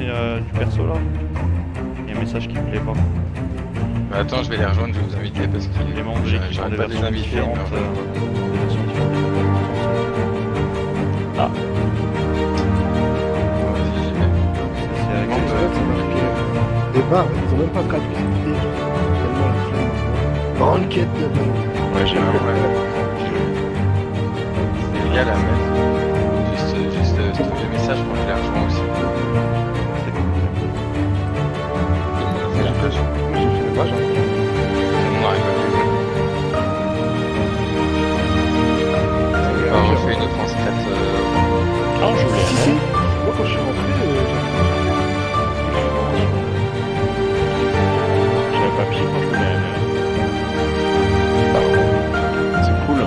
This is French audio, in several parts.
lancer du perso là. Il y a un message qui me plaît pas. Bah, attends, je vais les rejoindre, je vais vous inviter parce que Les membres de l'équipe ont j'arrête des pas de les versions inviter. différentes. mais Des versions différentes. Ah, vas-y, j'y vais. ça, c'est Membre avec de- C'est marqué départ, ils ont même pas traduit cette idée. Tellement la flemme. Grande quête de bonne. Ouais, j'ai Ah, vu. ouais. C'est légal à mettre. Juste ce vieux message pour que je les rejoins aussi. C'est la page. Moi j'ai fait le pas, genre. C'est noir et blanc. On refait une autre en secrète. Ah, je voulais. Si, si. Moi quand je suis rentré, J'avais pas pied quand je voulais. C'est cool.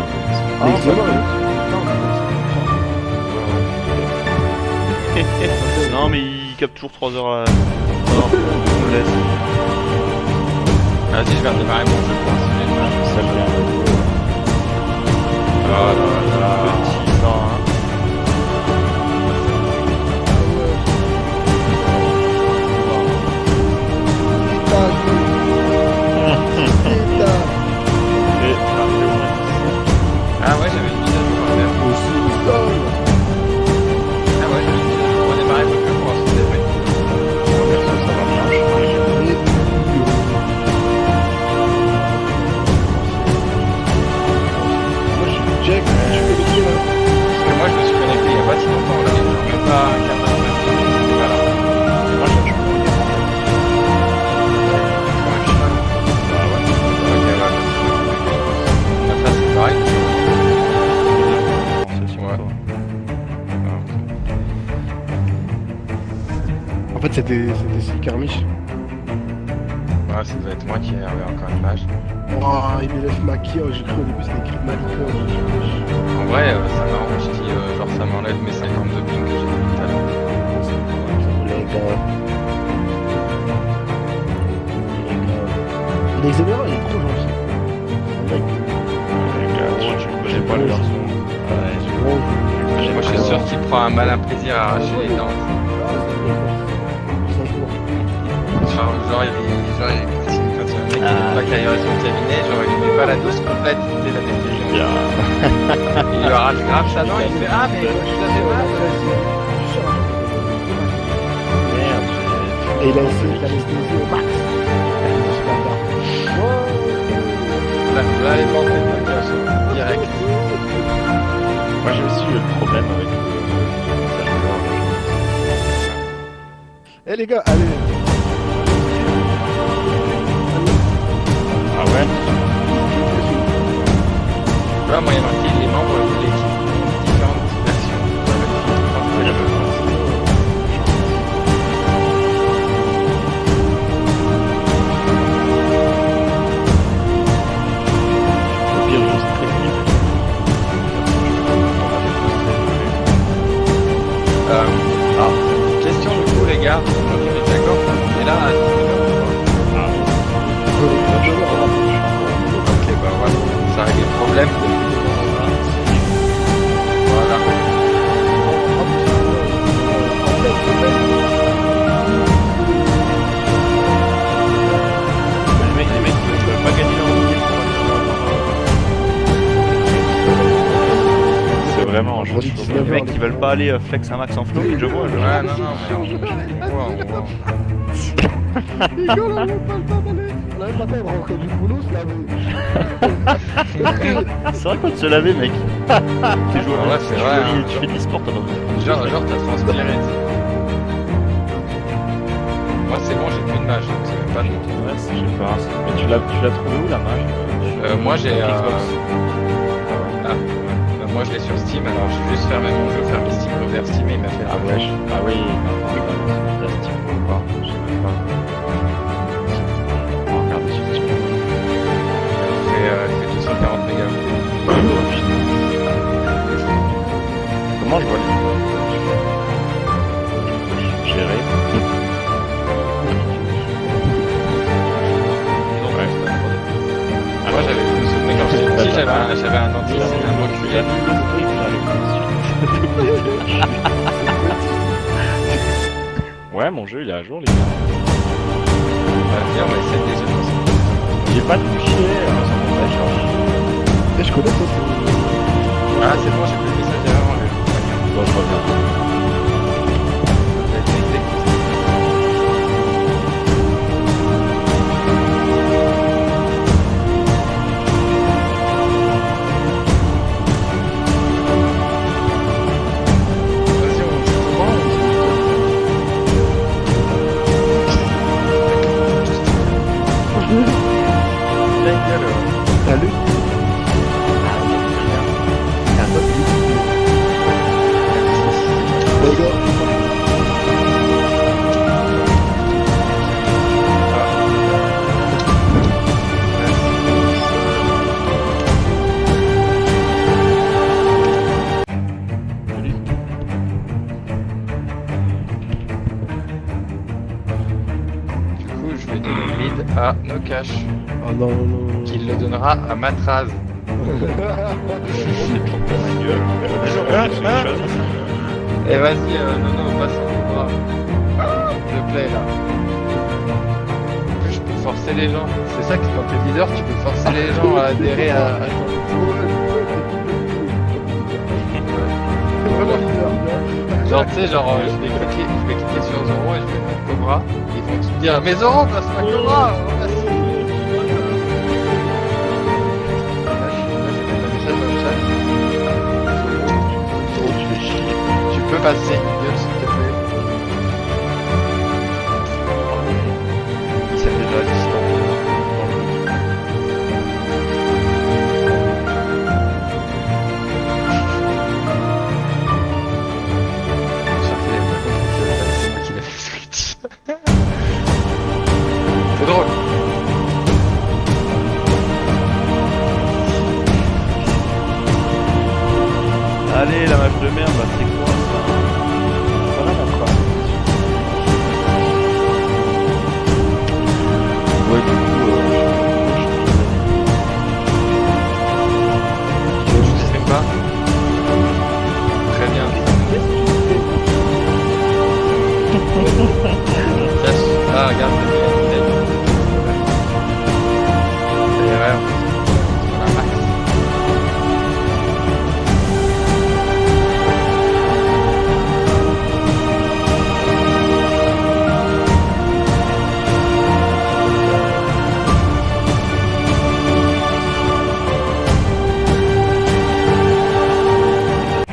mais examen, Non, mais il capte toujours 3 heures à. Non, je me laisse. Vas-y, je vais redémarrer mon jeu pour voir si j'ai une image. Ça vient. Oh là là. Petit ça, hein. Et, Ah ouais, j'avais une mise à jour à faire. Ah ouais, j'avais une mise à jour. Redémarrer le jeu pour voir si c'est vrai. perso, ça va bien. Je crois que Jack, tu peux le dire là. Parce que moi, je me suis connecté il y a pas si longtemps. Là, il y a même pas un quart d'heure. Voilà. moi, je joue. Ah ouais. Ok, voilà. Ah, ça, c'est pareil. Sensation, Ouais. quoi. En fait c'était si Carmiche. Ouais, ça devait être moi qui avais encore une image. Oh, il me laisse maquiller, j'ai cru au début c'était écrit Malicor. En vrai, ça m'arrange si genre ça m'enlève mes 52 pings que j'ai mis tout à l'heure. Il est exonérant, il est trop gentil. C'est un mec. Tu connais pas le garçon. Ouais, Moi, je suis sûr qu'il prend un malin plaisir à arracher les dents. Genre, quand il y a un mec qui n'est pas carrière son cabinet, genre il lui met pas la dose complète dès la décision. Il lui arrache grave sa dent, il fait ah mais vous avez mal. Et il a essayé l'anesthésie au max. Là, les bandes de cache direct. Moi j'ai aussi eu le problème avec Eh les gars, allez. Ah ouais. Là, moi, il y a marqué les membres de l'équipe ont différentes versions. Il y a peu de Au pire, juste très vite. Question du coup, les gars, on est d'accord. Et là, ok, bah voilà, ça règle le problème. Voilà. Les mecs, ils veulent pas gagner leur vie. C'est vraiment, je les mecs qui veulent pas aller flex un max en flow, je vois. Ouais, non, mais on voit. Les gars, on avait pas le temps d'aller. On avait pas le temps de rentrer du boulot, se laver. C'est vrai qu'on te se laver, mec. T'es joueur, Ouais, c'est vrai, hein. tu fais de l'e-sport, toi. Genre t'as transpiré. Moi, c'est bon, j'ai plus de mage, donc c'est même pas de montre. Ouais, je sais pas. Mais tu l'as trouvé où la mage Moi, j'ai. Xbox. Moi, je l'ai sur Steam, alors j'ai juste fermé mon jeu, fermé Steam, ouvert Steam et il m'a fait Ah ouais, ah oui, attends, Steam ou pas, je sais même pas. On va regarder sur Steam. Elle fait 240 mégas. Comment je vois les gérer? Ouais. Moi, je me souvenais quand j'étais petit, j'avais un dentiste, c'était un enculé. Ouais, mon jeu il est à jour, les gars. Viens, on va essayer de les autres ensemble. J'ai pas touché, ça m'empêche. Et je connais toi. Ah, c'est bon, j'ai plus le message derrière moi. Bon, je reviens. Vas-y, on joue comment? Salut. Les gars, Du coup, je vais donner le lead à Nocash, oh non, non, non. qui le donnera à Matraz. Et vas-y, Nono, passe au bras. S'il te plaît, là. En plus, je peux forcer les gens. C'est ça que quand t'es leader, tu peux forcer les gens à adhérer à ton... C'est vraiment bizarre. Genre, tu sais, genre, je vais cliquer sur Zoro et je vais mettre Cobra. Ils vont tous me dire, mais Zoro, passe pas Cobra! Là, je vais mettre un message dans le chat. Zoro, tu fais chier. Tu peux passer Eagle, s'il te plaît. Il s'est déjà assistant. C'est moi qui l'ai fait switch. C'est drôle. Allez, la map de merde, là, c'est quoi ça? Ça va, d'accord. Ouais, du coup, Je sais pas. Très bien. Ah, regarde, c'est erreur. On a max.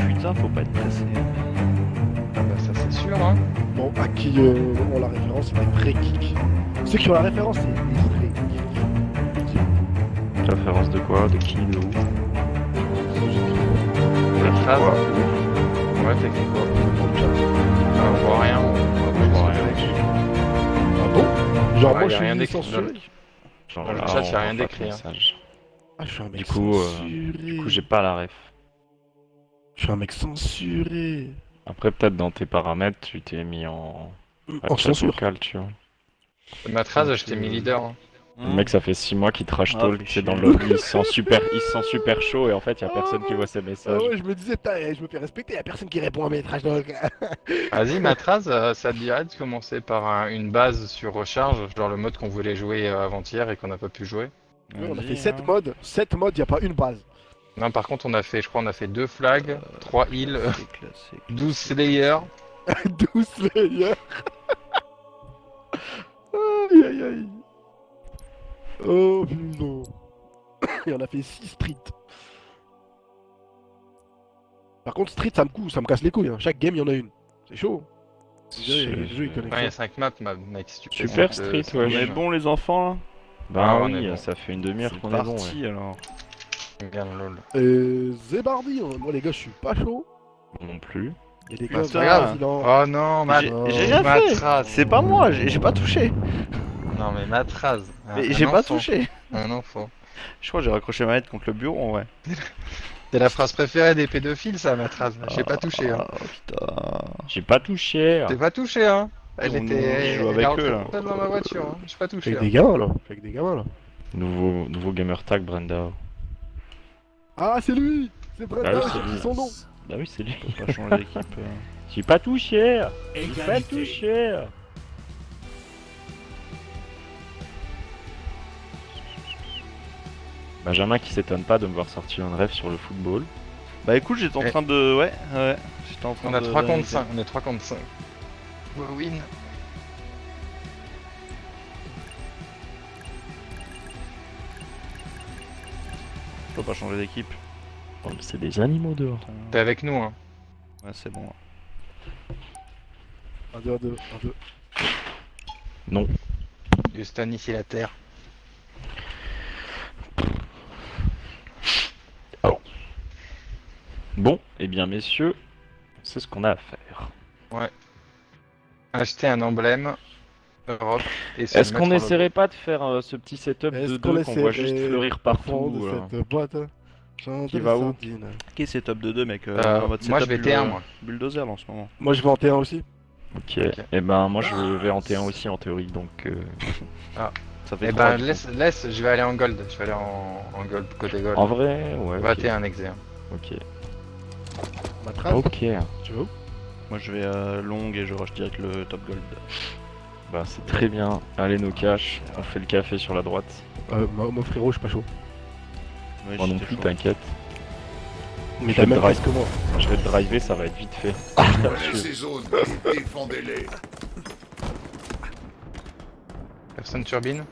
Putain, faut pas être pressé. Ah bah ça c'est sûr, hein. Bon, à qui ont la référence, c'est des vrais geeks. Ceux qui ont la référence, c'est des vrais geeks. Référence de quoi? De qui? De où? La phrase. Ouais, techniquement. Ah, on voit rien, on voit rien. Ah bon? Genre, Ouais, moi, y je a rien suis d'écrit censuré. genre Dans le là, chat, y a on rien voit pas d'écrit, de hein. message. Ah, je suis un mec Du coup, censuré. j'ai pas la ref. Je suis un mec censuré. Après, peut-être dans tes paramètres, tu t'es mis en En chat censure. vocal, tu vois. Matraz, je t'ai mis leader. Hein. Le mec, ça fait 6 mois qu'il trash Ah, talk, fait c'est dans chier. le lobby, il se sent super chaud et en fait, y a personne qui voit ses Ah messages. ouais, je me disais, putain, je me fais respecter, y'a personne qui répond à mes trash talk. Vas-y, Matraz, ça te dirait de commencer par une base sur recharge, genre le mode qu'on voulait jouer avant-hier et qu'on n'a pas pu jouer. Ouais, on a Vas-y, fait 7 hein. modes. 7 modes, y'a pas une base. Non, par contre, on a fait, je crois, on a fait 2 flags, 3 heals, C'est classique. 12 slayers. 12 layers. Aïe aïe aïe. Oh putain. Et on a fait 6 streets. Par contre, street, ça me casse les couilles. Hein. Chaque game, il y en a une. C'est chaud. Le jeu, il connaît Ouais, il y a ça. 5 maps, mec, si tu peux. Super Street, On ouais. est bon les enfants là? Bah Ah, on est oui, bon. ça fait une demi-heure C'est qu'on est bon, ouais. parti alors. Regarde lol. Zébardi, hein. Moi les gars, je suis pas chaud. Non plus. Il y a des Bah, gars, c'est pas grave. sinon- Oh non, J'ai rien fait. Matraz. C'est pas moi, j'ai pas touché. Non, mais Matraz. Mais j'ai pas touché. Un enfant. Je crois que j'ai raccroché ma tête contre le bureau, ouais. C'est la phrase préférée des pédophiles, ça, Matraz. J'ai pas touché, hein. Oh putain. J'ai pas touché. T'es pas touché, hein. Elle On était. joue elle avec est rentrée eux, là. seule dans ma voiture, hein. J'ai pas touché. Avec Hein. des gamins là. Avec des gamins là. Nouveau gamer tag, Brenda. Ah, c'est lui. C'est Ah Brenda, oui, c'est j'ai lui. dit son nom. Bah oui, c'est lui. On peut pas changer d'équipe. J'ai pas touché. J'ai pas touché. Benjamin qui s'étonne pas de me voir sortir un rêve sur le football. Bah écoute, j'étais en train de... Ouais. J'étais en train On a de... 3 contre 5, on est 3 contre 5. Win. Je peux pas changer d'équipe. Oh, mais c'est des animaux dehors. T'es avec nous, hein. Ouais, c'est bon. 1, 2, 1, 2, 1, 2. Non. Houston, ici la terre. Bon, eh bien messieurs, c'est ce qu'on a à faire. Acheter un emblème Europe et se Est-ce le qu'on mettre en n'essaierait pas de faire ce petit setup Est-ce de qu'on deux qu'on voit essaierait juste fleurir Fond partout de cette boîte. Qui va où Ok, c'est top de 2, mec. logo. En mode Moi je setup vais T1 moi. bulldozer là en ce moment. Moi je vais en T1 aussi. Ok. Eh ben moi je vais en T1 aussi en théorie, donc... Ça fait Eh 3, ben du coup. laisse, je vais aller en gold. Je vais aller en gold, côté gold. En vrai, ouais. Va Ok. T1 Exé. Ok. Matras, Ok. tu veux où? Moi je vais long et je rush direct le top gold. Bah c'est très bien. Allez nos caches, on fait le café sur la droite. Mon frérot, je suis pas chaud. Ouais, Moi non j'étais plus, chaud. t'inquiète. Mais Je t'as vais même drive. presque moi. Je vais te driver, ça va être vite fait. Prenez ces zones et défendez-les. Personne turbine.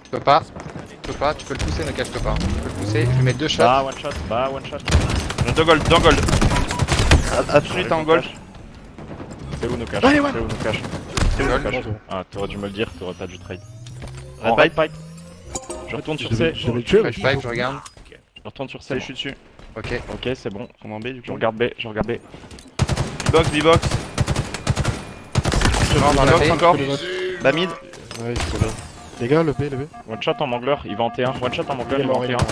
Tu peux pas. Tu peux pas. Tu peux le pousser, ne cache pas. Tu peux le pousser. Je lui mets 2 shots. Bah one shot. J'ai 2 gold, 2 gold. Absolument en gold. C'est où nos caches? Allez, ouais. C'est où nos caches? C'est où Gold. le cache? Ah, t'aurais dû me le dire, t'aurais pas dû trade. Red En pipe. red pipe. Je retourne sur Je C. devais le tuer. Fresh pipe, je regarde. Je retourne sur C'est, C. je suis dessus. Ok. Ok, c'est bon. On est en B du Je coup. regarde B, je regarde B. B-box, B-box. Je rentre dans la B-box B. encore. Visez Bah mid. Ouais, c'est bien. Les gars, le B, le B. One shot en mangler, il va en T1. One shot en mangler, Il est il va en mort, il est T1. mort.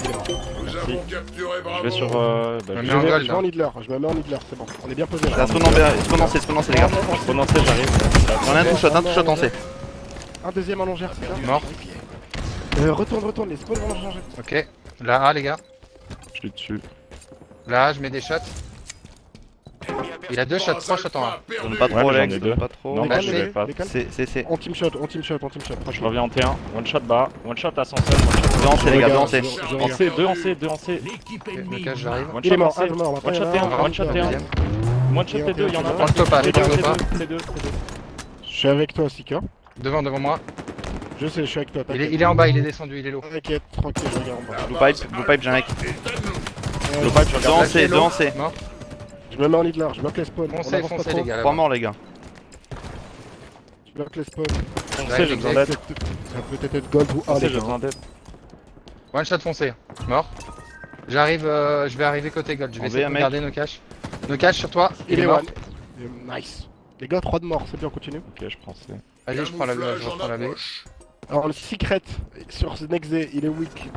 Il est mort. Nous Merci. avons capturé Bravo. Je vais sur. Bah, On je met Je en vais gold, je vais en Hitler, je me mets en Hitler, c'est bon. On est bien posé Ça là. se spawn en B, se spawn en C les gars. vais prononcer, j'arrive. J'en ai un two shot en C. Un deuxième en longère, c'est ça Mort. Retourne, les spawns vont changer. Ok. La A, les gars. Je suis dessus. La A, je mets des shots. Il a 2 shots, 3 shots en A. Donne pas Ouais, trop mais j'en Alex, ai donne deux. pas trop. Non, Les bah, calmes, je vais pas. les calmes. C'est. On team shot. Je reviens en T1. One shot bas, one shot ascenseur, one shot. 2 en C les gars, 2 en C. En C, 2 en C, 2 en C. Le cache, j'arrive. One Il est shot en mort, C. ah, mort, One shot après, il y en a T1, un, one shot un T1. deuxième. One shot T2, il y en a un. Prends le top A, T2, prends le top A. T2. Je suis avec toi, Sika. Devant moi. Je sais, je suis avec toi. Il est en bas, il est descendu, il est low. T'inquiète, tranquille, je regarde en bas. Blue pipe, j'ai un mec. Le pipe, je 2 regarde. en C, 2 en C. Mort. Je me mets en Hitler, je bloque les spawns. Foncez, On avance pas foncez trop. les gars. 3 là-bas. morts les gars. Je bloque les spawns. Foncez, j'ai besoin d'aide. Ça peut être gold ou A, Foncez, les j'ai gars. besoin d'aide. One shot foncé. Mort. J'arrive, je vais arriver côté gold. Je vais On essayer veut de un mec. garder nos caches. Nos caches sur toi. Il est mort. one. Nice. Les gars, 3 de mort, c'est bien, on continue. Ok, je prends C. Allez, je prends la B, je Camouflage en reprends la B. approche. Alors, le secret sur ce Nexé, il est weak.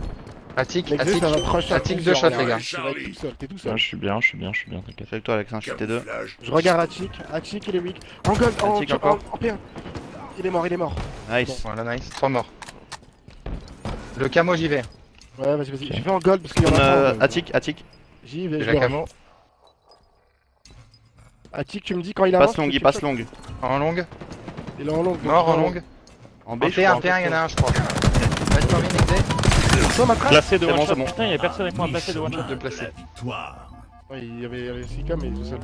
Attic, Nexé, ça va te rush à Attic, plusieurs, 2 shots, là. les gars. Tu vas être tout seul, t'es tout Ouais, seul. je suis bien, t'inquiète. Je suis avec toi Alex, hein, je suis T2. Camouflage. Je regarde Attic, il est weak. En gold, Attic encore. en P1. Il est mort. Nice. Voilà, nice. 3 morts. Le camo, j'y vais. Ouais, vas-y, j'y vais en gold parce qu'il y en a pas. Attic. J'y vais, J'ai je la vais. camo. Attic, tu me dis quand il avance. Il passe long. En longue. Il est en longue. Mort en longue. En B, En je crois. T1, il y en a un, je crois. Vas-y, termine, Nexé. Toi, ma trace. Placé de C'est one bon, shot. c'est bon. Putain, il y a personne avec moi placé de one shot. De placer. Ouais, il y avait Sika, mais il est tout seul.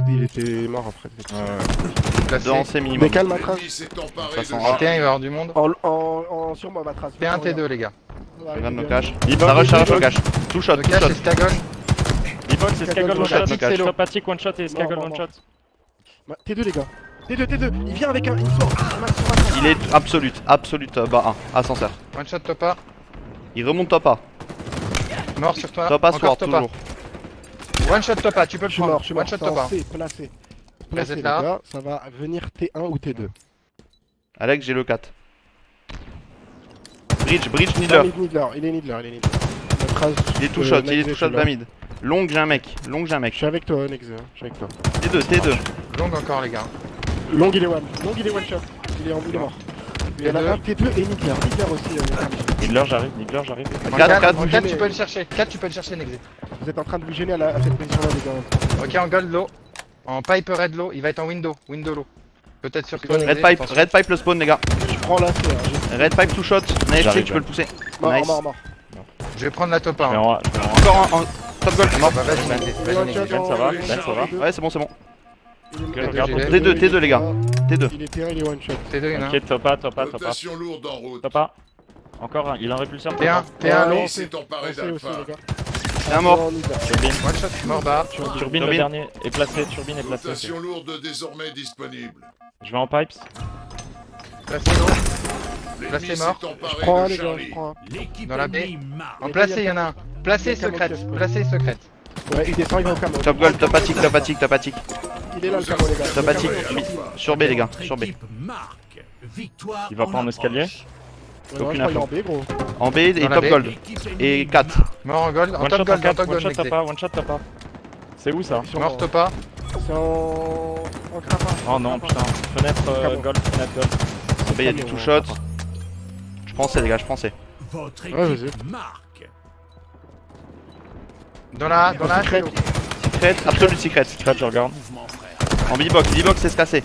Il était mort après. De placer. 2 en C Mais minimum. calme, ma trace. L'ennemi s'est emparé Ça de sent En T1, il va y avoir du monde. Sur moi, ma trace. T1, T2, les gars. Regarde nos caches. Il Ça va rush au cache. Two shot. Le cache, c'est Stagon. D-box et Skaggle one shot. Attic, c'est low. Stop Attic one shot et Skaggle Mort, one mort, shot. T2, les gars. T2. Il vient avec un. Il sort. Il est absolute bas 1. Ascenseur. One shot, top A. Il remonte top A. Mort sur toi. Top A Encore sword top A. toujours. One shot, top A, tu peux le Je suis prendre. mort, je suis mort. One shot, C'est top en A. C, placé. Placé Placé, les là. gars. Ça va venir T1 ou T2. Alex, j'ai le 4. Bridge, Il Needler. est Needler. Il Il est tout shot, bas mid. Long, j'ai un mec. Je suis avec toi, Nexé. Je suis avec toi. T2. Longue encore, les gars. Long, il est one shot. Il est mort. Il y en a un T2 et Needler. Needler aussi. Niggler, j'arrive. En 4. 4, tu peux le chercher. 4, tu peux le chercher, Nexé. Vous êtes en train de vous gêner à cette position-là, les gars. Ok, en gold low. En pipe red low. Il va être en window. Window low. Peut-être sur toi. Red pipe, red pipe le spawn les gars. Je prends la C, Red pipe two shot. Naïf, J'arrive, tu peux le pousser. Mort, Nice. mort, mort. Je vais prendre la top Je vais 1. en- Encore en top gold. Mort. Bah vas-y, Il est vas-y, one vas-y. shot Ben, ça va, en- Ben, ça va. Ouais, c'est bon, c'est bon. Il est- regarde, T2, T2 les gars. T2. Il est T1, il est one shot. T2, il y en a un. Ok, top A, top A, top A. Rotation lourde en route. Top A. Encore un, il a un répulseur. top T1, A. T1 low. L'ennemi on s'est emparé On sait aussi, d'Alpha. les gars. C'est un mort. On y va. Turbine. One shot, mort bas. Turbine le Turbine. dernier est placé, turbine est placée. Rotation lourde désormais disponible. Je vais en pipes. Placé low. L'ennemi Placé s'est mort. Je emparé prends un, de les gars, je Charlie. prends un. Dans la baie. En Mais placé, il y il y en a un. Placé il y a secrète. Camon qui est Placé secrète. Ouais, il descend, il va au camo. Top gold, top attic, top attic, top attic. Il est là, le camo, les gars. Top attic. Sur B les gars, sur B. Il va pas en escalier. Ouais, non, je crois qu'il est en B, gros. En B et Dans la top baie. gold. Et 4. Mort en gold. En One top shot en gold, en 4, top one gold. shot Nexé. top A, one shot top A. C'est où ça? Ils sont Mort top A. C'est en crapin. Oh non, putain. Fenêtre gold, fenêtre gold. En B il y a du two shot. Je prends C les gars, je prends C. Ouais, vas-y. Dans la Secret. Secret, absolute secret. Secret, je regarde. En B-box, B-box c'est se casser.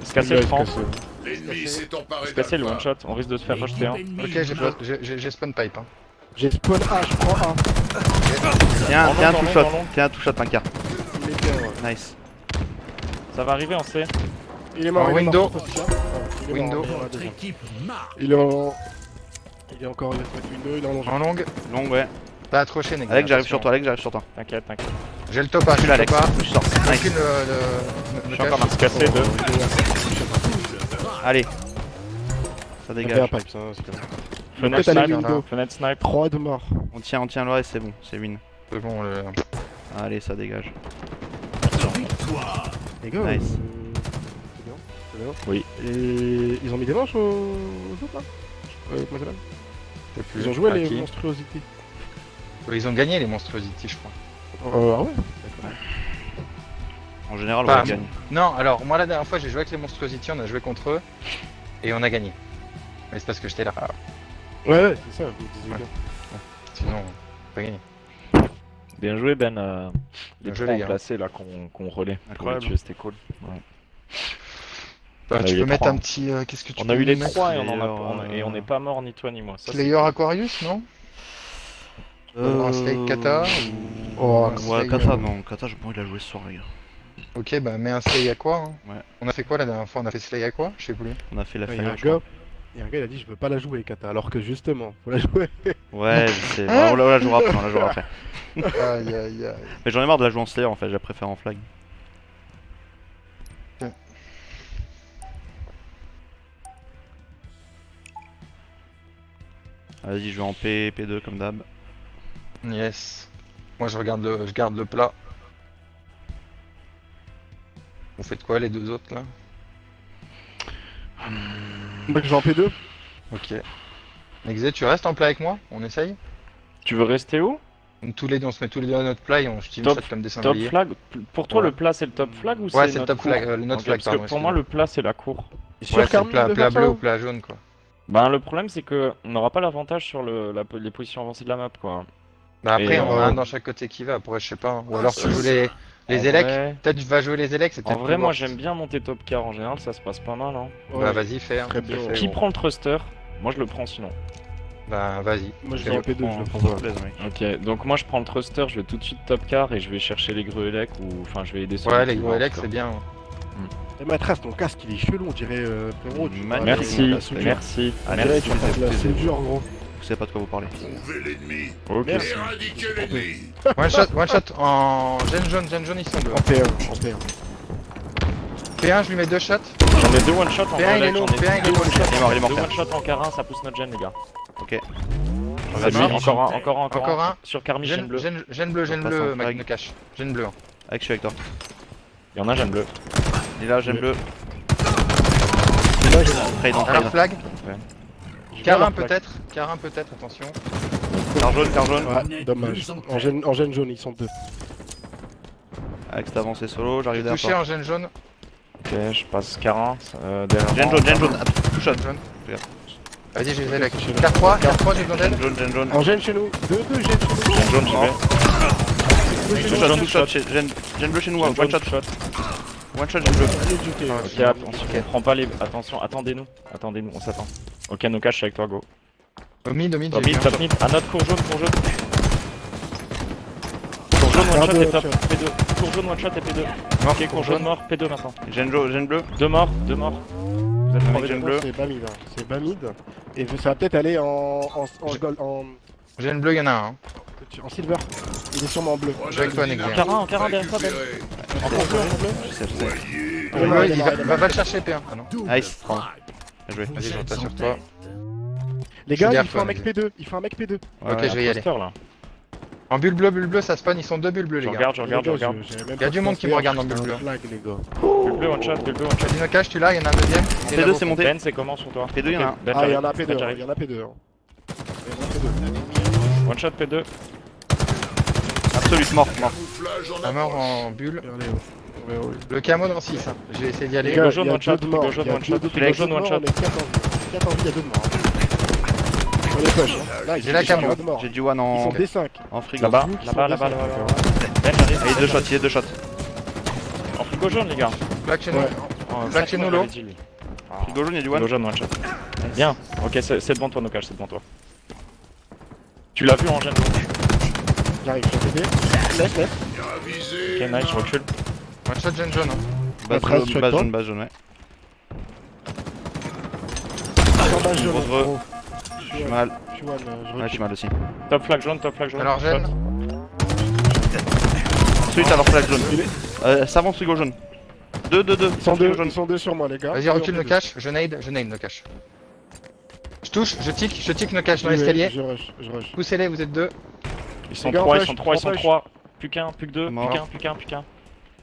Se casser le franc. L'ennemi s'est emparé Se casser le one d'Alpha. shot, on risque de se faire rejeter. Hein. Ok, j'ai spawn pipe. Hein. J'ai spawn A, je prends A. Tiens, Dans tiens un long, two dans shot. long, dans long. Tiens un two shot Pinka. Il est bien, ouais. Nice. Ça va arriver en C. Il est mort, En il est window. mort, ce poste-là. Ouais, il est mort, Window. il est mort, déjà. Il est en... Il est encore, il va se mettre window, il est en long. En longue. Long ouais. Pas accroché, Nexé. Alex j'arrive sur attention. toi, Alex j'arrive sur toi. T'inquiète, t'inquiète. J'ai le top A. Je suis J'ai là le Alex. top A. Je sors. Nice. Aucune Je suis encore Se casser deux. Allez. Ça Il dégage. un pipe, ça, c'est comme ça. Fenêtre Peut-être aller snipe. window. Fenêtre snipe. 3 de mort. On tient le reste, c'est bon, c'est win. C'est bon, Allez, ça dégage. Les gars, Nice. c'est bien, c'est bien. Oui. Et ils ont mis des manches aux autres là comment ça s'appelle Ils ont joué À les qui monstruosités. Ils ont gagné les monstruosités, je crois. Ah ouais. En général, Pas on gagne. Non, alors moi la dernière fois j'ai joué avec les monstruosités, on a joué contre eux et on a gagné. Mais c'est parce que j'étais là. Ouais, c'est ça, vous disiez Ouais. bien. Sinon, on pas gagné. Bien joué Ben. Les Bien joué, trois les gars. placés là qu'on relaie. Pour les Incroyable. tuer, c'était cool. Ouais. Bah, On a tu eu peux les mettre trois. un petit. Qu'est-ce que tu On peux a eu les mettre 3 et Slayer, on n'est pas mort ni toi ni moi. Ça, c'est Slayer Aquarius, non Un Slay Kata Oh, un Ouais, Slay, Kata, non, Kata, j'ai pas envie de la jouer ce soir, les gars. Ok, bah mets un Slay Aqua. Hein. Ouais. On a fait quoi la dernière fois? On a fait Slay Aqua? Je sais plus. On a fait la Il y a un finale, je crois. gars. Il y a un gars, il a dit je veux pas la jouer Kata, alors que justement, faut la jouer. Ouais, je sais. Ouais, on la jouera après, on la jouera après. Aïe aïe aïe. Mais j'en ai marre de la jouer en Slayer en fait, je la préfère en flag. Vas-y, je vais en P, P2 comme d'hab. Yes. Moi je garde le plat. Vous faites quoi les deux autres là? Donc je vais en P2. Ok. Nexé, tu restes en plat avec moi? On essaye? Tu veux rester où? Tous les deux, on se met tous les deux à notre plat et on team Top- shot comme des Top sangliers. flag? Pour toi, Ouais. le plat c'est le top flag ou Ouais, c'est le notre top flag, cour notre Ok, flag, parce pardon, que pour moi, excuse-moi. le plat c'est la cour. Ouais, c'est le plat bleu ou plat jaune quoi. Ben, le problème c'est que on n'aura pas l'avantage sur les positions avancées de la map quoi. Bah après, Et, on a un dans chaque côté qui va. Après, je sais pas. hein. Ou alors tu joues les En élecs. vrai- Peut-être tu vas jouer les élecs. C'est En peut-être vrai, plus moi worst. j'aime bien monter top car en général, ça se passe pas mal. Hein. Bah vas-y, fais. hein. Très bien. Fais, Qui gros. prend le thruster? Moi je le prends sinon. Bah vas-y. Moi je Ok. vais en P2, je le prends. Ça me plaise, mec. Ok, donc moi je prends le thruster, je vais tout de suite top car et je vais chercher les grues élec ou enfin je vais aider ceux Ouais, qui les vont, gros en élecs, tout c'est cas. bien. Et Matras, ton casque il est chelou, on dirait frérot. tu vois, Merci, la soudure. merci. On dirait Merci, que tu fais de la soudure gros. Vous savez pas de quoi vous parlez. Trouvez l'ennemi. Ok. Merci. Éradiquez l'ennemi. One shot en gène jaune, ils sont deux. En P1, en P1. P1, je lui mets 2 shots. J'en ai deux one shot en P1, il est élec, long, j'en ai P1, il est deux long. one shot. Il est mort, il est mort, Deux frère. one shot en car 1, ça pousse notre gène les gars. Ok. Vas-y, marche. encore un. Encore un. Sur Carmi, gène bleu. Gène bleu, On passe en flag. me cache. Gène bleu. hein. Alex, je suis avec toi. Il y en a gène bleu. Il est là, j'aime bleu. Et là, Trade, on Un trade. flag. je Carin peut-être. Carin peut-être, attention. Car jaune, car jaune. Ouais, dommage. En gène jaune, ils sont deux. Alex, t'as avancé solo, j'arrive derrière Touché toi. en gène jaune. Ok, je passe car 1 derrière. Gène jaune, gène jaune. Ah, tout shot. Gène jaune. Vas-y, j'ai l'aide. K3, K3, j'ai besoin d'aide. Jaune, jaune, jaune. En gêne chez nous. Deux gênes chez nous. Gêne jaune, j'y vais. Two shot, two shot, gêne bleu chez nous, one shot. One shot, gêne bleu. Ok, attention, on prend pas les. Attention, attendez-nous, on s'attend. Ok, nos caches, je suis avec toi, go. Au mid, Top j'ai mid, vu. top mid, à notre cour jaune. Cour jaune, one shot et top, P2. Cour jaune, one shot et P2. Ok, cour jaune mort, P2 maintenant. Gêne bleu. Deux morts. Vous êtes Avec trois gêne Bon, bleu. c'est Bamid, hein. C'est Bamid. Et ça va peut-être aller en gold, J'ai une bleue, y'en a un. en silver. Il est sûrement en bleu. Je suis avec toi, Nexia. En carin derrière toi, Ben. En bleu. Je sais. Ouais, va le chercher, P1. Ah non. Nice. Bien joué. Vas-y, je repasse sur toi. Les gars, gaffe, il faut un ouais, mec P2. Il faut un mec P2. Ok, je vais y aller. Imposteur, là. En bulle bleue, ça spawn, ils sont deux bulles bleues, Je les gars. regarde. Il y a du monde qui me regarde en bulle bleue. Les gars. Bulle bleu, one shot. Dino cache, tu l'as, il y en a un deuxième. Et P2 là, c'est monté. Ben, c'est comment sur toi? P2 y'en a un. Ben, Ah, il y en a j'arrive. P2. j'arrive. Il y en a P2. P2. One shot P2. Absolute mort. Camouflage en La mort approche. en bulle. Regardez, ouais. Le camo dans 6, hein. Je vais essayer d'y aller. Les gars, jaune, il y a one shot, deux de morts. jaune, Il y a one deux shot, de flex. morts, one shot. on est 4 en vie, il y a deux de morts. On est push. Là, J'ai la camo. pas de morts. J'ai du one Ils sont en D5. frigo. Là-bas, Nous qui là-bas. sont Ben, j'arrive. Il y a deux shots. En frigo jaune, les gars. Plaque chez nous. Ouais. Plaque chez nous, l'eau. Frigo jaune, il y a du Frigo one. jaune, one shot. Bien. Ok, c'est devant toi, Nokash, c'est devant toi. Tu l'as vu en gêne. J'arrive, je vais t'aider. Laisse. Bien visé. Ok, nice, je recule. One shot jaune, hein. Base Après, jaune, base jaune, ouais. Sur jaune. Grosse gros. Je suis mal. Je suis one, je Ouais, je recule. suis mal aussi. Top flag jaune. Alors, Shot. gêne. Ensuite, alors flag jaune. Savant frigo jaune. Deux. Ils sont deux sur moi, les gars. Vas-y, recule, no cache. Je nade, no cache. Je touche, je tic, no cache dans l'escalier. Je rush. Poussez-les, vous êtes deux. Ils sont Les gars, trois, on ils sont push. trois. Plus qu'un, plus que deux. Mort. Plus qu'un.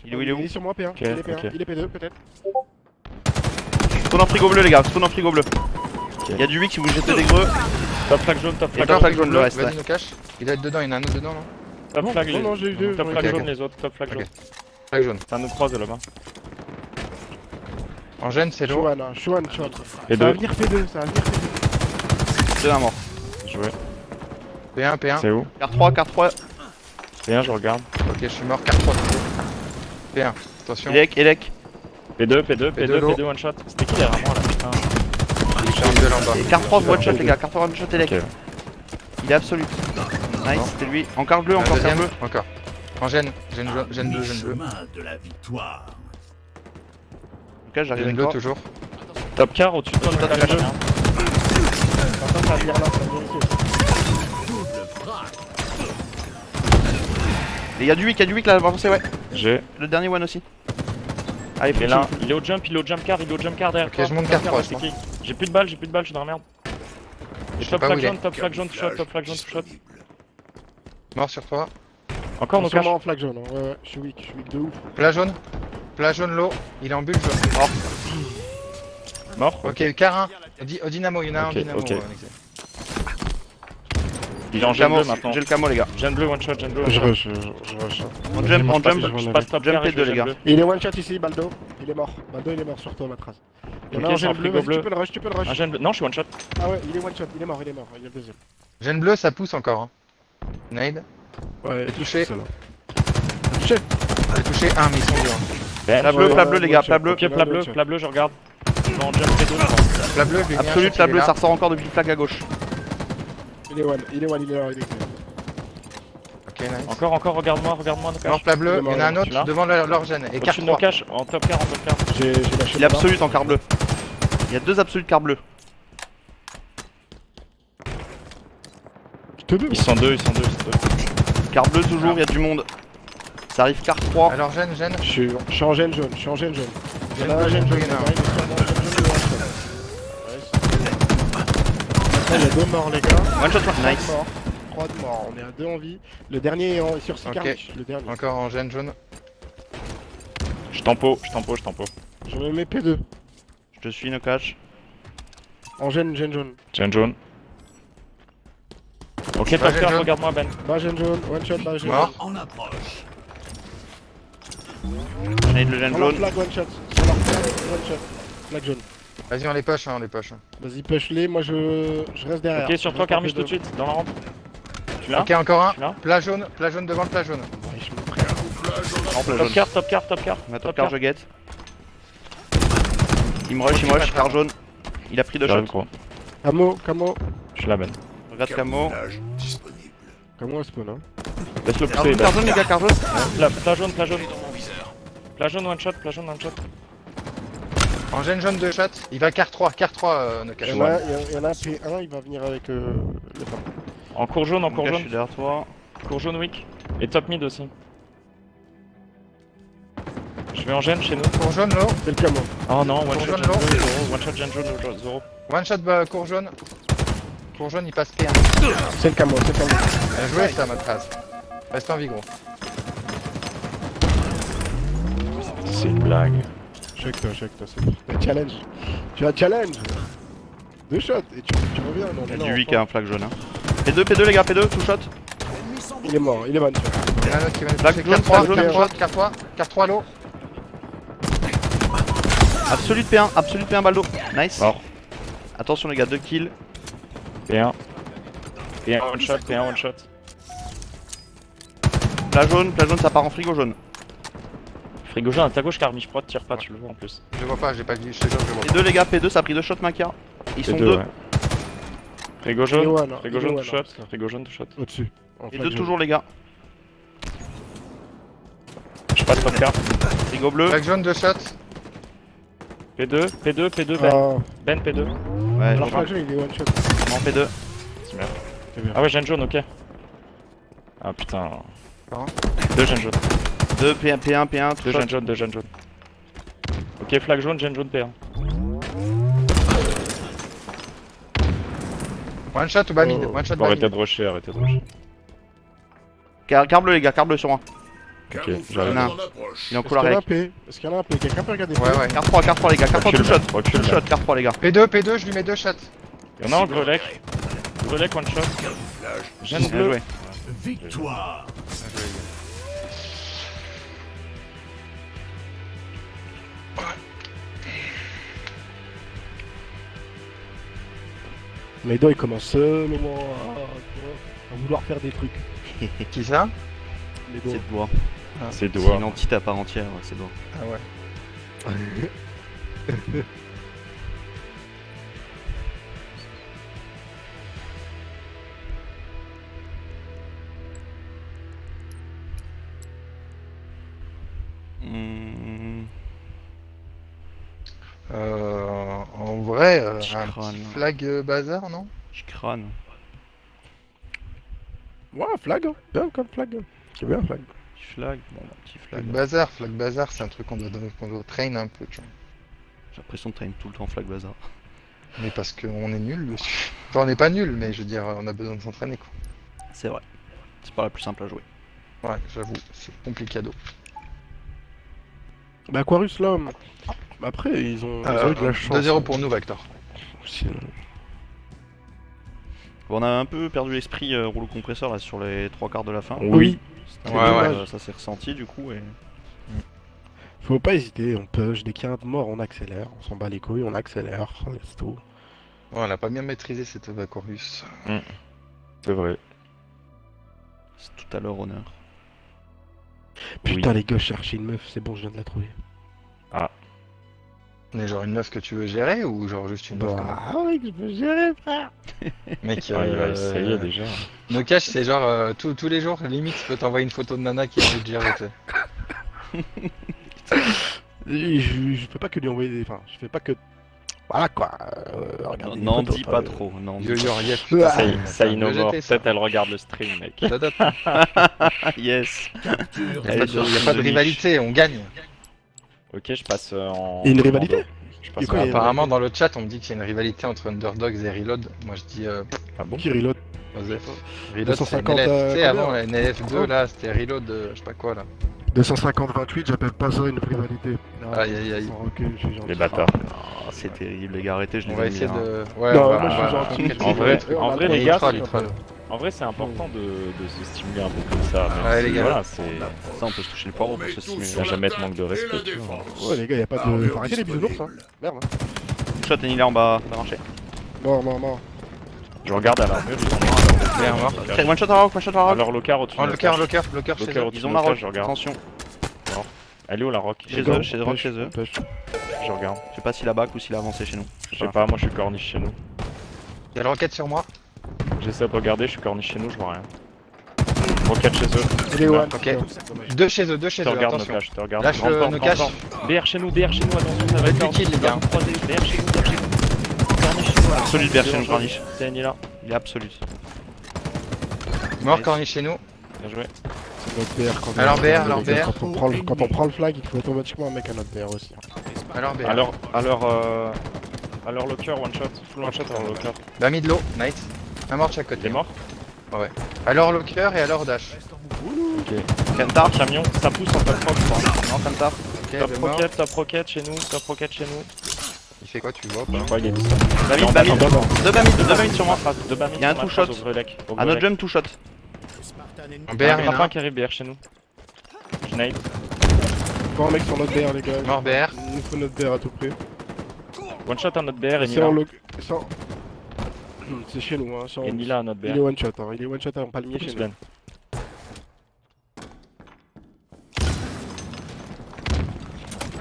Il est où, il est où? Il est sur moi, P1. Il est P1. ok. Il est P2, peut-être. Spawn en frigo bleu, les gars. Spawn en frigo bleu. Il y a du 8 si vous jetez des greux. Top flag jaune, top Et flag top jaune. flag jaune, le reste. Vas-y, no cache. Il doit être dedans, il y en a un autre dedans, non? Top flag Non, non, j'ai eu deux. Top Ouais, flag ok, jaune, ok. les autres. Top flag Ok. jaune. Plaque jaune. Ça nous croise là-bas. En gêne, c'est Je suis lourd. one, hein. Je suis one shot. Et Ça va deux. venir P2, ça va venir P2. Deux à mort. Joué. P1. C'est où? Carte 3, carte 3. P1, je regarde. Ok, je suis mort, 4-3. P1, attention. Elec. P2, one shot. C'était qui derrière moi là, putain? Je suis en duel en bas. Et carte 3 one shot, les gars. Carte 3 one shot, Elec. Ok. Il est absolu. Nice, c'était lui. Encore bleu, Un encore carte deuxième, bleu. encore. En gêne bleu. Chemin de la victoire. Ok, j'arrive Gêne avec bleu toi. toujours. Top car au-dessus de toi, Top Nokash. car. Attends, ça va venir là, ça va venir ici. Et il y a du 8 là, avancé, ouais. J'ai. Le dernier one aussi. Allez, Il est là, il est au jump car derrière Ok, toi. je monte Top 4-3, car, je c'est pense. qui? J'ai plus de balles, je suis dans la merde. Et Je sais top pas où flag il est. jaune, top flag jaune, shot, top flag jaune, shot. Mort sur toi. Encore Ils sont Nokash. sûrement en flag jaune. Hein. Ouais, je suis weak de ouf. Plat jaune low. Il est en bulle jaune. Mort. Ok, Carin. Au dynamo, il y en a un en Ok, dynamo. ok. Alexis. Il est en J'ai gêne le bleu camo, maintenant. j'ai le camo, les gars. Gêne bleu, one shot. Je rush. On jump, on jump. Je passe top Jump car et les je deux, fais les gars. bleu. Il est one shot ici, Baldo. Il est mort. Baldo, il est mort sur toi, Matras. Il y en a Ok, un c'est un gène bleu, frigo vas-y, tu bleu. peux le rush. Un gêne bleu. Non, je suis one shot. Ah ouais, il est one shot, il est mort. Il y a le deuxième. Gêne bleu, ça pousse encore. Hein. Nade. Ouais, J'ai touché. c'est là. J'ai touché un, mais ils sont deux. Hein. Ben, Plat bleu, les gars, plat bleu. Ok, plat bleu, je regarde. Je vais en jump P2 maintenant. Plat bleu, lui, Absolu, plat bleu, ça ressort encore depuis le flag à gauche. Il est là. Ok, nice. Encore, regarde-moi, Nokash. Mort plat bleu, il y en a un Tu l'as autre devant leur gêne. Et Au-dessus de 4-3. Nokash, en top car. J'ai lâché Il est le bas. absolu en carte bleu. Il y a deux absolus de carte bleu. Je te deux. Ils sont deux. Carte bleu toujours, il y a du monde. Ça arrive carte 3. Alors gêne. Je suis en gêne jaune. Il y en a un gêne jaune. Il y en a un. Il est sûrement en gêne jaune, Après, il y a deux morts, les gars. One shot, Trois nice. de morts. 3 de morts. On est à 2 en vie. Le dernier est sur 6 Ok. cartouches. Le dernier. Encore en gêne jaune. Je tempo. Je me mets P2. Je te suis, no catch. En gêne jaune. Gêne jaune. Ok, top gêne car, jaune. regarde-moi Ben. Bas gêne jaune. One shot, bas gêne Mort. jaune. En approche. J'en ai le gène Sur leur jaune. flag, one shot. Sur leur flag, one shot. Flag jaune. Vas-y, on les push, hein, on les push. Vas-y, push-les, moi je reste derrière. Ok, sur toi, Carmiche tout de suite, dans la rampe. Tu l'as? Ok, encore un. Tu l'as? Plat jaune devant le plat jaune. Ouais, je me prends. En plein Top jaune. car, top car, top car. Ma top car. car, je guette. Il me rush, car jaune. Il a pris 2 J'arrive, shots. gros. Camo. Je la mène. Regarde Camo. Camouflage disponible. Camo spawn, hein. Laisse-le Car pousser. jaune, car jaune, les gars, car jaune. Plat jaune, plat jaune. Plat jaune, one shot, plat jaune, one shot. En gêne jaune 2 shots. Il va car 3, Nokash. Il y en a un P1, il va venir avec le temps. En cours jaune, en Mon cours gars, je jaune. suis derrière toi. Cours jaune weak. Et top mid aussi. Je vais en gêne chez nous. Cours jaune, low. C'est le Camo. Oh non, one Cours shot jaune, gêne non. jaune, zéro. One shot gêne jaune, zéro. One shot cours jaune. Cours jaune, il passe P1. C'est le Camo. Bien joué, ça, Matraz. Reste en vie, gros. C'est une blague. Check toi, c'est bon. Un challenge. Tu as challenge. 2 shots et tu reviens. Non, Il y a non, du 8 qui a un flag jaune. Hein. P2 les gars, P2, two shot. Il est mort, il est bon. Il y en a un autre qui va nous Black pousser. jaune, Car 3, jaune, car 3, jaune. car 3, car 3 low. Absolute P1 baldo. Nice. Mort. Attention les gars, 2 kills. P1. P1 one shot, P1 one shot. Plat jaune, ça part en frigo jaune. Frigo jaune à ta gauche, Carmiche prod, tire pas, tu le vois en plus. Je vois pas, j'ai pas vu, je te jure, je vois pas. P2 les gars, P2, ça a pris 2 shots Makia. Ils sont 2. Ouais. Frigo Il est jaune, one, frigo il est jaune, one, two shot. hein. Frigo jaune, two shot. Au-dessus. En Et flag 2 jaune. toujours les gars. Je passe top car. Frigo bleu. Black jaune 2 shots. P2, Ben. Ah, Ben P2. Ouais, alors je flag jaune, il est one shot. en P2. C'est merde. C'est bien. Ah ouais, gêne jaune, ok. Ah putain. Pardon. 2 gêne jaune. 2 P1, 2 gêne jaune, 2 gêne jaune. Ok, flag jaune, gêne jaune P1. One shot ou bas mid, one shot Faut bas arrêter mid. de rusher, arrêtez de rusher. Car bleu les gars, car bleu sur moi. Camouflage j'arrive. en approche. Il est en Est-ce couloir qu'il y en a un avec. P? Est-ce qu'il y en a un P? Quelqu'un peut regarder? Ouais, ouais. Car 3 les gars, car 3 two shot. Recule, Two shot, car 3 les gars. P2, je lui mets 2 shots. Y'en a un grelec. Grelec, one shot. Camouflage. Gêne Bien bleu. joué. Victoire. Les deux, ils commencent seulement à vouloir faire des trucs. Qui ça? Les C'est deux. de doigt. C'est C'est doigt. une entité à part entière, ouais, c'est doigt. Ah ouais. Hmm, En vrai, Petit un crâne. petit flag bazar, non? Petit crâne. Ouais, flag, hein. Bien comme flag. C'est bien, flag. Petit flag, bon, petit flag. Flag bazar, c'est un truc qu'on doit train un peu, tu vois. J'ai l'impression de traîner tout le temps flag bazar. Mais parce qu'on est nul dessus. Enfin, on n'est pas nul, mais je veux dire, on a besoin de s'entraîner, quoi. C'est vrai. C'est pas la plus simple à jouer. Ouais, j'avoue, c'est complicado. Bah, Aquarius, là. Après, ils ont eu de la chance. 2-0 pour nous, Vector. Aussi, Bon, on a un peu perdu l'esprit rouleau compresseur là sur les 3 quarts de la fin. Oui. C'était Ouais, dommage, ouais. Ça s'est ressenti du coup et. Faut pas hésiter, on push. Dès qu'il y a un mort, on accélère. On s'en bat les couilles, on accélère. C'est tout. Ouais, on a pas bien maîtrisé cette Vacorus. C'est vrai. C'est tout à leur honneur. Putain, Oui. les gars, chercher une meuf, c'est bon, je viens de la trouver. Mais genre une meuf que tu veux gérer ou genre juste une meuf comme ça? Ah oui, que je peux gérer, frère. Mec, Ah, il va essayer déjà. Nokash, c'est genre tous les jours, limite, je peux t'envoyer une photo de nana qui a envie de gérer, tu sais. Je fais pas que lui envoyer des. Enfin, je fais pas que. Voilà quoi. Regardez les N'en photos, dis pas trop. N'en dis Yo pas. yo, yes, Ah, putain, Ça, ça veut innove. jeter, ça. Peut-être elle regarde le stream, mec. Ça date. Ah, yes. Il Elle est n'y sur a une pas de niche. rivalité, on gagne. Ok, je passe en. Il y a une rivalité? Je passe Et quoi, en. il y a- Apparemment, dans le chat, on me dit qu'il y a une rivalité entre Underdogs et Reload. Moi, je dis Ah bon? Qui reload? Joseph. Reload, c'est 250, NLF. Tu sais, combien avant, la NLF2, là, c'était Reload, je sais pas quoi, là. 250-28, j'appelle pas ça une rivalité. Aïe, aïe, aïe. Sans recul, je suis gentil. Les bâtards. Ah, c'est terrible les gars, arrêtez, je On les va ai essayer mis, hein. de. Ouais, Non, on va- moi, je suis on va- gentil. t'inquiète, En vrai, On a en vrai, trop les de gars, troll, c'est- il troll. En vrai, c'est important de se stimuler un peu comme ça. même Ouais, si, les gars. Voilà, c'est. Ça, on peut se toucher le poireau pour se stimuler. Il y a jamais de manque de respect, tu vois. Ouais, les gars, y a pas de. Faut arrêter les bisounours, hein. Merde. Hein. shot et il est en bas, ça a marché. Mort, mort, mort. Je regarde à l'armure, ils sont morts. Bien mort. Okay, one shot à rock, one shot à rock. Alors Locar au-dessus. Oh, de le cœur, notre le cœur chez Locker eux. au-dessus Ils ont de ma notre rock, cage, je regarde. attention. Elle est où la rock Chez Go, eux, chez rock, push, chez eux. push. Je regarde. Je sais pas s'il a back ou s'il a avancé chez nous. Je sais pas, moi je suis corniche chez nous. Il y a le roquette sur moi. J'essaie de regarder, je suis corniche chez nous, je vois rien. Rocket chez eux. Il est one. Ok. Dommage. Deux chez eux, Je te regarde nos attention. caches, je te regarde. Lâche Grande le porte, no grande cache. porte. BR chez nous, attention, ça va Faites être du kill, les gars. Croisé, BR chez nous, BR chez nous. Corniche chez nous. Absolu de BR chez nous, Corniche. C'est Annie là. Il est absolu. Mort Nice. corniche chez nous. Bien joué. Notre BR quand Alors on- BR, alors BR. Quand on prend le flag, il faut automatiquement un mec à notre BR aussi. Alors BR. Alors Locker, one shot. Full one shot, alors Locker. Bah mid low, nice. Un mort de chaque Il est côté. mort. Alors Locker et alors Dash. Ok. Kentar. Camion, ça pousse en top rock, je crois. Non, Kentar. Ok, Top il est mort. rocket chez nous, top rocket chez nous. Il fait quoi, tu vois Je pas? crois qu'il est tout Bamid, Bamid. Deux Bamid sur moi. Deux Bamid, Il y a un on two trace shot. au Grelec, au À notre Grelec. jump, two shot. En Il y BR, a il y un en a grappin un. qui arrive BR chez nous. Je nade. Faut un mec sur notre BR, les gars. Mort BR. Il nous faut notre BR à tout prix. One shot à notre BR et C'est Nila. en sans- C'est chez nous, hein. Et Nila à notre Il est BR. one shot, hein. Il est one shot en palmier chez nous. Ben.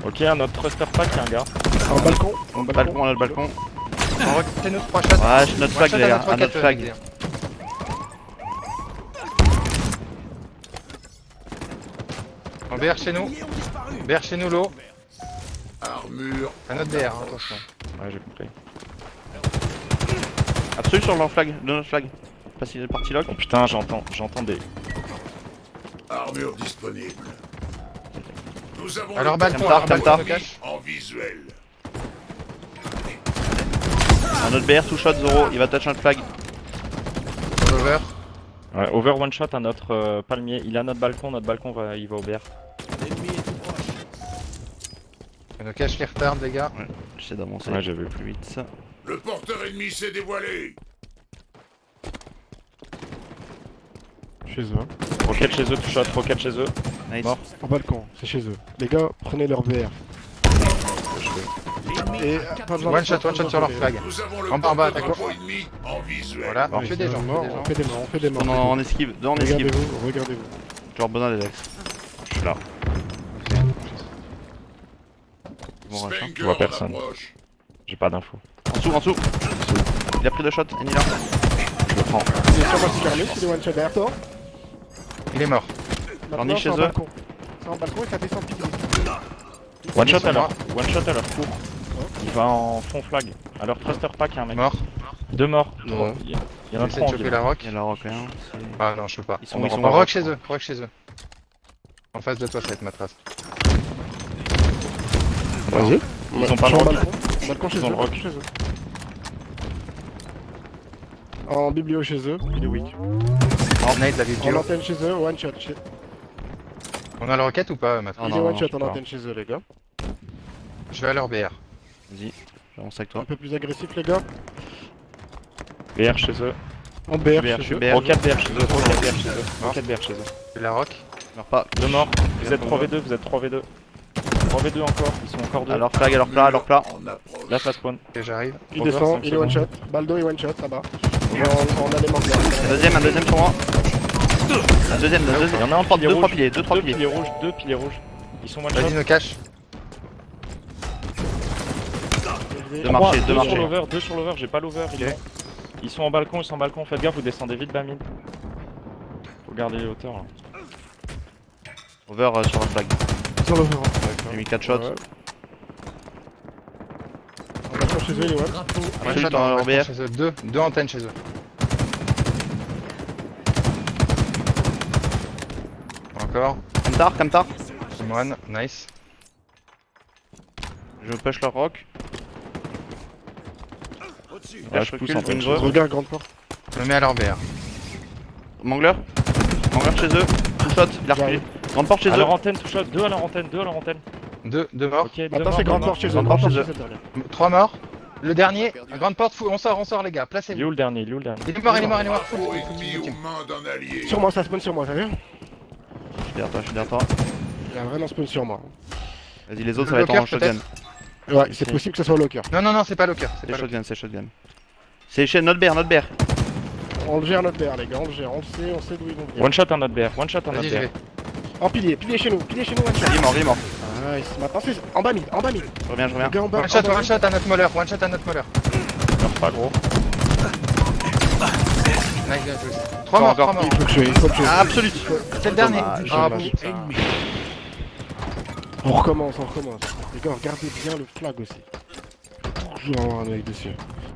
Ok, à notre thruster pack, il y a un gars. En balcon. En Balcon, on a le balcon. En roquette chez nous, 3 shots. Ouais, c'est notre One flag, shot les à gars. notre À notre roquette, flag. En BR chez nous. BR chez nous, low. Armure. À notre BR, hein, attention. Ouais, j'ai compris. Absolu sur leur flag, de notre flag. Parce qu'il est parti lock. Oh putain, j'entends des... Armure disponible. Nous avons Alors le balcon, Camtar, alors balcon, Camtar. no cache. en visuel. À notre BR, two shot, Zoro. Il va touch notre flag. Over. Ouais, over one shot à notre palmier. Il a notre balcon va, il va au BR. No cache les retarde, les gars. J'essaie d'avancer Ouais, j'ai vu. plus vite. Ça. Le porteur ennemi s'est dévoilé. Chez eux. Hein. Rocket chez eux, two shot, rocket chez eux. Nice. Mort. En balcon, c'est chez eux. Les gars, prenez leur BR. Et pas besoin One shot sur leur flag. Nous avons le En bas, porteur d'accord. ennemi en visuel. Voilà, On on fait des gens. On fait des morts, on fait des morts. Non, non, on esquive. Deux, on esquive. Regardez-vous, regardez-vous. Genre besoin des axes. Je suis là. Bon, rush, hein. Spanker vois en personne. approche. J'ai pas d'infos. En dessous. Il a pris deux shots, Annie là. Je le prends. Il est sur moi, c'est Carlos, il est one shot derrière toi. Il est mort. Maintenant, chez c'est en eux. balcon. C'est en balcon et ça descend petit. One shot sur à moi. leur, one shot à leur cours. Il va en fond flag. À leur thruster pack, il y a un mec. Mort. Deux morts. Ouais. Il y en a J'essaie trois de en choper ville. la rock. Il y a la rock, hein. C'est- Ah non, je peux pas. Ils sont, On ils aura sont pas On rock. rock chez eux, rock chez eux. En face de toi, ça va être ma trace. Vas-y. Ils ont pas le rock. Balcon chez Ils ont eux. le rock. Chez eux. En biblio chez eux, il est weak. Nate, la En vidéo. antenne chez eux, one shot. On a le rocket ou pas, ma trace? Il non, est one non, shot je en sais pas. antenne chez eux, les gars. Je vais à leur BR. Vas-y, j'avance avec Un toi. peu plus agressif, les gars. BR chez eux. En BR BR, chez eux. BR. Rocket BR chez eux. Rocket BR chez eux. Rocket BR chez eux. Je vais la rock. Meurs pas. Deux morts. Vous êtes 3v2, vous êtes 3v2. 3v2 encore, ils sont encore deux. Alors flag, alors plat, alors plat. En approche. Là, ça spawn. Ok, j'arrive. Il Over, descend, cinq il est one shot. Baldo est one shot là-bas. On a les mangas. Un deuxième sur moi. Un deuxième. Il y en a un pilier Deux, rouge. trois piliers, deux, trois Deux piliers. piliers rouges, deux piliers rouges. Ils sont one shot. Vas-y, no cache. Deux marchés, deux Deux sur marchés. l'over, deux sur l'over, j'ai pas l'over. Ils sont en balcon, faites gaffe, vous descendez vite Bamid. Faut garder les hauteurs là. Over sur la flag. Sur le verre. J'ai mis 4 shots. Ouais. En balcon chez eux, il est one. One Celui shot dans en leur balcon BR. chez eux. Deux antennes chez eux. Encore. Camtar. One, nice. Je push leur rock. Ouais, je pousse un peu. Une Regarde, grande porte. Je me mets à leur BR. Mangler. Mangler chez eux. Two shot, il a reculé. Grande porte chez À eux. leur antenne, tout shot, deux à leur antenne, deux à leur antenne. Deux morts. Ok, deux Attends, morts, c'est deux grande morts. porte chez eux. Grande Grande porte porte chez chez eux. 3 morts. Le dernier, grande porte, on sort les gars, Il est placez-vous. où le dernier? Il est où le dernier? Il est mort. Drapeau ennemi aux mains d'un allié. Sur moi, ça spawn sur moi, t'as vu? Je suis derrière toi. Il a vraiment spawn sur moi. Vas-y, les autres, Le ça va être en bloqueur, shotgun. Ouais, c'est possible que ce soit locker. Non, non, non, c'est pas locker. C'est C'est pas locker. shotgun, c'est shotgun. C'est chez notre bear, notre bear. On le gère notre BR, les gars, on le gère, on sait d'où ils vont venir. One shot un autre BR, one shot un Vas-y, autre j'y BR. vais. En pilier chez nous, one shot. Il est mort, il est mort. Nice, maintenant c'est en bas mid. Je reviens, je Le reviens. gars en bas. One shot à notre moller, one shot à notre moller. Meurs pas gros. Nice, bien joué. 3 morts, 3 morts. Il faut le tuer, il faut le tuer. Ah, absolu. C'est le dernier. Dommage, Ah, dommage. putain. On recommence. Les gars, regardez bien le flag aussi. Toujours avoir un œil dessus.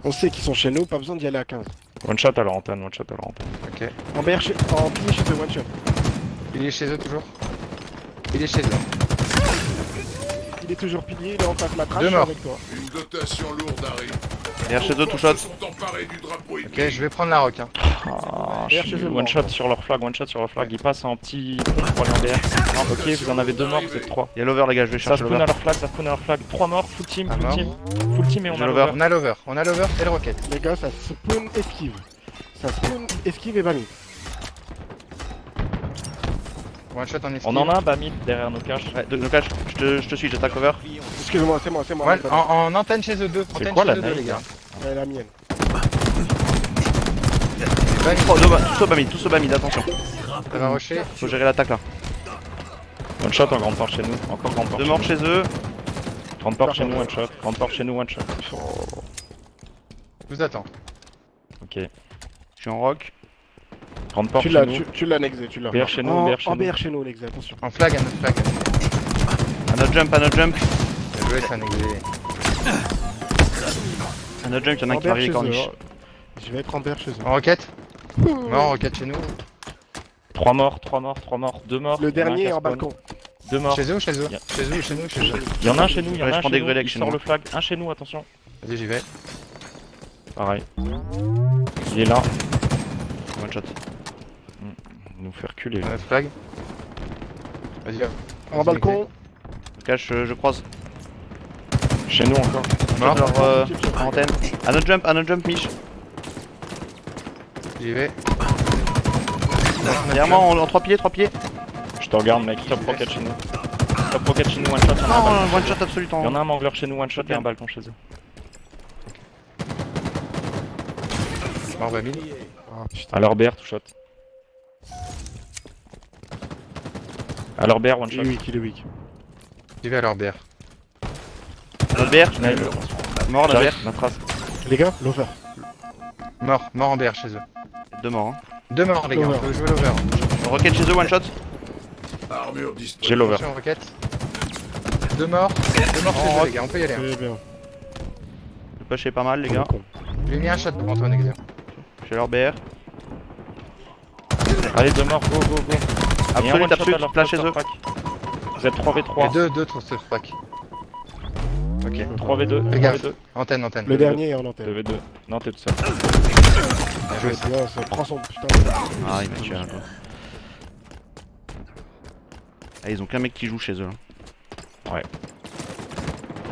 On sait qu'ils sont chez nous, pas besoin d'y aller à 15. One shot à leur antenne, one shot à leur antenne. Ok. En pilier chez eux, one shot. Il est chez eux toujours. Il est chez eux. Il est toujours pilier, il est en face de la trace, Deux je suis morts. avec toi. Une dotation lourde arrive. Derrière chez eux, Nos tout forces shot. sont emparés du drapeau ennemi. Ok, je vais prendre la rock. Hein. Ah, BR je chez suis eux, one mort. shot sur leur flag, one shot sur leur flag. Ils passent en petit pont pour aller en BR. Ok, vous en avez 2 morts, vous êtes 3. Il y a l'over, les gars, je vais Ça chercher spawn à l'over. leur flag, ça spawn à leur flag. 3 morts, full team, Un full mort. team. Full team et on J'ai a l'over. l'over. On a l'over et le rocket. Les gars, ça spawn esquive. Ça spawn esquive et banni. One shot en esquive. On en a un bas mid derrière nos caches. Ouais, nos caches, je te suis, j'attaque cover. Excusez-moi, c'est moi. Ouais, en antenne chez eux deux. C'est Antenne quoi chez la eux deux, naille, les gars. Ouais, la mienne. Oh, tous au bas mid, attention. Ça va rusher. Faut gérer l'attaque là. One shot en grande porte chez nous. Encore grande porte. Deux morts chez eux. Grande porte chez nous, one shot. Grande porte chez nous, one shot. Je vous attends. Ok. Je suis en rock. Grande porte Tu chez l'as, nous. tu l'as Nexé, tu l'as. BR chez nous, En BR chez nous. BR chez nous, Nexé, attention. En flag à notre flag. À notre jump. Bien joué, ça négligé. À notre jump, il y en a un En qui va BR arriver chez eux. corniche. Je vais être en BR chez eux. En rocket. Mort en rocket chez nous. 3 morts, 2 morts. Le Il y en a un dernier qui est en spawn. balcon. 2 morts. Chez eux ou chez eux Yeah. Chez eux ou chez nous, chez eux. Il y en a un chez nous, il y en Ouais, a je un prends chez des nous. grenades Il chez sort nous. le flag. Un chez nous, attention. Vas-y, j'y vais. Pareil. Il est là. One shot. Nous fait reculer. Notre flag. Vas-y, va. En Vas-y, balcon. Cache, je croise. Chez nous encore. Mort. Leur antenne. À notre jump, Mich. J'y vais. Derrière moi, en 3 pieds. Je te regarde, mec. Top rocket chez nous. Top rocket chez nous, one shot. Il y en a un balcon. Non, one shot absolu. Il y en a un mangler chez nous, one shot et un balcon chez eux. Mort, va mille. Ah putain. Alors BR, tout shot. Alors BR, one Il shot. est weak, il est weak. J'y vais à leur BR. Notre BR. Nail. Mort, notre BR. J'arrive, ma phrase. Les gars, l'over. Mort en BR chez eux. Deux morts. Hein. 2 morts, les gars. On Over. peut jouer l'over. Rocket chez eux, one shot. Armure disponible. J'ai l'over. Attention, rocket. 2 morts. 2 morts chez eux, les gars. On peut y aller. Hein. Très bien. Le push est pas mal, les gars. J'ai mis un shot devant toi, Nexia. J'ai leur BR. Allez, 2 morts, go, go, go. Et un Absolu, one shot absolu, à leur place chez top eux. pack. Vous êtes 3v3. Et 2 sur ce pack. Ok. 3v2, Fais gaffe. 3v2. Antenne. Le dernier est en antenne. 2v2. Non, t'es tout seul. Bien joué, ça. Ouais, ça prend son putain. Ah, il m'a tué un joueur. Ah, ils ont qu'un mec qui joue chez eux. Là. Ouais.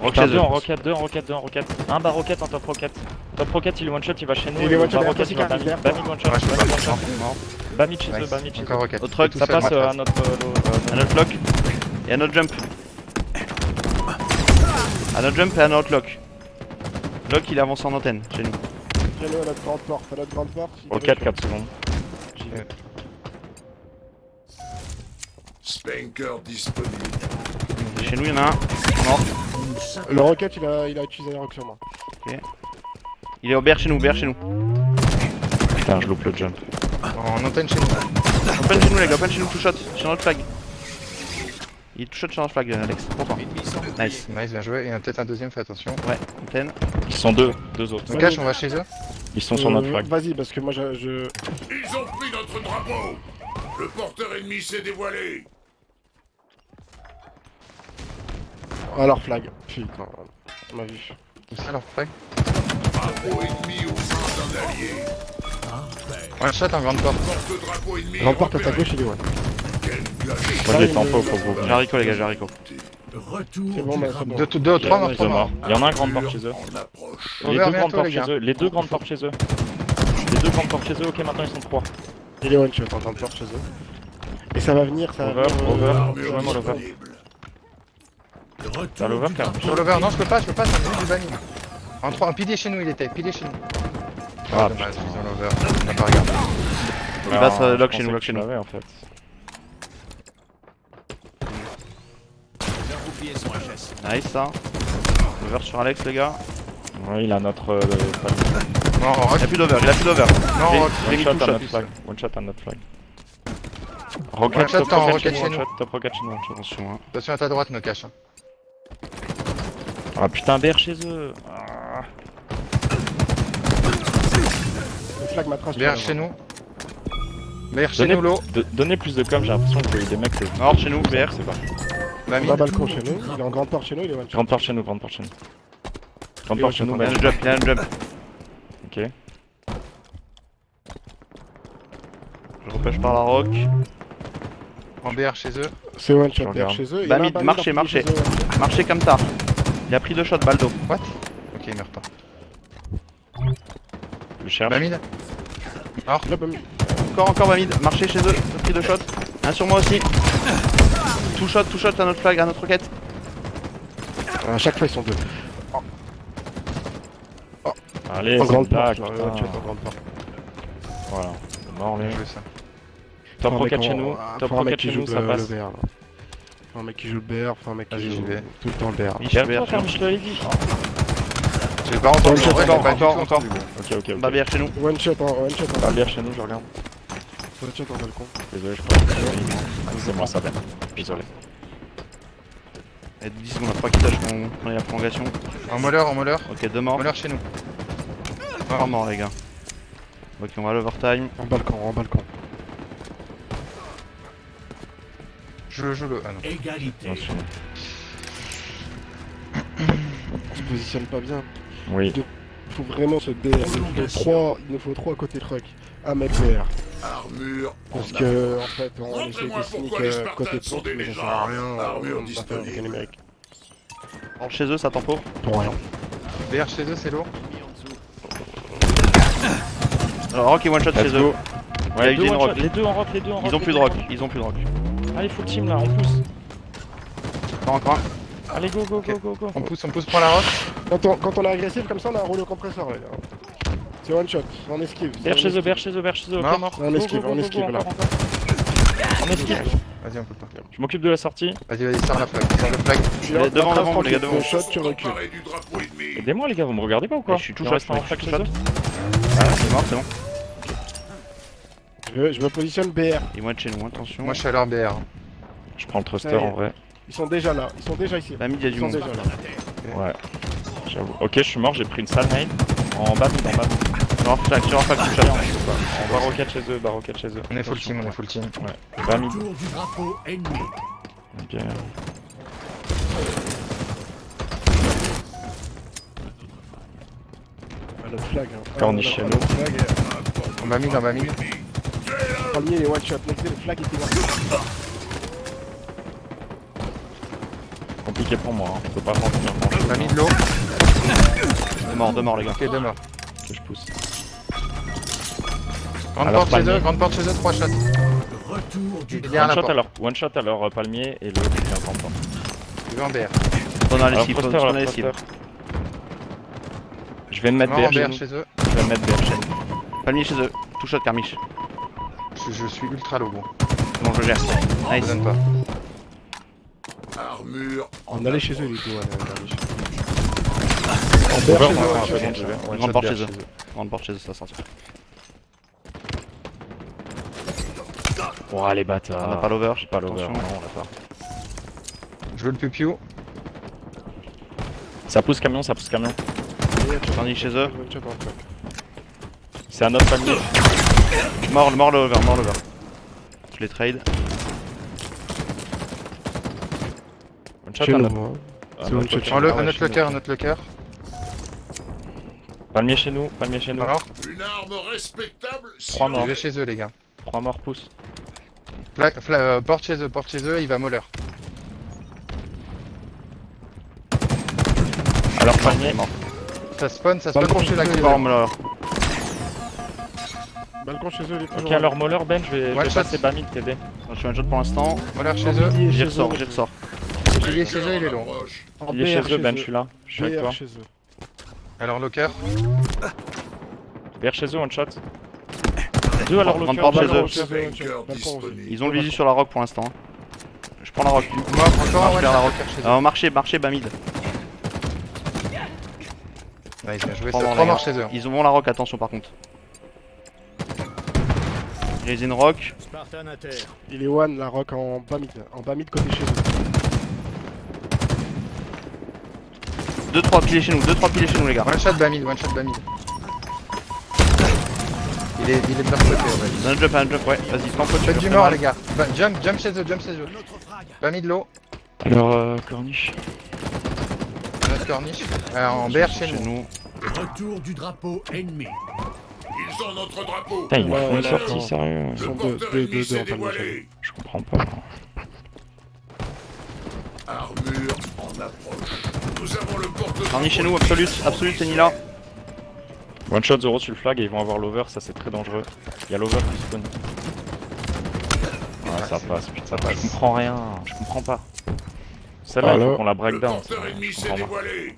Rock Putain, chez 2 eux. en rocket, 2 en rocket, 2 en rocket. Un bas rocket, un top rocket. Top rocket, il est one shot, il va chez nous. Il est one shot, bas derrière rocket, toi, il va Sika, bas mid one shot. Ouais, je peux Bas mid pas. one shot. Mort. Bas mid chez eux, Nice. bas mid chez Encore eux. rocket. Autre rock, Tout Ça seul, passe moi, à notre À notre lock. Et à notre jump. À notre jump et à notre lock. Lock, il avance en antenne chez nous. Tiens-le à notre grande porte, à notre grande porte. Rocket, 4 secondes. J'y vais. Spanker disponible. Chez nous, il y en a un. Mort. Le rocket, il a utilisé la rock sur moi. Il est au BR chez nous, BR chez nous. Putain, je loupe le jump. En antenne chez nous. Open chez nous, les gars, open chez nous, tout shot. Sur notre flag. Il est tout shot sur notre flag, Alex. Content. Nice. Nice, bien joué. Il y en a peut-être un deuxième, fais attention. Ouais, antenne. Ils sont deux autres. On cache, on va chez eux. Ils sont sur notre flag. Vas-y, parce que moi je. Ils ont pris notre drapeau. Le porteur ennemi s'est dévoilé. Ah, leur flag. Putain, on m'a vu. Tout ça, leur flag. Drapeau ennemi aux mains d'un allié. One shot en grande porte. Porte-drapeau ennemi. Grande porte à ta repéré. gauche, il est one. Quel gâchis. Moi, je les tempo, faut vous. Jarico, les gars, Jarico. C'est bon, mais c'est bon. 2 ou 3 morts, 3 Deux morts. morts. Il y en a un grande porte chez eux. En approche. Les Over deux grandes bientôt, portes les chez gars. eux. Les deux grandes portes chez eux. Les deux grandes portes chez eux. Ok, maintenant ils sont 3. Il est one shot en grande porte chez eux. Et ça va venir, ça va Over, venir. over. Armure Jouez-moi l'over. disponible. T'as l'over quand même. Sur l'over, non, je peux pas, ça me dit du banni. En pilier chez nous, il était, pilier chez nous. Ah, Dommage, ils ont l'over, on n'a pas regardé. Il passe je lock chez pensais nous, que lock chez tu nous. l'avais, en fait. Nice ça. Over sur Alex les gars. Ouais, il a notre. Non, Il a plus d'over, il a plus d'over. non, J'ai- rock. j'ai mis One tout shot à shot. notre flag. One shot à notre flag. One Rocket, shot, top en rocket rocket chez chez nous, nous. top rocket chez nous, one shot. Attention hein. Attention à ta droite, nos caches. Ah putain, BR chez eux. Ah. Le flag matras. BR chez nous. BR chez Donnez, nous, l'eau. donnez plus de com, j'ai l'impression qu'il y a des mecs. Mort chez nous, BR. C'est pas. La On mine. va balcon chez nous. Il est en grande porte chez nous. Il est one shot. Grande porte chez nous, grande porte chez nous. Grande Et porte ouais, chez nous, Il y a ben. un jump, il y a un jump. Ok. Je repêche par la rock. En BR chez eux. C'est one shot Je BR regarde. chez eux. Il y Bah, en a un mid, Bamid marchez, en marchez. pilier chez eux, one shot. Marchez comme tard. Il a pris 2 shots, Baldo. What? Ok, il meurt pas. Je cherche. Bamid. Là, Bamid. Encore Bamid. Marchez chez eux. Il a pris 2 shots. Un sur moi aussi. Tout shot à notre flag, à notre roquette. À chaque fois, ils sont deux. Allez, En c'est grande une blague, porte. putain. One shot en grande porte. Voilà. Mort, Bien les. joué ça. Top Faut un rocket mec chez en- nous. ah, Top faut un mec rocket qui chez joue nous, ça le passe. BR, là. Faut un mec qui joue le BR, faut un mec qui Vas-y, joue j'y vais. tout le temps le BR. Il Tiens, BR toi, chez nous. je te l'avais dit. J'ai pas entendu. One shot, en vrai, j'ai encore, pas du encore, tout encore. entendu. Ok, ok, Bah ok. BR chez nous. One shot en Pas BR chez nous, je regarde. One shot en balcon. Désolé, je crois. C'est moi, ça va. Désolé. Et 10 secondes, on a 3 qui touchent quand il y a prolongation. En moleur, Ok, 2 morts. moleur chez nous. 3 morts les gars. Ok, on va à l'overtime. En balcon, en balcon. Je le. Ah non. Égalité. Attention. On se positionne pas bien. Oui. Il faut vraiment se BR. Il nous faut 3 côté truck. Un mec BR. Armure. Parce que, en fait, on essaie Montrez-moi de sneak pourquoi les côté Spartans sont porte, des mais ça sert légendes. à rien. Armure On va faire disponible. des numériques. Hors chez eux, ça tempo. Pour rien. BR chez eux, c'est lourd. Alors rock et one shot chez Let's eux. go. Il y a Ouais, eu deux des one rock. shot, les deux en rock, les deux en rock. Ils ont les plus de deux en rock. Ils ont plus de rock. Allez, full team là, on pousse. Encore un. Allez, go, go, go, go, go. On pousse, prends la roche. Quand on est agressif comme ça, on a un rouleau compresseur, les gars. C'est one shot, on esquive. BR chez eux, BR chez eux, BR chez eux, ok, Mort. mort. On Go, esquive, go, on go, go, esquive, là. encore. On esquive. Vas-y, on coupe pas. Je m'occupe de la sortie. Vas-y, sors la flag. Sors le flag. Devant, devant, les gars, devant. Shot, tu recules. Emparé du drapeau ennemi. Aidez-moi les gars, vous me regardez pas ou quoi? Je suis tout Il shot, reste un je suis flag tout chez shot. eux. Ah, c'est mort, c'est bon. Je me positionne BR. Ils vont être chez nous, attention. Moi, je suis à leur BR. Je prends le thruster Ça y est. en vrai. Ils sont déjà là, ils sont déjà ici. La mid, il y a Ils du sont monde. déjà là. Ouais. J'avoue. Ok, je suis mort, j'ai pris une sale nade. En bas, en bas. Sur leur flag, tout shot. Bas rocket chez eux, bas rocket chez eux. On est full team, on est full team. Ouais. Bas mid. Tour du drapeau ennemi. Ok. Le flag. Hein. Corniche chez nous. Le flag. On m'a mis, on m'a mis. Premier, les one shot. Next, le flag était là. Compliqué pour moi, hein. Je peux pas s'en tenir On m'a mis de l'eau. Deux morts les gars. Ok, 2 morts. que je pousse. Grande Alors, porte chez palmier. eux, grande porte chez eux, 3 shots. Retour du Il y a un One shot à leur palmier et l'autre il vient en temps. Il veut en BR. Pendant les Alors, cibles, thruster, pendant leur les thruster. cibles. Je vais me mettre Mort en BR chez BR nous. chez eux. Je vais me mettre BR chez nous. Palmier chez eux. Tout shot, Carmiche. Je suis ultra low, gros. Bon, je gère. Ça Nice. donne pas. armure. On allait chez eux, les deux, Carniche. Over, chez eux, moi, one shot. je vais. One Grande shot porte BR chez eux. eux. Grande porte chez eux, ça va sortir. Oh les bâtards. On n'a pas l'over. J'ai pas l'over, non Attention. on l'a pas. Je veux le pupiou. Ça pousse camion, ça pousse camion. Carniche chez eux. One shot en truck. C'est un autre palmier. Mort le over, mort le over. Je les trade. One shot Chez un nous, autre. hein. Un C'est autre one shot. locker. Un Ah ouais, autre chez locker, nous. un autre locker. Palmier chez nous, palmier chez nous. Mort. Une arme respectable. si Trois l'on morts. Je vais chez eux, les gars. 3 morts pousse. Porte chez eux, il va moleur. Alors palmier. Ça spawn Balcon contre chez la eux, clé. les Mort, alors. Balcon chez eux, les Ok, alors Moller Ben, je vais One shot. passer Bamid t'aider. Je suis un shot pour l'instant. Moleur chez eux. J'y ressors, j'y ressors. Pilier chez eux, il est long. Approche. En Il est BR chez eux, Ben, je suis là. Je suis avec BR toi. chez eux. Alors, locker. BR chez eux, one shot. 2 alors Grande locker. porte chez balcon, eux. chez eux, Baker balcon. disponible. Ils ont le visu sur la rock pour l'instant. Je prends la rock. Mort, encore un Marche one vers la rock. shot locker chez eux. Marché, bas mid. Nice, bien joué. Prends dans 3 les morts gars. chez eux. Ils ont la rock, attention par contre. Résine rock. Il est one, la rock en bas mid côté chez eux. 2-3 piliers chez nous, 2-3 piliers chez nous les gars. One shot Bamid, one shot Bamid. Il est de leur côté, ouais. Un jump, ouais, vas-y, camp tu Faites fais du très mort, mal. les gars. Jump chez eux. Bamid low. Alors, corniche. Notre corniche. En BR chez Chez nous. nous. Retour du drapeau ennemi. Ils ont notre drapeau. Putain, ils me Ouais, font une là, sortie, attends. sérieux. Ils sont Le deux porteur ennemi s'est en train de dévoilé. Je comprends pas. Armure en approche. Nous avons le porte-drapeau. Corny chez nous, absolute, c'est Nila. One shot Zoro sur le flag et ils vont avoir l'over, ça c'est très dangereux. Il y a l'over qui spawn. Ouais, ça passe, putain. Ça passe. Je comprends rien, je comprends pas. Celle-là, il faut Alors qu'on la Le break down. porteur ennemi Je s'est comprends pas. dévoilé.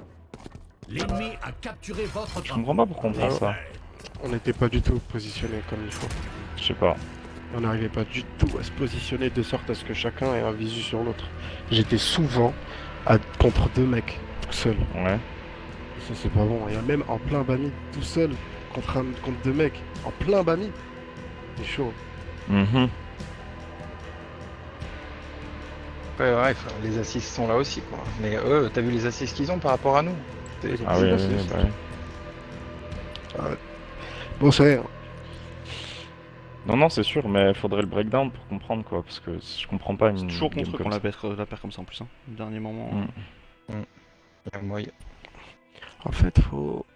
L'ennemi a capturé votre Je drapeau. comprends pas pourquoi on prend ça. On n'était pas du tout positionné comme il faut. Je sais pas. On n'arrivait pas du tout à se positionner de sorte à ce que chacun ait un visu sur l'autre. J'étais souvent contre 2 mecs, tout seul. Ouais. Ça c'est pas bon. Et même en plein bami, tout seul, contre 2 mecs. En plein bami. C'est chaud. Mhm. Ouais, ouais, les assists sont là aussi, quoi. Mais eux, t'as vu les assists qu'ils ont par rapport à nous? Ah oui, oui, bah oui. Bon, c'est Non, non, c'est sûr, mais faudrait le breakdown pour comprendre quoi, parce que je comprends pas une. C'est toujours game contre eux comme qu'on ça. la perd comme ça en plus. Hein. Le dernier moment. Mm. En fait, faut.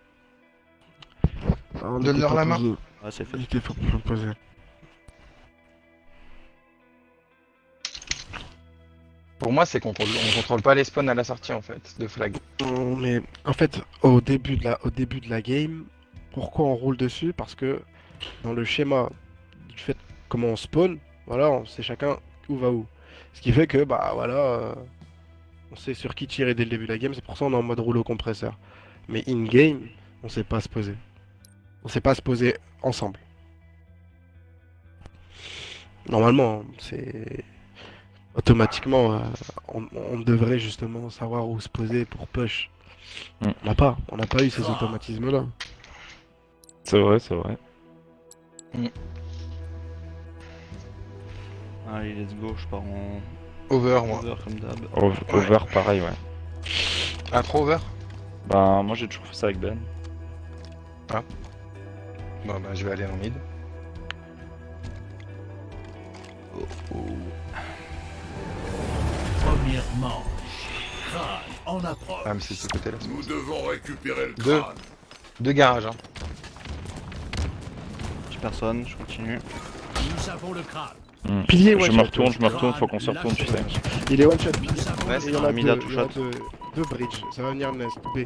On Donne-leur était pas la main. posé. Ouais, c'est fait. Il était pas posé. Pour moi, c'est qu'on contrôle pas les spawns à la sortie, en fait, de flag. Mais en fait, au début de la game, pourquoi on roule dessus? Parce que dans le schéma du fait comment on spawn, voilà, on sait chacun où va où. Ce qui fait que bah voilà, on sait sur qui tirer dès le début de la game. C'est pour ça qu'on est en mode rouleau compresseur. Mais in game, on sait pas se poser. On sait pas se poser ensemble. Normalement, c'est automatiquement, on devrait justement savoir où se poser pour push. Mm. On n'a pas eu ces automatismes-là. C'est vrai, c'est vrai. Allez, let's go, je pars en Over, moi. over comme d'hab. Over, pareil, ouais. Ah, trop over? Bah, moi j'ai toujours fait ça avec Ben. Bon, bah, je vais aller en mid. Première manche. Crâne en approche. Ah, mais c'est de ce côté-là. Nous devons récupérer le Deux. crâne. Deux garages, hein. J'ai personne, je continue. Nous avons le crâne. Mm. Pilier, Je one me shot. retourne, faut qu'on se retourne, tu sais. Il est one shot. Nous avons Ouais, le Il y en a crâne. Mida, deux, two il y en a shot. deux bridges. Ça va venir nest B.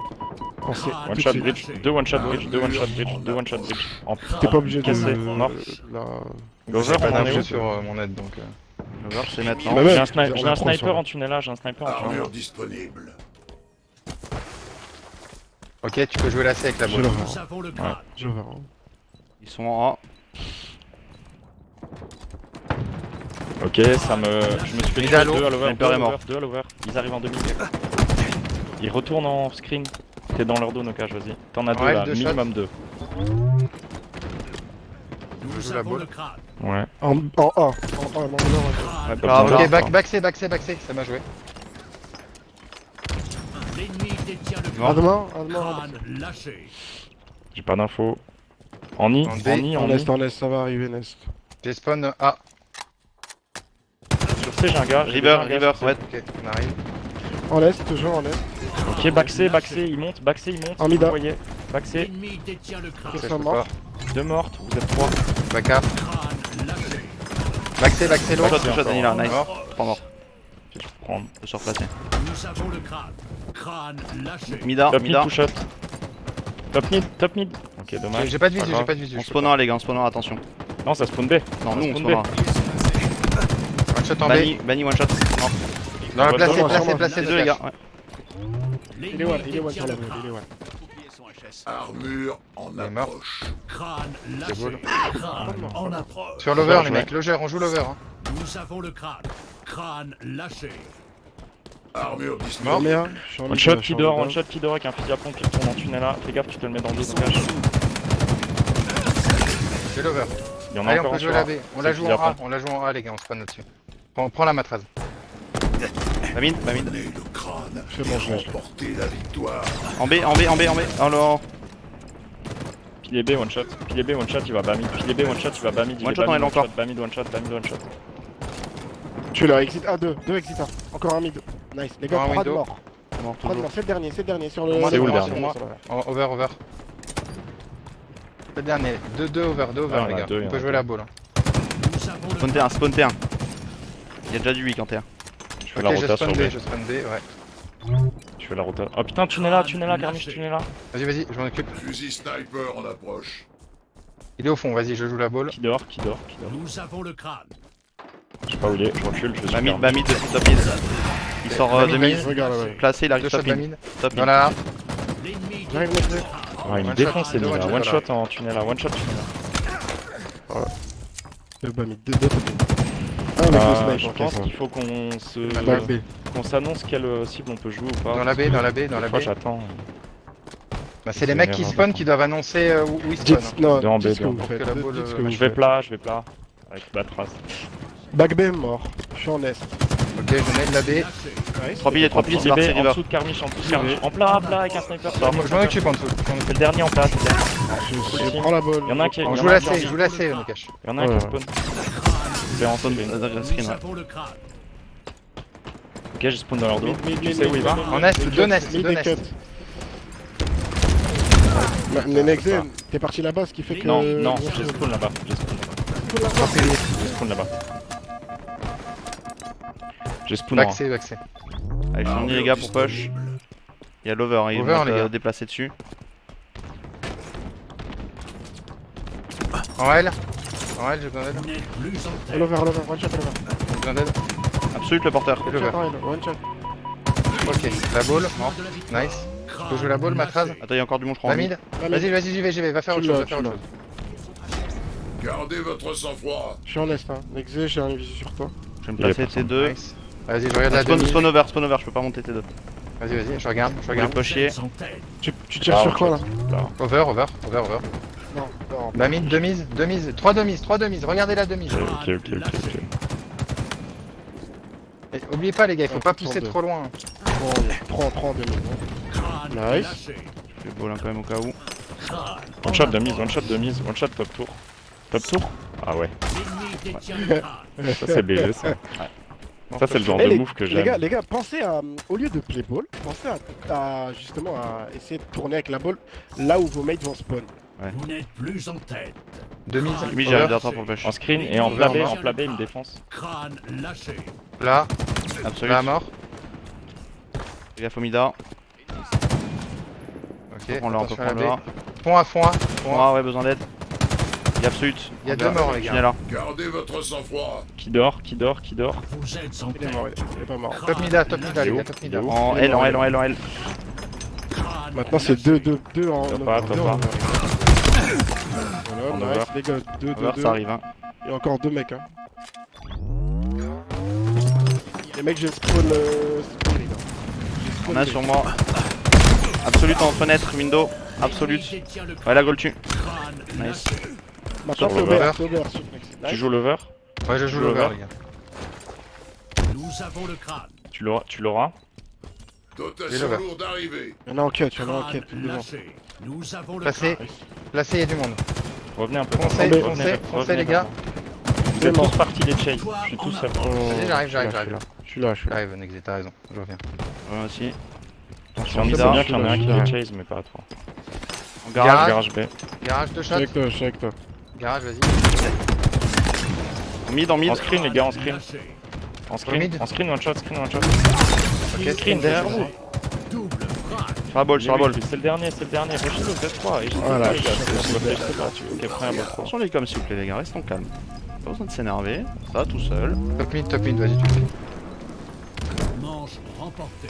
En C. Crâne One tout shot de suite. bridge, deux one shot bridge, deux one shot bridge, deux one shot bridge. En T'es pas obligé de cassé, mort. la... Over, J'ai pas on en est d'infos où sur mon aide, donc... Over, c'est maintenant. Bah ouais. J'ai un, on j'ai un apprend sniper ça. en tunnelage, j'ai un sniper en tunnelage. Armure disponible. Ok, tu peux jouer la C avec la Je boîte. le Nous vois. avons le crâne. Je le vois. Ils sont en A. Ok, ça me. Je me suis fait Mida à l'eau. deux à l'over, Sniper est mort. deux à l'over. Ils arrivent en demi. Ils retournent en screen. T'es dans leur dos, Nokage, vas-y. T'en as deux Ouais, là, deux minimum deux. Nous joue la avons balle. le crâne. Ouais. En A. En A, non, non. Crâne. pas Ah, besoin Ok, de- back C, ça m'a joué. L'ennemi détient le Mort. crâne. Adman. Crâne lâché. J'ai pas d'infos. En nid, En en D. nid, En en nid. Est, en Est, ça va arriver, Nest. J'ai spawn A. Sur C, j'ai un gars. j'ai River, déjà un gars River, sur C. ouais. Ok, on arrive. En Est, toujours en Est. Ok, back C, il monte, il monte. En mida. Vous voyez. Back C, L'ennemi détient le crâne. Ok. Ça, Ça je peux mort. pas. deux mortes, vous êtes trois. Back A. Crâne lâché. Back C, Two low. shot, two shot, Daniela, nice. Mort. 3 morts. Je vais prendre. Je suis replacé. Nous avons le crâne. Crâne lâché. Mida, Top mid, Mida. two shot. Top mid. Ok, dommage. J'ai pas de Pas visu, grave. j'ai pas de visu. On je peux spawn A, les gars, on spawn A, attention. Non, ça spawn B. Non, nous on spawn spawn A. B. pas. One shot en B. Banni one shot. Non. Dans la placé, Sûrement, placé, sûrement. placé Les de deux les gars, cash. ouais. Il est one sur la boule, il est one. Armure en Il est mort. approche. Crâne lâché. beau, là. Crâne en approche. Sur l'over, les Ouais. mecs, loger, on joue l'over. Hein. Nous avons le crâne. Crâne lâché. Armure Mort. disponible. Jamais, hein. Je suis en One mid, shot je qui suis en dort, mid, one shot qui dort avec un fusil à pompe qui tourne en tunnel là. Fais gaffe, tu te le mets dans le dos, cache. C'est l'over. Il y en a Allez, on encore peut un jouer sur la A. B. On C'est la le joue fusil à en A, pompe. on la joue en A, les gars, on se prend dessus. Prends la matraze. Bamid, Bamid. Nez de crâne. C'est bon, je l'ai. Remporter la victoire. En B, en B, en B, en B. Oh non. Pilier B, one shot. Pilier B, one shot, il va bas mid. Pilier B, one shot, il va bas mid. Il One est shot bas en mid, L one encore. shot, bas mid, one shot, bas mid, one shot. Je suis là, exit A, 2 exit A. Encore un mid. Nice. Les gars, Encore un 3 de window. mort. Mort 3 de toujours. mort, c'est le dernier sur le. Moi, C'est où le moi, dernier sur moi. Over, over. Le dernier, 2 over, 2 over, Ah, les on a gars. deux, il y On en peut a jouer deux. la balle. Hein. Nous avons le Spawn T1, spawn T1. Il y a déjà du 8 en T1. Je fais la Ok, je rota spawn sur B, B. je spawn B, ouais. Je fais la rota. Oh putain, tunnel là, Garnish, tunnel là. Vas-y, vas-y, je m'en occupe. Fusil sniper en approche. Il est au fond, vas-y, je joue la balle. Qui dort, qui dort. Nous avons le crâne. Je sais pas où il est, je recule, je vais Bamid, super. Bamid, top mid. Il sort Bamid, de mid. Bamid. Regarde, ouais. Placé, il arrive Deux top shots de mid. mid. Top Dans mid. la A. L'ennemi J'arrive, détient mec. le crâne. Ah, il me One défonce shot, les deux deux là. one One shot, shot en tunnel là, one shot tunnel là. Deux bas mid, deux top mid. Ah, mec, le Je snipe, ok, pense ça va. qu'il faut qu'on Back B. qu'on s'annonce quelle cible on peut jouer ou pas. Dans la B, dans la B, dans la Des fois B. j'attends. Bah, c'est les mecs qui spawnent qui doivent annoncer où ils Dites, spawnent. non, Deux en B, dites ce que deux en vous B. faites. Que la balle, Dites ce que je vous Je vais faites. plat, je vais plat. Avec Batras. Back B mort. Je suis en est. Ok, je mets de la B. Lâché. Nice. 3 piliers, 3 piliers, c'est B, parti, en river. dessous de Carmiche, en dessous de Carmiche. En plat avec un sniper. Je m'en occupe en dessous. C'est le dernier en plat, c'est le dernier. Je prends la balle. Il y en a un qui est. On il y joue en a la un qui est- C, je joue la C, me cache. Il y en a un qui Ouais. spawn. C'est en spawn. Screen, Nous ouais. avons le crâne. Ok, j'ai spawn dans leur dos. Mid, mid, Tu mid, sais où mid, il va mid, En mid, est, mid, deux mid, nests, mid deux et nests. cut. Mais Nexé, t'es parti là-bas, ce qui fait que. Non, non, j'ai spawn là-bas. J'ai spawn là-bas. J'ai spawn en Back C, back C. Allez, je suis revenu les gars pour push. Il y a l'over, il Over, va les gars. déplacer dessus. En L. En L, j'ai besoin d'aide. Vous n'êtes plus en tête. L'over, one shot, l'over. J'ai besoin d'aide. Absolute le porteur. Et l'over. One shot. Ok, la balle. De la victoire. Nice. Je peux jouer la balle, Matraz. Attends, il y a encore du monde, je crois. La en mid. mid. Vas-y, vas-y, j'y vais, va faire autre Tu l'as, chose, va faire tu autre l'as. chose. Gardez votre sang-froid. Je suis en est, hein. Nexé, j'ai un visu sur toi. Je vais me placer T2. Nice. Vas-y, je regarde la Spawn, demi. spawn over, je peux pas monter T2. Vas-y, vas-y, je regarde, je Je vais regarde. pas chier. Vous êtes en tête. Tu tires sur quoi là? Over, over, over, over. Non, non. La mid, deux mises, trois demises, regardez la demise. Ok, ok, ok, ok. Et oubliez pas les gars, il faut pas pousser 32. trop loin. Prends 2 minutes. Crâne Nice. lâché. Je vais ball quand même au cas où. Crâne. One shot de mise, one shot de mise, one shot top tour. Top tour? Ah ouais, L'ennemi détient le crâne. ça c'est BG ça. Ça c'est le genre Eh, de move que les j'aime. gars, pensez à, au lieu de play ball, pensez à justement à essayer de tourner avec la balle là où vos mates vont spawn. Vous n'êtes plus en tête. Demise, Lui, over. j'arrive derrière pour le push. En screen et en plat B, il me défonce. Crâne lâché. Là, Absolute. là mort. Fais gaffe au mida. Ok, On l'a, on peut attention à la prendre le A. B. Fond A, fond A. Fond A. Ah ouais, besoin d'aide. Il y a absolute. Il y a deux morts les gars. Tunnel là. Gardez votre sang-froid. Qui dort? Vous êtes en Il est tête. mort, il est pas mort. Top mida, les gars, top mida. En L, en L, en L, en L. Crâne Maintenant c'est 2 en Top A, top deux A. en- En Voilà, nice, over. les gars, 2, Over, 2, ça arrive hein. Il y a encore 2 mecs, hein. Les mecs, j'ai spawn, les gars. J'ai spawn On a les- sur moi. Absolute en fenêtre, window. Absolute. détient le Ouais, la goal tue. crâne Nice. lâché. Maintenant Sur c'est l'over. ouvert, c'est ouvert. sur Nexus. Tu Nice. joues l'over? Ouais, je joue Je l'over l'over. les gars. Nous avons le crâne. Tu l'auras? Dotation l'over. lourde arrivée. Il y en a en cut, il y en a en Crâne cut. devant. lâché. Nous avons le Placé, crâne. placé, il y a du monde. Revenez un peu. Foncez, Revenez, foncez, revenez, foncez, les gars. Vous êtes tous partis les chase. Je suis tout seul. Vas-y, j'arrive. Je suis là. J'arrive, Nexé, t'as raison, je reviens. Ouais, aussi. C'est On y bien va. qu'il y en ait un qui les chase, mais pas trop. En garage. Garage. Garage B. Garage de Je suis shot. avec toi, je suis avec toi. Garage, vas-y. En mid, en mid. En screen les gars, en screen. Lâché. En screen, Mid. en screen, one shot, screen, one shot. Ok, Screen derrière vous. Double crâne. Sur la ball, sur la ball. C'est le dernier, c'est le dernier. Rechez le Z3. Et j'ai Voilà, les gars. C'est pas, ok, prenez un ball 3. Attention les coms s'il vous plaît les gars, restons calmes. Pas besoin de s'énerver, ça va tout seul. Top mid, vas-y, tu le fais. Manche remportée.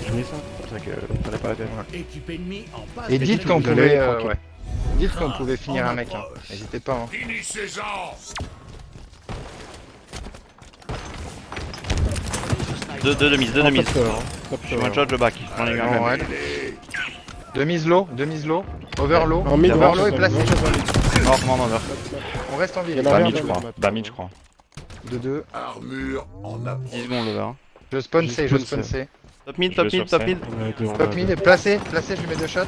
Jouez ça. C'est pour ça que fallait pas arrêter. Équipe ennemie en passe. Et dites qu'on vous pouvait, allez tranquille. ouais. Dites qu'on pouvait finir un mec, hein. N'hésitez pas, hein. Finissez-en. 2 de mise, 2 de mise. Top tower, hein. Top Je suis tower. one shot, je back. J'en ai eu un Non, même. ouais. Deux mises low, over low. En mid, Over one low shot et placé. one shot one mid. Mort, mort, over. On reste en ville. Il y en a Bas rien mid, je dans crois. le map. Bas mid, je crois. 2-2. Armure en 10 approche. secondes, over. Je spawn J'ai C, je spawn spawn C. C. Top mid, Je top vais mid, sur top C. mid. On a deux, on a Top deux. mid, placé, je lui mets 2 shots.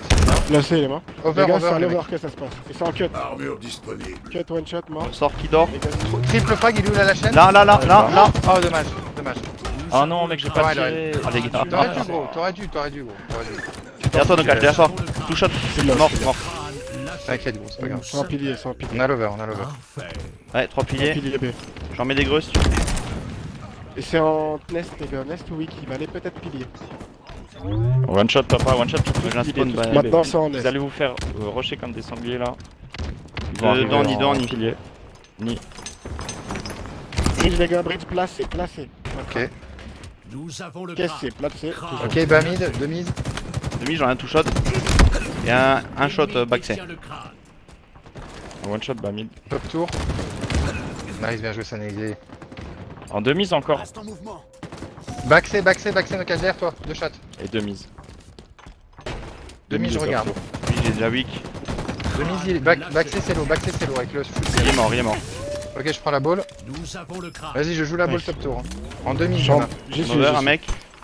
Là, c'est, il est mort. Over, Les gars, c'est over, un les over mecs. que ça se passe. Et c'est en cut. Armure disponible. Cut, one shot, mort. On sort qui dort. Les gars, Triple frag, il est où là la chaîne? Là, là, là, là, là. Oh, dommage, dommage. Ah non, mec, j'ai pas Ouais, tiré. Ah, les gars. T'aurais dû, gros, t'aurais dû, gros. Derrière toi, Nokal, derrière toi. Tout shot. c'est mort. Mort, mort. T'inquiète, gros, c'est pas grave. Sans pilier, sans pilier. On a l'over. Parfait. Ouais, 3 piliers. Pilier B. J'en mets des greux si tu veux. Et c'est en nest, les gars. Nest ou wiki. Il va aller peut-être pilier. One shot, papa, one shot. J'ai un spawn, bah, Maintenant, c'est en nest. Vous allez vous faire rusher comme des sangliers là. Ils Deux, vont arriver dans ni, en dans ni. pilier. Ni. Bridge, les gars. Bridge, placé, placé. Ok. Nous avons le Caisse, crâne. c'est placé. toujours. Ok, bas mid, 2 mises. Demi, j'en ai un tout shot. Et un shot back C. Détient le crâne. One shot, bas mid. Top tour. Nice, bien joué, Sanexé. En deux mises encore. Reste en mouvement. Back C, Nokal derrière toi. 2 shots. Et deux mises. 2 mises, je de regarde. Lui, j'ai déjà weak. 2 mises, il est back C, c'est low, avec le shoot. Il est mort, il est mort. Ok, je prends la ball. Nous avons le crâne. Vas-y, je joue la ball top tour. En 2 mises, Champ. j'en ai. J'y suis. Over, j'y un suis. mec.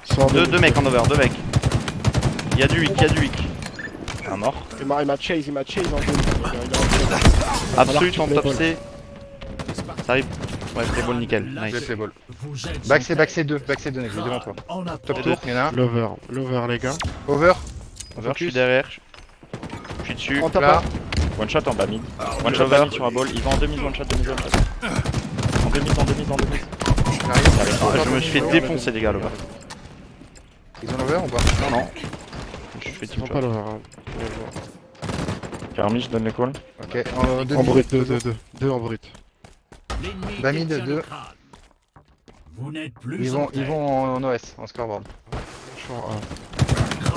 Ils sont en Deux mecs en over, deux mecs. Il y a du weak, il y a du weak. Un mort. Il m'a chase en deux. Il est en Absolu, Alors, ton top les C. Ça arrive. Ouais, c'est bon, nickel. Je Nice. vais les ball. Vous êtes Back C 2, Nexé, devant toi. en Top approche. tour, il y en a un. L'over, l'over, les gars. Over. Je suis derrière. Je suis dessus. On tape Là. pas. One shot en bas mid. One shot bas mid sur un ball. Il va en deux mises, one shot, deux mises, one shot. En deux mises, en deux mises, en deux mises. Ah, je me suis fait défoncer, les gars, là-bas. Ils ont l'over ou pas? Non, non. Je fais Ils tout font shot. pas l'over. Hein. Carmi, je donne les calls. Ok, En brut, 2 en brut. L'ennemi Bas mid, détient le deux. crâne. Vous n'êtes plus Ils en vont tête. en OS, en scoreboard.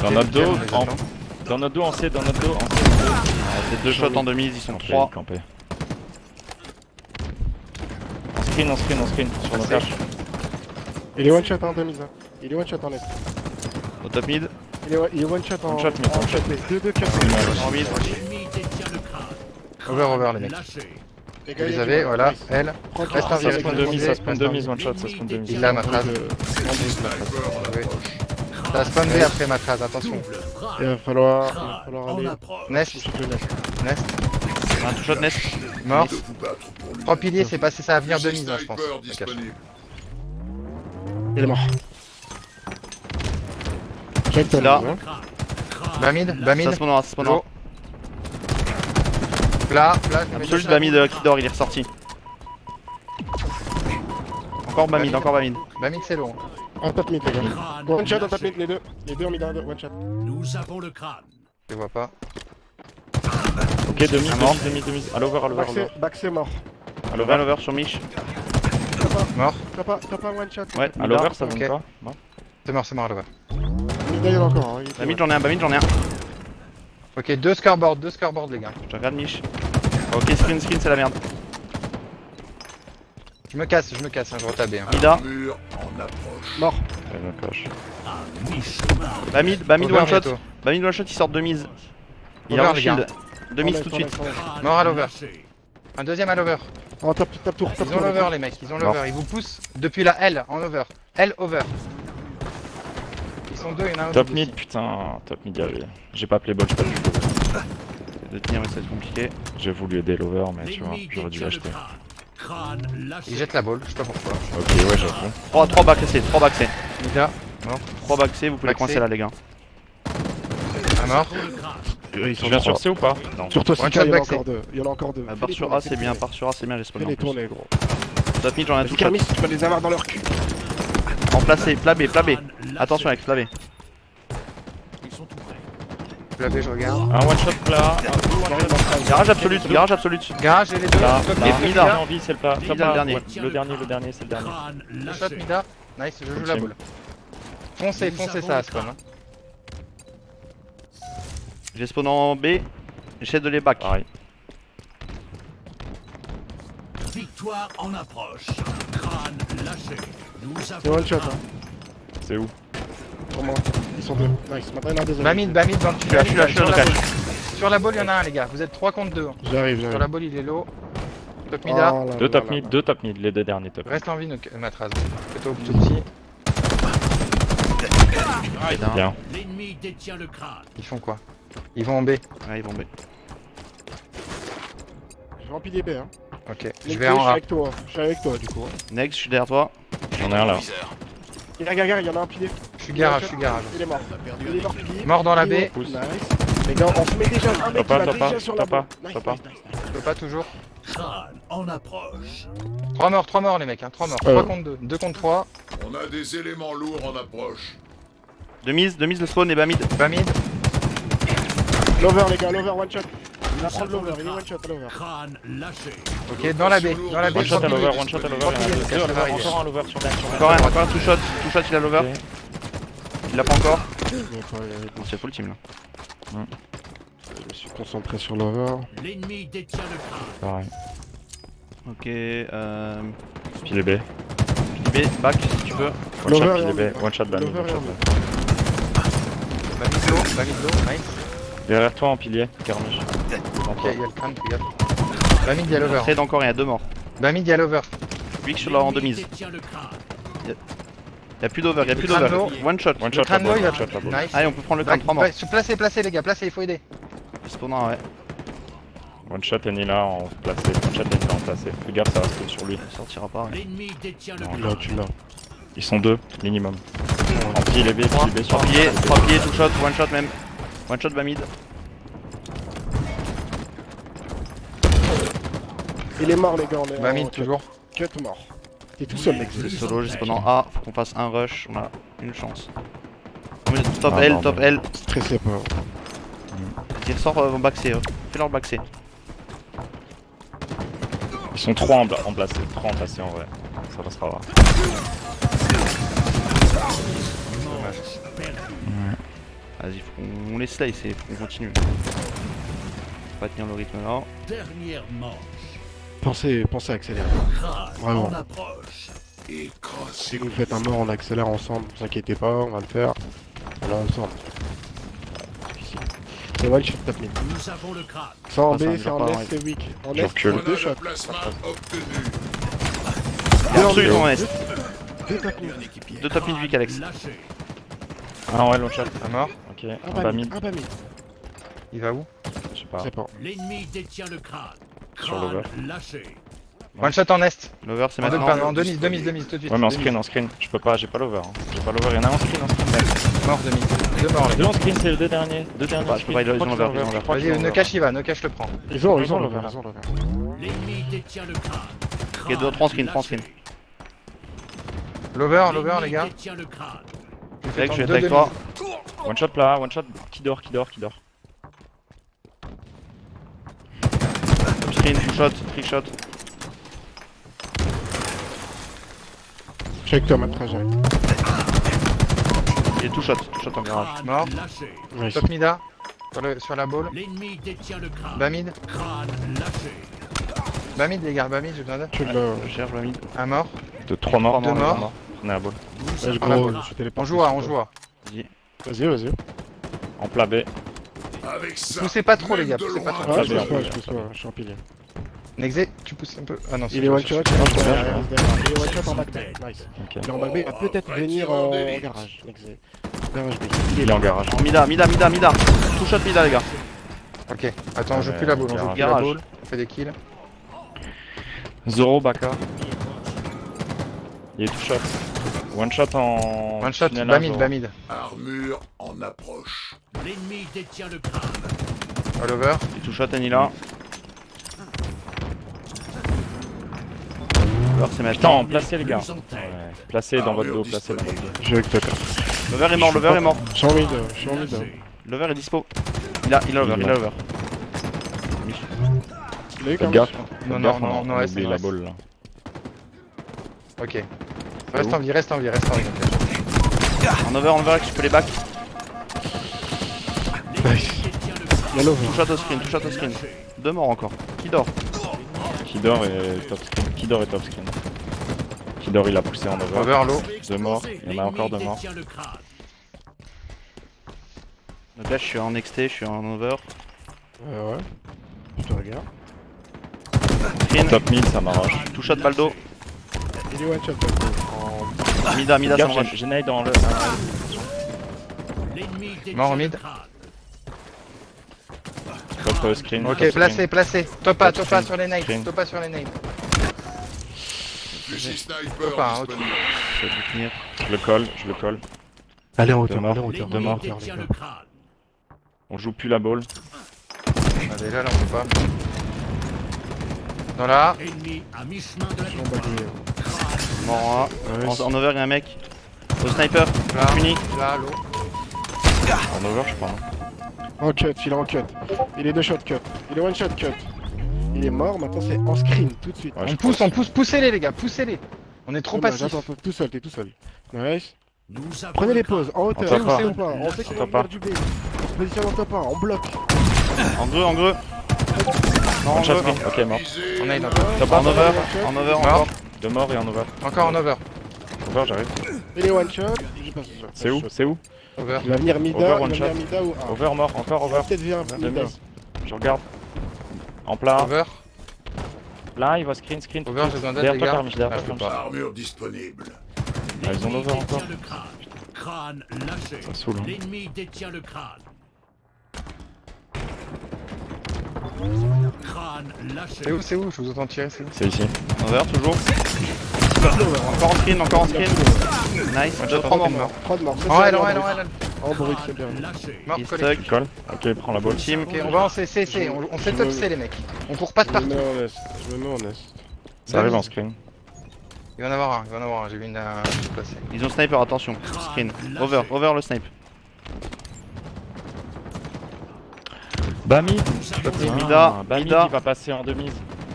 Dans notre dos, on les en... attend. dans notre dos, en C, dans notre dos, en C. C'est deux shots en demi, ils sont Campé, 3. campé. En screen, sur nos caches. Il est one shot en demi, hein. Il est one shot en est. Au top mid. Il est one shot en One shot, mais en one shot. 2 cut. En mid. L'ennemi détient le crâne. Over, les mecs. Lâchez. Les Vous gars, il y les a avez, du- voilà, nice. elle. Prends le Reste temps, un Ça viré. spawn deux mises, ça spawn deux mises, one shot, ça spawn deux mises. Il l'a, Matraz. de- Ça spawn B après Matraz, attention. Double frappe. Il va falloir Crâne en aller. approche. Nest, Shoot le nest. Nest, Un tout shot nest. mort. De vous battre pour lui. 3 piliers, c'est passé, ça va venir de mise, hein, je pense. Sniper La cache. disponible. Il est mort. Check ta Là. mise, hein. Bas mid, bas mid. Ça spawn en A, ça spawn en A. Low. Là, je mets Absolu, deux bas mid shots. qui dort, il est ressorti. Encore bas mid, encore bas mid. Bas mid, c'est long. En top mid, les gars. Crâne One shot en top lâché. mid, les deux. Les deux en mid, one shot. Nous avons le crâne. Je vois pas. Ok, deux mises, Un mort. deux mises. À l'over, à l'over, à l'over. Back c'est mort. À Over, l'over, over sur Mich. Mort. T'as pas one shot. Ouais, à l'over, ça Ok. donne pas. Non. C'est mort, là-bas. Mid, il y en a encore. Hein. Il était Bas mid, one. j'en ai un, bas mid, j'en ai un. Ok, deux scoreboards, les gars. Je regarde Mich. Ok, screen, c'est la merde. Je me casse, hein, je retabais. Hein. Mida. Armure en approche. Mort. Elle me coche. À mi-chemin. Bas mid, Over one shot. bientôt. Bas mid, one shot, il sort de mise. Il est Over, en les gars. shield. De mise tout de suite. Crâne Mort à l'over. lâché. Un deuxième à l'over. En top tour. Ils ont l'over, les mecs, ils ont l'over. Ils vous poussent depuis la L en over. L over. Ils sont deux, il y en a un Top autre mid, aussi. putain, top mid, j'ai pas play ball, j'ai pas pu jouer. De tenir, mais ça va être compliqué. J'ai voulu aider l'over, mais tu vois, L'ennemi j'aurais dû détient le l'acheter. crâne. Crâne lâché. Ils jettent la balle, je sais pas pourquoi. Ok, ouais, j'avoue. 3 back C, 3 back C. Nida, 3 back C, vous pouvez Back coincer C. là, les gars. un mort. Le crâne. Ils Je viens sur C ou pas? Non. Sur toi, One Sika, shot il y en a back, encore deux. Il y en a encore deux. Part sur A, c'est bien, part sur A, c'est bien, j'ai spawn Fais en les plus. tourner, gros. Top mid, j'en ai un tout shot. Carmis, tu vas les avoir dans leur cul. En placé, plat B, plat B. Crâne lâché. Attention avec plat B. Ils sont tout prêts. Plapé, je regarde. Un one shot plat, un double one shot. Garage absolute, garage absolute. Garage, j'ai les deux. Là, Top là, mid, Mida. Mida Mida. en vie, c'est le plat. Mida, Top le dernier. ouais, le dernier, c'est le dernier. Crâne Le shot, lâché. Mida. Nice, je joue la Continue. boule. Foncez, foncez ça, Ascom. Hein. J'ai spawn en B. J'essaie de les back. Pareil. Victoire en approche. Crâne lâché. Nous C'est avons one le shot, crâne. hein. C'est où? Pour moi. Ils sont deux. Nice. Maintenant, il y en a des Bamid, Bamid, dans le Je suis là, sur je la cache. boule. Sur la boule, il y en a un, les gars. Vous êtes 3 contre 2. J'arrive, Sur j'arrive. la boule, il est low. Top Mida. Oh là Deux là top là mid, là. deux top mid, les deux derniers top mid. Reste en vie, Matras. Plutôt tout petit. Putain. Bien. L'ennemi détient le crâne. Ils font quoi? Ils vont en B. Ouais, ils vont B. Je remplis des B, hein. Ok. Je Nick, vais en suis A. avec toi. Je suis avec toi, du coup. Hein. Next, je suis derrière toi. J'en ai un là. Regarde, il y en a un pilier. Je suis garage, je suis garage. Il est mort. Il est mort pilier. Mort dans la B. Nice. Les gars, on se met déjà un mec qui va Top pas, déjà sur la top pas, boule. Nice, top pas. nice, nice. Je peux pas toujours. Crâne en approche. 3 morts les mecs, hein. 3 morts. 3 contre 2. 2 contre 3. On a des éléments lourds en approche. De mise le spawn et bas mid. Bamid. Lover, les gars, lover, one shot. Il va prendre l'over, il est one shot, l'over. Crâne lâché. Ok, dans la B. Dans la B. One shot à trois l'over, piliers. one shot à l'over, Trois il y en a piliers, deux. cache le barrière. Encore un lover sur back. Encore un two shot il a l'over. Il l'a pas encore. Bon, c'est full team là. Je me suis concentré sur l'over. L'ennemi détient le crâne. Pareil. Ok, Pile B. B, back si tu veux. One Lover shot et pile B. One shot bam. Lover et Bamid low. Bamid low. Nice. Derrière toi en pilier, Carnage. Ok, il y a le crâne, fais gaffe. Bamid, il y a l'over. Trade encore, il y a deux morts. Bamid, il y a l'over. Lui sur la en L'ennemi demise. détient le crâne. Il y a plus d'over, il y a plus Le crâne d'over. low. One shot. One Le shot crâne la low, il boule, va. one shot la boule. Nice. Allez, on peut prendre le crâne, 3 morts. Placez, placez les gars, placez, il faut aider. Spawnant, ouais. One shot Enila en placé. One shot Enila en placé. Fais gaffe, ça reste sur lui. Il sortira pas. Ouais. L'ennemi détient le Non, Tu crâne. l'as, tu l'as. Ils sont deux, minimum. En pile B sur 3 pieds, 3 pieds, two shot, one shot même. One shot bas mid. Il est mort, les gars, on est. Bamid, en toujours. cut mort. T'es tout seul, mec. C'est solo, j'ai spawn en A. Faut qu'on fasse un rush, on a une chance. Non, mais top Ah, L, non, top mais- L. Stressé pas. Ils ressortent en back C. Fais leur back C. Ils sont trois en placé. Trois en placé en vrai. Ça passera là. Vas-y, faut qu'on les slice et faut qu'on continue. Faut pas tenir le rythme là. Dernière manche. Pensez à accélérer. Crâne Vraiment. en approche. Écrasé. Si vous faites un mort, on accélère ensemble. Ne vous inquiétez pas, on va le faire. On va ensemble. C'est one shot top mid. Nous avons le crâne. C'est en Ah, ça B, me c'est dure en pas, S, ouais. c'est weak. En Je S, recule. On deux a shots. le plasma obtenu. Il y a absolument un S. Deux top mid. Deux top mid weak, Alex. Lâché. Ah ouais, long shot. Un mort. Ok, Un un bas bas mid. mid. Un bas mid. Il va où? Je sais pas. Je sais pas. L'ennemi détient le crâne. Sur l'over. Crâne lâché. One shot en est. L'over c'est En deux, maintenant. pardon, en demi, tout de suite. Ouais, mais en Demi. screen, en screen. Je peux pas, j'ai pas l'over. Hein. J'ai pas l'over. Il y en a un en screen, en screen. Mort demi. Deux morts les Deux gars. en screen, c'est les deux derniers. Deux derniers. Bah, je peux pas, ils ont l'over, ils ont l'over. Vas-y, ne cache, il va, ne cache le prend. Ils ont Ils ont l'over. l'over. Ils ont l'over. L'ennemi détient le crâne. Ok, deux, 3 screen, 3 screen. L'over, l'over les gars. Détient le crâne. Tu fais Mec, ton je vais deux être avec demi. toi. One shot là, one shot. Qui dort, qui dort, qui dort. Top screen, two shot, trick shot. Check toi, ma trajet. Et two shot en garage. Crâne Mort. lâché. Nice. Top Mida. Sur la ball. L'ennemi détient le crâne. Bamid. Crâne lâché. Bamid les gars, Bamid, j'ai besoin d'aide. Tu l'as. Je cherche bas mid. Un mort. De trois morts. Deux morts. On est à ball. Let's sur la go. boule. Je suis téléporté. On joue à, on joue à. Vas-y, vas-y. En plat B. Avec ça. Poussez pas trop, même les gars, de poussez pas loin, trop. Ouais, Ah, je bien, pousse pas, bien, je pousse pas. Je suis en pilier. Nexé, tu pousses un peu. Ah non, Il est one shot. Il est one shot en back. Nice. Ok. Il est en back B. Il va peut-être venir en garage. Nexé. Garage B. Il est en garage. En mida. Two shot mida les gars. Ok, attends, on joue plus la boule, on joue plus la Garage. boule. On fait des kills. Zoro Baka. Il est two shot. One shot en. One shot, tunnel Bamid, Zoro. Bamid. Armure en approche. L'ennemi détient le crâne. All over. Et two shot Anila. L'over c'est Putain, maintenant. placez les gars. Plus en tête. Ouais. Placez dans votre dos, placez dans votre dos. Je vais avec toi. L'over est mort, l'over est mort. Je suis en mid. Je suis en mid. Lâché. L'over est dispo. Il a over, il a over. Il a eu Faites quand gaffe. Non, Faites non, gaffe, non, on non, a reste, oublié non, la reste. balle là. Ok. Reste en vie, reste en vie, reste en vie. En over, je peux les back. Nice. Il y a l'over. Touche shot au screen, touche shot au screen. 2 morts encore. Qui dort? Qui dort et top screen. Qui dort et top screen. Qui dort, il a poussé en over. Over l'eau. 2 morts, il y en a encore 2 morts. Détient le crâne. Donc là je suis en XT, je suis en over. Ouais. Je te regarde. Screen, Top mid, ça m'arrache. touche shot Baldo. Il est one shot. Mida, ça Gaffe, m'arrache. j'ai nade dans le. L'ennemi détient Mort au le mid. crâne. Top screen. Ok, top placé, screen. placé. Topa, Top topa screen. sur les nades. Screen. Topa sur les nades. Fusil sniper Pas, hein, disponible. Je vais vous tenir. Je le colle. Allez en hauteur, Deux morts. allez en hauteur. L'ennemi morts. détient le crâne. On joue plus la ball. Allez, là, on peut pas. Dans la. Ennemi à mi-chemin de la On va victoire. gagner. Mort Ouais, en over, il y a un mec. Au sniper, Là, puni. là, l'eau. En over, je crois. En cut, il est en cut. Il est 2 shot cut. Il est one shot cut. Il est mort, maintenant c'est en screen tout de suite. Ouais, On je pousse, pense. on pousse, poussez-les les gars, poussez-les. On est trop Dommage, passifs. attends, tout seul, t'es tout seul. Nice. Nous avons Prenez le les crâne. pauses, en hauteur, top on un. sait ou pas, on sait qu'on Top va un. faire du B. On se positionne en top 1, on bloque. En greux. Non, en One shot greux. screen. Ok, mort. Visez. On a une Top En up. over, en over Mort. encore. 2 morts et en over. Encore en over. Over, j'arrive. Il est one shot. J'ai pas ce shot. C'est où? C'est où? Over. Il va venir Mida, Over, il va one venir shot. Mida ou A. Over, mort, encore over. Peut-être vient De Mida. mise. Je regarde. En plat. Over. Là, il va screen. Over, j'ai besoin d'aide, Derrière les toi, gars. Carmiche, derrière Ah, toi, je peux Carmiche. pas. Armure disponible. Ah, ils ont L'ennemi l'over encore. détient le crâne. Crâne lâché. Ça saoule, hein. L'ennemi détient le crâne. Crâne lâché. C'est où? Je vous entends tirer, c'est où? C'est ici. Over toujours. Encore en screen. Nice, 2-3 morts. mort. 3 de mort. Ça, En c'est L, en en L, brut. en L. En brut, c'est bien. Crâne lâché. Mort, Il collé. stuck. Colle. Ok, prends la balle. Team. Ok, on va en C, on fait top C les mecs. On court pas de Je me partout. mets en est. Je me mets en est. Ça arrive en screen. Il va en avoir un, j'ai vu une placée. Ils ont sniper, attention. Screen. Over le snipe. Bami. Mida, Bami Mida. qui va passer en demi,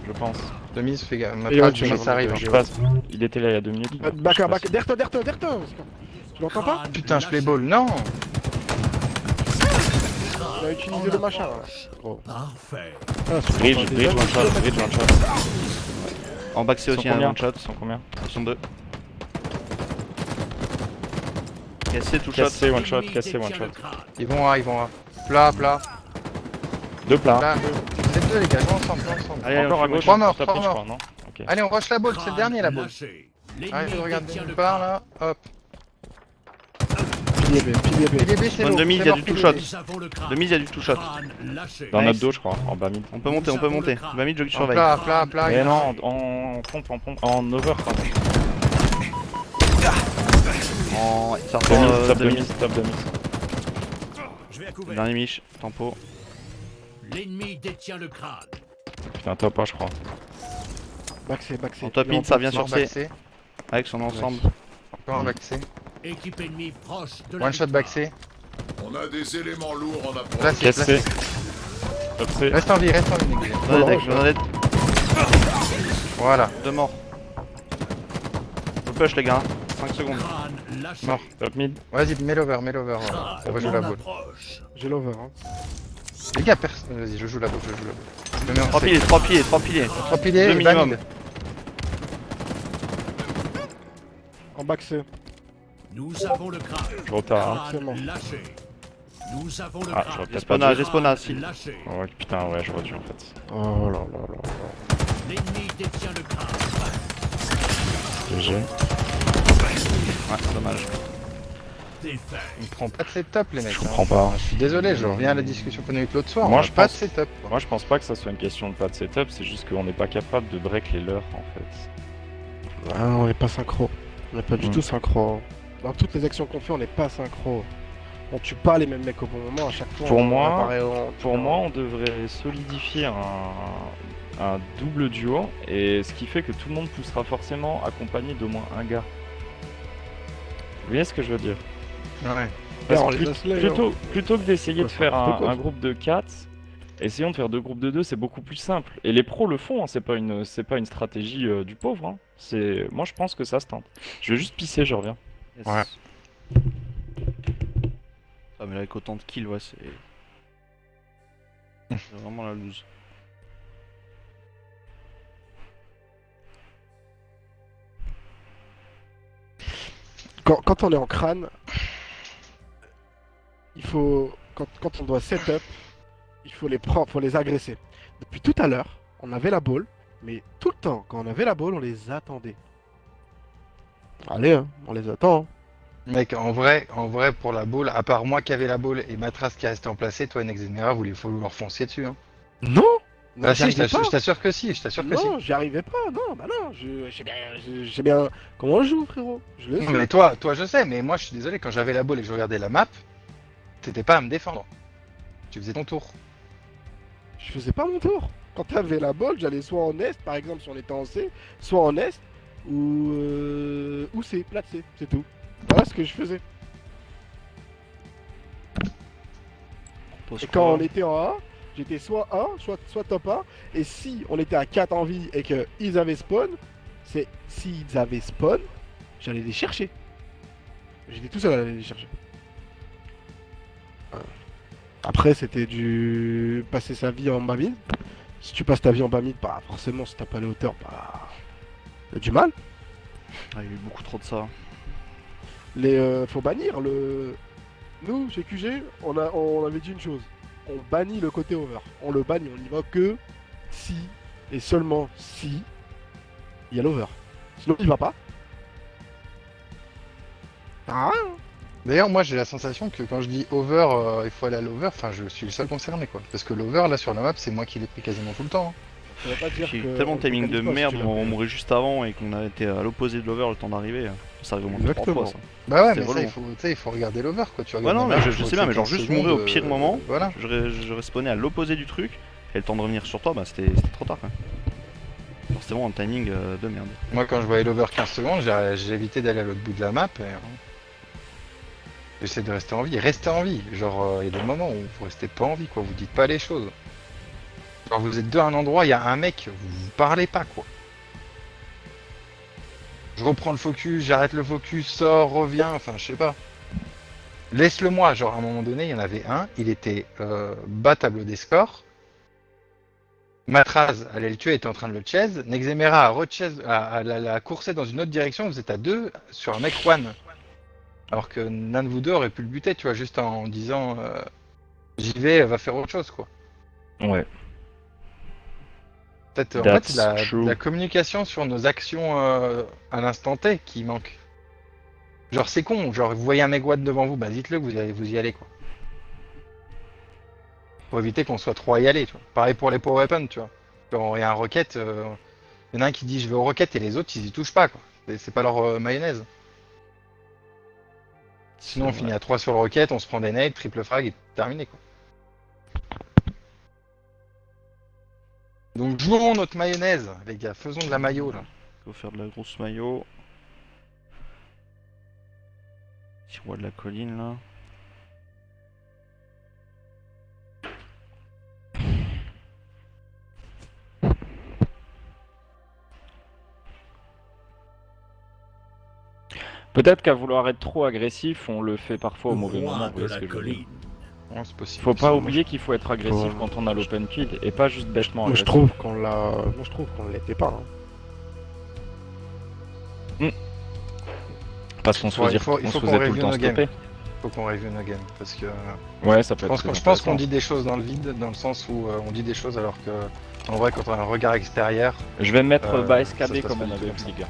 je pense. Demi, fais gaffe, ma Et phrase, ouais, tu demi, vas- ça arrive. Je passe. Il était là il y a 2 minutes. Back, Je back. passe. Derrière toi. Tu l'entends pas? Putain, je play ball, non. Il a utilisé le machin là. Gros. Parfait. Ah, c'est Bridge, pas bridge, déjà. one shot, bridge, one shot. En back c'est Ils sont aussi un combien? one shot. Ils sont combien? Ils sont 2. Cassé, tout shot. Cassé, one shot, cassé, one shot. Ils vont A. Plat. 2 plats. Là, vous êtes deux les gars, jouons ensemble. Allez, Encore à gauche. Trois morts, top trois mid, je morts. crois, non? Ok. Allez, on rush la ball, c'est le dernier la ball. Lâché. Arrête de regarder détient nulle le part crâne. là, hop. Pilier B. PDB, c'est Zone l'eau. de mid, c'est il y a mort, du two PDB. shot. Nous avons le crâne. De mise, il y a du two shot. Crâne lâché. Dans Nice. notre dos, je crois, en bas mid. On peut monter. Va mid, je surveille. Plat. Mais non, en pompe, en over, pardon. En... Ça Top ressort de de mise, mise. top de mise. Je vais à couvert. Dernier miche, tempo. L'ennemi détient le crâne. Putain, top 1, je crois. Back C. En top mid, ça vient sur Mort, C. back C. Avec son ensemble. Encore un back C. Équipe ennemie proche de la One shot back C. On a des éléments lourds en approche. Placé, Cassé. placé. Top C. Reste en vie, négligé. Je donne l'aide. Voilà. 2 morts. Je push les gars. 5 secondes. crâne lâché. Mort. Top mid. Vas-y, mets l'over. On va jouer la ball. J'ai l'over. Hein. Les gars, personne. Vas-y, je joue la ball. Je me mets en 3 C. piliers. 3 piliers, Deux et minimum. bang. En back C. Nous avons le crâne. Je retarde. c'est bon. Crâne lâché. Nous avons le Ah, crâne. j'aurais peut-être pas Espona, dû. Espona, si. Lâché. Ouais, putain, ouais, j'aurais dû en fait. Oh là là là là. L'ennemi détient le crâne. GG. Ouais, dommage. Défait. On prend pas de setup, les mecs. Je comprends pas. Je suis désolé, je reviens à la discussion qu'on a eue l'autre soir. Moi, on a je pas de pense- setup. Moi, je pense pas que ça soit une question de pas de setup, c'est juste qu'on n'est pas capable de break les leurs en fait. Ah, on est pas synchro. On est pas du Mm. tout synchro. Dans toutes les actions qu'on fait, on n'est pas synchro. On tue pas les mêmes mecs au bon moment à chaque fois. Pour on moi- apparaît en- Pour moi, on devrait solidifier un double duo, et ce qui fait que tout le monde poussera forcément accompagné d'au moins un gars. Vous voyez ce que je veux dire? Ouais. Là, on Parce que les a slay, hein. plutôt que d'essayer de Ouais, faire n'importe quoi, un ça. groupe de 4, essayons de faire 2 groupes de 2, c'est beaucoup plus simple. Et les pros le font, hein, c'est pas une stratégie du pauvre. Hein. Moi je pense que ça se tente. Je vais juste pisser, je reviens. Yes. Ouais. Ah, mais là, avec autant de kills, ouais, c'est. C'est vraiment la loose. Quand on est en crâne, il faut. Quand on doit setup, il faut les prendre, faut les agresser. Depuis tout à l'heure, on avait la balle, mais tout le temps, quand on avait la balle, on les attendait. Allez, hein, on les attend. Hein. Mec, en vrai, pour la boule, à part moi qui avait la boule et Matras qui restait en placé, toi et Nexenera, vous faut leur foncer dessus. Hein. Non, non, Ah si, j'y arrivais pas. je t'assure que si, je t'assure que si. Non, j'y arrivais pas, non, bah non, je sais bien comment on joue, frérot. Je le sais. Mais toi, je sais, mais moi je suis désolé, quand j'avais la boule et que je regardais la map, t'étais pas à me défendre. Tu faisais ton tour. Je faisais pas mon tour. Quand t'avais la balle, j'allais soit en est, par exemple, si on était en C, soit en est, ou C, plat C, c'est tout. Voilà ce que je faisais. Et quand on était en A, j'étais soit A, soit top A, et si on était à 4 en vie et qu'ils avaient spawn, c'est s'ils avaient spawn, j'allais les chercher. J'étais tout seul à aller les chercher. Après, c'était du passer sa vie en bas mid. Si tu passes ta vie en bas mid, bah forcément, si t'as pas les hauteurs, bah t'as du mal. Ah, il y a eu beaucoup trop de ça. Faut bannir le. Nous, chez QG, on avait dit une chose. On bannit le côté over. On le bannit, on y va que si et seulement si il y a l'over. Sinon, il va pas. Ah, D'ailleurs, moi j'ai la sensation que quand je dis over, il faut aller à l'over, enfin je suis le seul concerné quoi. Parce que l'over là sur la map, c'est moi qui l'ai pris quasiment tout le temps. Hein. ça veut pas dire J'ai eu que tellement on de timing de focalise pas, si merde tu où veux. on mourait juste avant et qu'on a été à l'opposé de l'over le temps d'arriver. Ça arrive au moins 3 Exactement. fois ça. Bah ouais, C'est mais ça relou. il faut regarder l'over quoi. Tu Ouais, regardes non, la mais map, je tu sais bien, mais genre recliques juste 15 mourir au secondes, pire moment. Voilà. Je respawnais à l'opposé du truc et le temps de revenir sur toi, bah c'était trop tard quoi. Alors, c'était vraiment un timing de merde. Moi quand je voyais l'over 15 secondes, j'ai évité d'aller à l'autre bout de la map et j'essaie de rester en vie. Rester en vie, genre il y a des moments où vous restez pas en vie quoi, vous dites pas les choses. Genre vous êtes deux à un endroit, il y a un mec, vous parlez pas quoi. Je reprends le focus, j'arrête le focus, sors, reviens, enfin je sais pas. Laisse-le moi, genre à un moment donné, il y en avait un, il était bas tableau des scores. Matraz allait le tuer, était en train de le chase. Nexemera a coursé dans une autre direction, vous êtes à deux sur un mec one. Alors que l'un de vous deux aurait pu le buter, tu vois, juste en disant j'y vais, va faire autre chose quoi. Ouais. Peut-être, en fait, That's c'est true. la communication sur nos actions à l'instant T qui manque. Genre c'est con, genre vous voyez un mec one devant vous, bah dites-le que vous y allez quoi. Pour éviter qu'on soit trois à y aller, tu vois. Pareil pour les power weapons, tu vois. Quand il y a un rocket, il y en a un qui dit je vais au rocket et les autres ils y touchent pas quoi. C'est pas leur mayonnaise. Sinon on finit à 3 sur le rocket, on se prend des nades, triple frag et terminé quoi. Donc jouons notre mayonnaise, les gars, faisons de la maillot là. Faut faire de la grosse maillot. Petit roi de la colline là. Peut-être qu'à vouloir être trop agressif, on le fait parfois au mauvais moment. Roi Vous de voyez ce la que je veux dire. colline. Ouais, c'est possible. Faut pas Moi, oublier qu'il faut être agressif Faut- quand on a l'open kill et pas juste bêtement Moi je agressif. trouve qu'on l'était pas. Hein. Parce qu'on se faisait, il faut on se qu'on faisait tout le review temps nos games. stopper. Faut qu'on review nos games parce que Ouais, ça peut je être très pense qu'on intéressant. dit des choses dans le vide, dans le sens où on dit des choses alors que en vrai quand on a un regard extérieur, Je vais me mettre bas ça se SKB passe comme pas on du tout avait comme vu ça. les gars.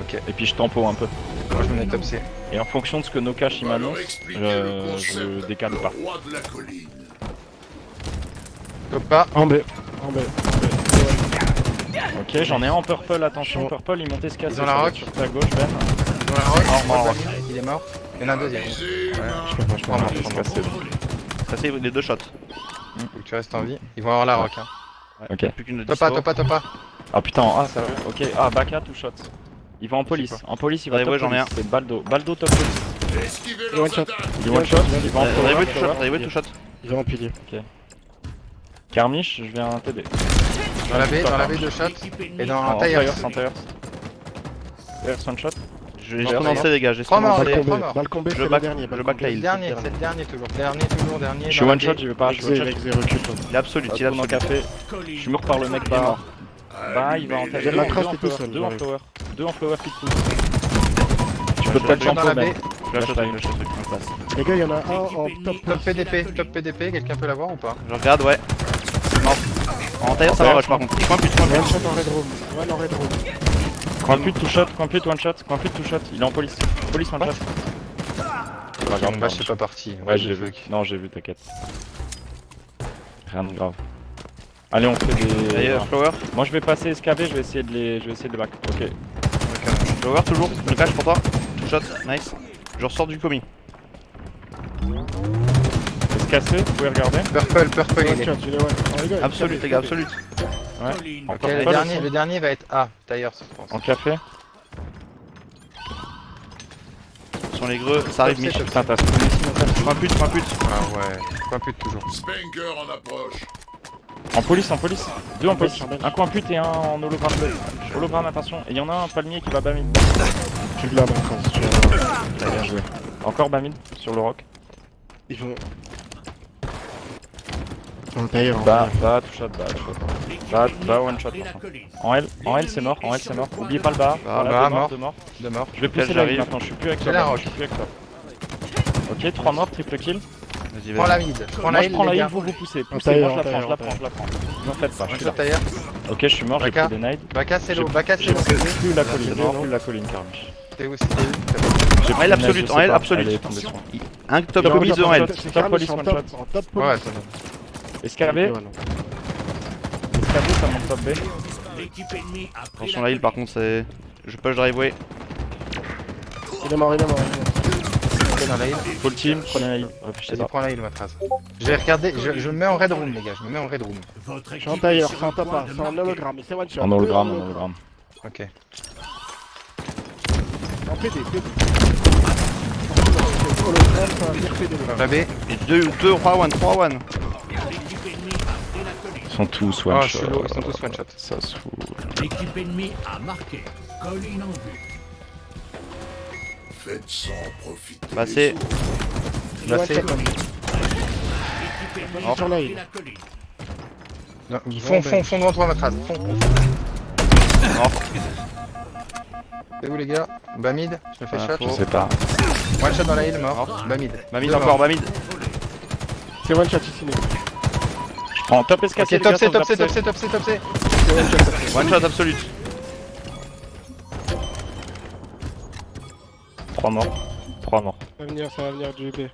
ok. Et puis je tempo un peu. Moi je me mets top C. Et en fonction de ce que Nokash il On va leur m'annonce, expliquer le je concept décale de pas. roi de la colline. Top pas. En B. Ok, j'en ai un en purple, attention, purple il montait se casser Ils ont la rock. sur ta gauche, Ben. Ils ont la rock, Oh, mort. il est mort. Il y en a un deuxième. Visez, main. Je peux pas. Prends-moi, Il se cassait. Ça c'est les deux shots. Faut que tu restes en vie. Ils vont avoir la rock. Hein. Ouais, Ok. y a plus qu'une de Top pas, dispo. top pas, top pas. Ah putain, ah ça va. Ok, ah Baka tout shot. Il va en police. pas. En police il va Ouais, top ouais, j'en ai police. C'est Baldo. Baldo top police. Esquivez One leurs shot. attaques. Il est one shot, il va en flower, Drive to shot, flower. drive to shot. Il est en pilier. Carmiche, je viens t'aider. Dans la baie, 2 shots. L'équipe ennemie Et dans En Tires. Tires. Tires one shot. J'ai D'ailleurs, commencé les gars, j'ai Trois morts, commencé. allez. Balcon B, mort. Balcon B, Je c'est le back- dernier. je Balcon back B, la c'est heal. le Dernier, c'est le dernier toujours. Dernier, Je suis one shot, j'y vais pas, je suis Exé, one shot. exé, recule. Il est absolu, il est Dans absolu. café. Colline. Je suis mort par le mec bas. Bah, il va en taper. J'ai la trace, Deux en t'es tout flower, seul, deux en j'arrive. flower. Deux en flower qui te poussent. Tu peux pas le Dans la champ baie. même. Flash shot, Flash flash shot, on passe. Les gars, il y en a un en top. Top PDP, quelqu'un peut l'avoir ou pas? Je regarde, ouais. Non. En tailleur, ça va rush par contre. Il coin plus, coin One plus. shot en red room. One en red room. Coin pute, two shot, coin pute, one shot, coin pute, two shot. Il est en police. Police, one What? shot. Pas grave, Mon match c'est pas parti. Ouais, j'ai vu. Non, j'ai vu, t'inquiète. Rien de grave. Allez, on fait des. D'ailleurs, flower. Moi, je vais passer SKB, je vais essayer de les back. Ok. Flower toujours. Le cache pour toi. Two shot, nice. Je ressors du commis. SKC, vous pouvez regarder. Purple, il One est. shot, il est one. Oh, les gars, Absolute, les gars, absolute. Ouais. Colline. Ok, Encore le pas, dernier, le dernier va être A, Tires, je pense. En café. Sur les greux, ça arrive, Top Mich. C, Putain, t'as spawn ici, mon pote. Coin pute, coin pute. Ah ouais, pas plus toujours. Spanker en approche. En police, en police. Deux en police. En bench. Un coin pute et un en hologramme bleu. Hologramme, attention. Et il y en a un palmier qui va bamid. Tu l'as maintenant. Bien joué. Encore bamid sur le rock. Ils vont. Dans le tailleur. Bah, two shot, bah, two shot. L'équipe Bah, ennemie bah, one a shot, pris la par colline. En L, c'est mort. En L, c'est mort. Oubliez pas le bar. Bah, Voilà, bah, deux morts, mort. deux morts. De mort. Je vais pousser la j'arrive. ligne maintenant. Je suis plus avec J'ai toi. la Bam, rock. Je suis plus avec toi. Ok, 3 morts, triple kill. Vas-y, Prends la vas-y. mid. Prends Moi la je heal, prends la les heal, gars. vous poussez. En Poussez, moi je la tailleur, prends, je la prends. Vous en faites pas, je One suis shot là. Tires. Ok, je suis mort, j'ai Baka. pris des nades. Baka, c'est low. J'ai- Baka, c'est J'ai low. plus la c'est colline, mort. plus la colline, Carmiche. T'es où? C'était où? J'ai En pris L des absolute, nades, je en sais L pas. absolute. Elle est tombée sur moi. Un top Il est en commis, top, deux en en L. top, c'est Top Carmiche, police, en one top, shot. en top Ouais, police. SKB, Ouais, non. SKB, ça monte top B. L'équipe ennemie a pris Attention la heal par contre, c'est. Je push driveway. Il est mort, il est mort. t'es dans la heal. Full team, prenez la heal. Réfléchissez Vas-y, pas. prends la heal, ma trace. Je vais regarder, je me mets en red room, les gars, je me mets en red room. Votre Je équipe suis en tailleur, est sur c'est en le top point 1, de c'est en marquer. hologramme, mais c'est one shot. En hologramme, en hologramme. Ok. En PD, PD. Hologramme, ça va venir PD. La B. Et 2, 3-1, 3-1. L'équipe ennemie a pris la colline. Ils sont tous Oh, one je suis shot. low, ils sont tous one shot. Ça se fout. L'équipe ennemie a marqué. Colline en vue. Faites sans profiter. Bah c'est. Là, One c'est. shot, L'équipe ennemie sur a la pris heal. la colline. Non, fond devant toi, ma trace. Fond. Mort. C'est où, les gars? Bas mid, je me fais Ah, shot. Je sais pas. One shot dans la heal, mort. Bas mid. Bah mid Deux encore, morts. bah mid. C'est one shot ici, mec. Je prends top SKC. Ok, top C, top C, top C, top C, top C. One shot absolute. 3 morts. 3 morts. Ça va venir du B.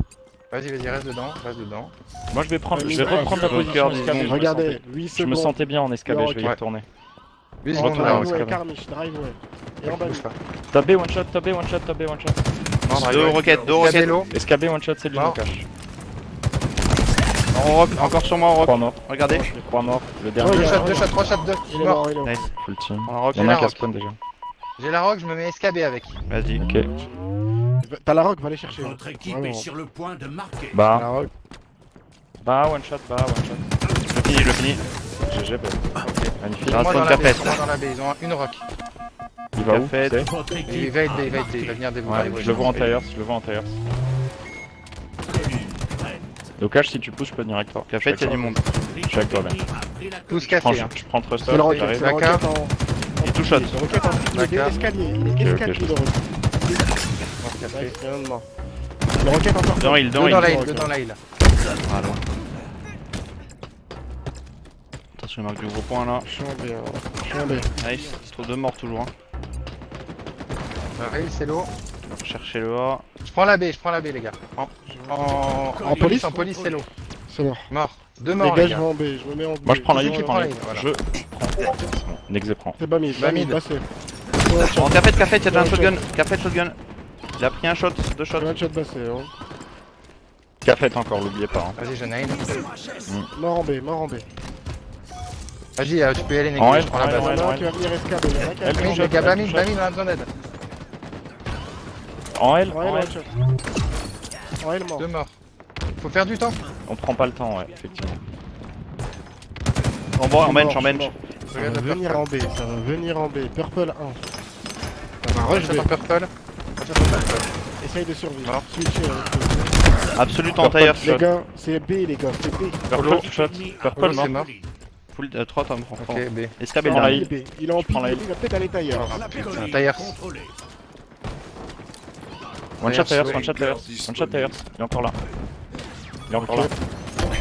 Vas-y, reste dedans, reste dedans. Moi je vais prendre, je Ouais, vais mais reprendre la sur le position cœur des SKB. ondes. Regardez, 8 Je me secondes. sentais bien en SKB, je vais y Ouais. retourner. 8 En secondes, là, là, on on se driveway, calme. Carmiche, driveway. Et en bas. bouge pas. Top B, one shot, top B, one shot, top B, one shot. Mort, Deux driveway. roquettes, deux SKB roquettes. low. SKB, one shot, c'est lui Mort. mon cash. En rock, encore sur moi en rock. 3 morts. Regardez. 3 morts. Le Ouais, dernier. Deux il shots, est 2 mort. shots, 3 shots, 2. Il est Mort. mort, il est mort. Nice. Full team. En rock. Il y en a la un qui a rock. spawn déjà. J'ai la rock, je me mets SKB avec. Vas-y. Ok. T'as la rock, va aller chercher. Votre équipe Vraiment. est sur le point de marquer. La Bah, rock. one shot, one shot. Je le finis. GG, bah. Magnifique. Ah, Moi c'est dans une la B, cafette. moi dans la B, ils ont une rock. Il va où Cafette. c'est Votre Il équipe va être a B, il va marqué. venir des Ouais, je le vois en tires, je le vois en tires. Colline prête. Donc H, si tu pousses, je peux venir avec toi. Cafette, il y a du monde. L'équipe suis avec toi, ennemie a pris la Tous colline. cafés, hein. Je prends Trust C'est le Up, rocket, j'arrive. c'est le Baka. rocket en. Et two shot. Le rocket en il est Baka. escalier. Il est Ok, escalier, je le rocket. Café. Rien de mort. Le rocket encore. Dans heal, dans Deux dans la heal. heal, deux dans la heal. Ah loin. Attention, il marque du gros point là. Je suis en B. Je suis en B. Nice. Il se trouve 2 morts toujours. Hein. La heal, c'est low. Cherchez le A. Je prends la B, les gars. En police, c'est low. C'est mort. Mort. Deux Les morts, gars, les je vais gars. en B. Je me mets en B. Moi je prends la Qui heal, je prend prends la la heal. heal, voilà. Je prends. C'est bon. Nexe prend. C'est bas mid. Bas mid. Passé. En cafette, cafette, il y a déjà un shotgun. Cafette, shotgun. Il a pris un shot, 2 shots. One shot passé. Hein. Cafette encore, l'oubliez pas. Hein. Vas-y, je nail. Mort en B, mort en B. Vas-y, tu peux y aller, En Negri, L, je prends la en L, Il y en base. a un qui va venir escaler. Il y en a un qui va Elle venir Bamid, les gars, shot, Bamid, shot. Bamid, on a besoin d'aide. En L, En L, en L. one shot. En L mort. 2 morts. Faut faire du temps. On prend pas le temps, ouais, effectivement. En bas, en Je suis bench, mort, en je suis bench. mort. Ça Regarde va la venir en B, ça va venir en B. Purple 1. Ça va rush Rush B. en purple. Rush en purple. Essaye de survivre. Mort. Switcher. Absolute en tailleur. Les gars, c'est B les gars, c'est B. Purple shot, purple Polo, mort. c'est mort. Full 3 tomes, franchement. Ok, B. Escabé le prends la dernier. I. Il est B. Il est en prends la pilier, I. il va peut-être aller tailleur. Putain, Tires. One shot Tires, tires, one shot tires, one shot tires. Il est encore là. Il est encore là.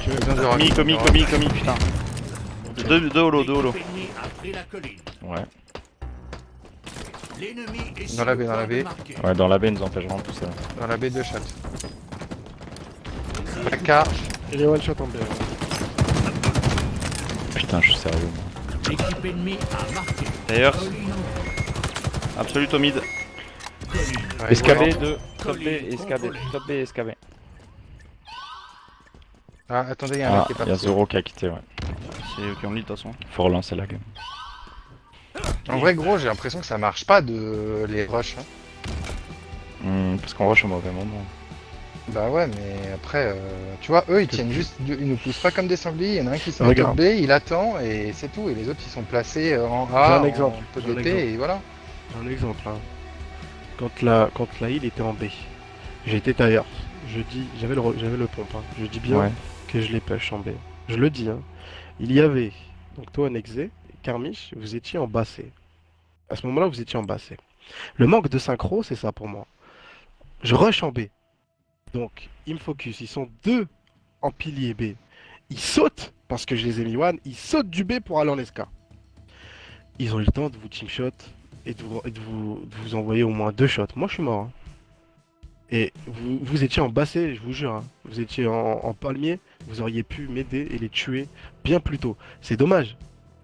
Besoin de rock. Commis, putain. Deux holo. L'ennemi a pris la colline. Ouais. L'ennemi est Dans la baie, dans la baie. Ouais, dans la baie, nous empêche vraiment tout ça. Dans la baie de chat. AK. Il est one shot en B. Putain, je suis sérieux. Moi. L'équipe ennemie a marqué. Tailleur. Colline en Absolute au mid. colline. Ouais, Escabé mort. 2, top B, escabé. Top B, escabé. Ah, attendez, il y a un mec Ah, qui est il y a parti. Zoro qui a quitté, ouais. C'est eux qui ont le lead de toute façon. Faut relancer la game. En vrai, gros, j'ai l'impression que ça marche pas de les rush. Hein. Parce qu'on rush au mauvais moment. Bah ouais, mais après, tu vois, eux ils tiennent juste, ils nous poussent pas comme des sangliers. Il y en a un qui se met Regarde. top B, il attend et c'est tout. Et les autres ils sont placés en J'ai A, un exemple, en j'ai un PDP exemple. et voilà. J'ai un exemple. Hein. Quand la heal était en B, j'étais tailleur. J'avais le pompe. Hein. Je dis bien Ouais. que je les pêche en B. Je le dis. Hein. Il y avait donc toi Nexé et Carmiche, vous étiez en bas C. À ce moment-là, vous étiez en bas C. Le manque de synchro, c'est ça pour moi. Je rush en B. Donc, ils me focus. Ils sont deux en pilier B. Ils sautent, parce que je les ai mis one, ils sautent du B pour aller en SK. Ils ont eu le temps de vous team shot et de vous envoyer au moins 2 shots. Moi, je suis mort. Hein. Et vous étiez en bassé, je vous jure. Hein. Vous étiez en palmier. Vous auriez pu m'aider et les tuer bien plus tôt. C'est dommage.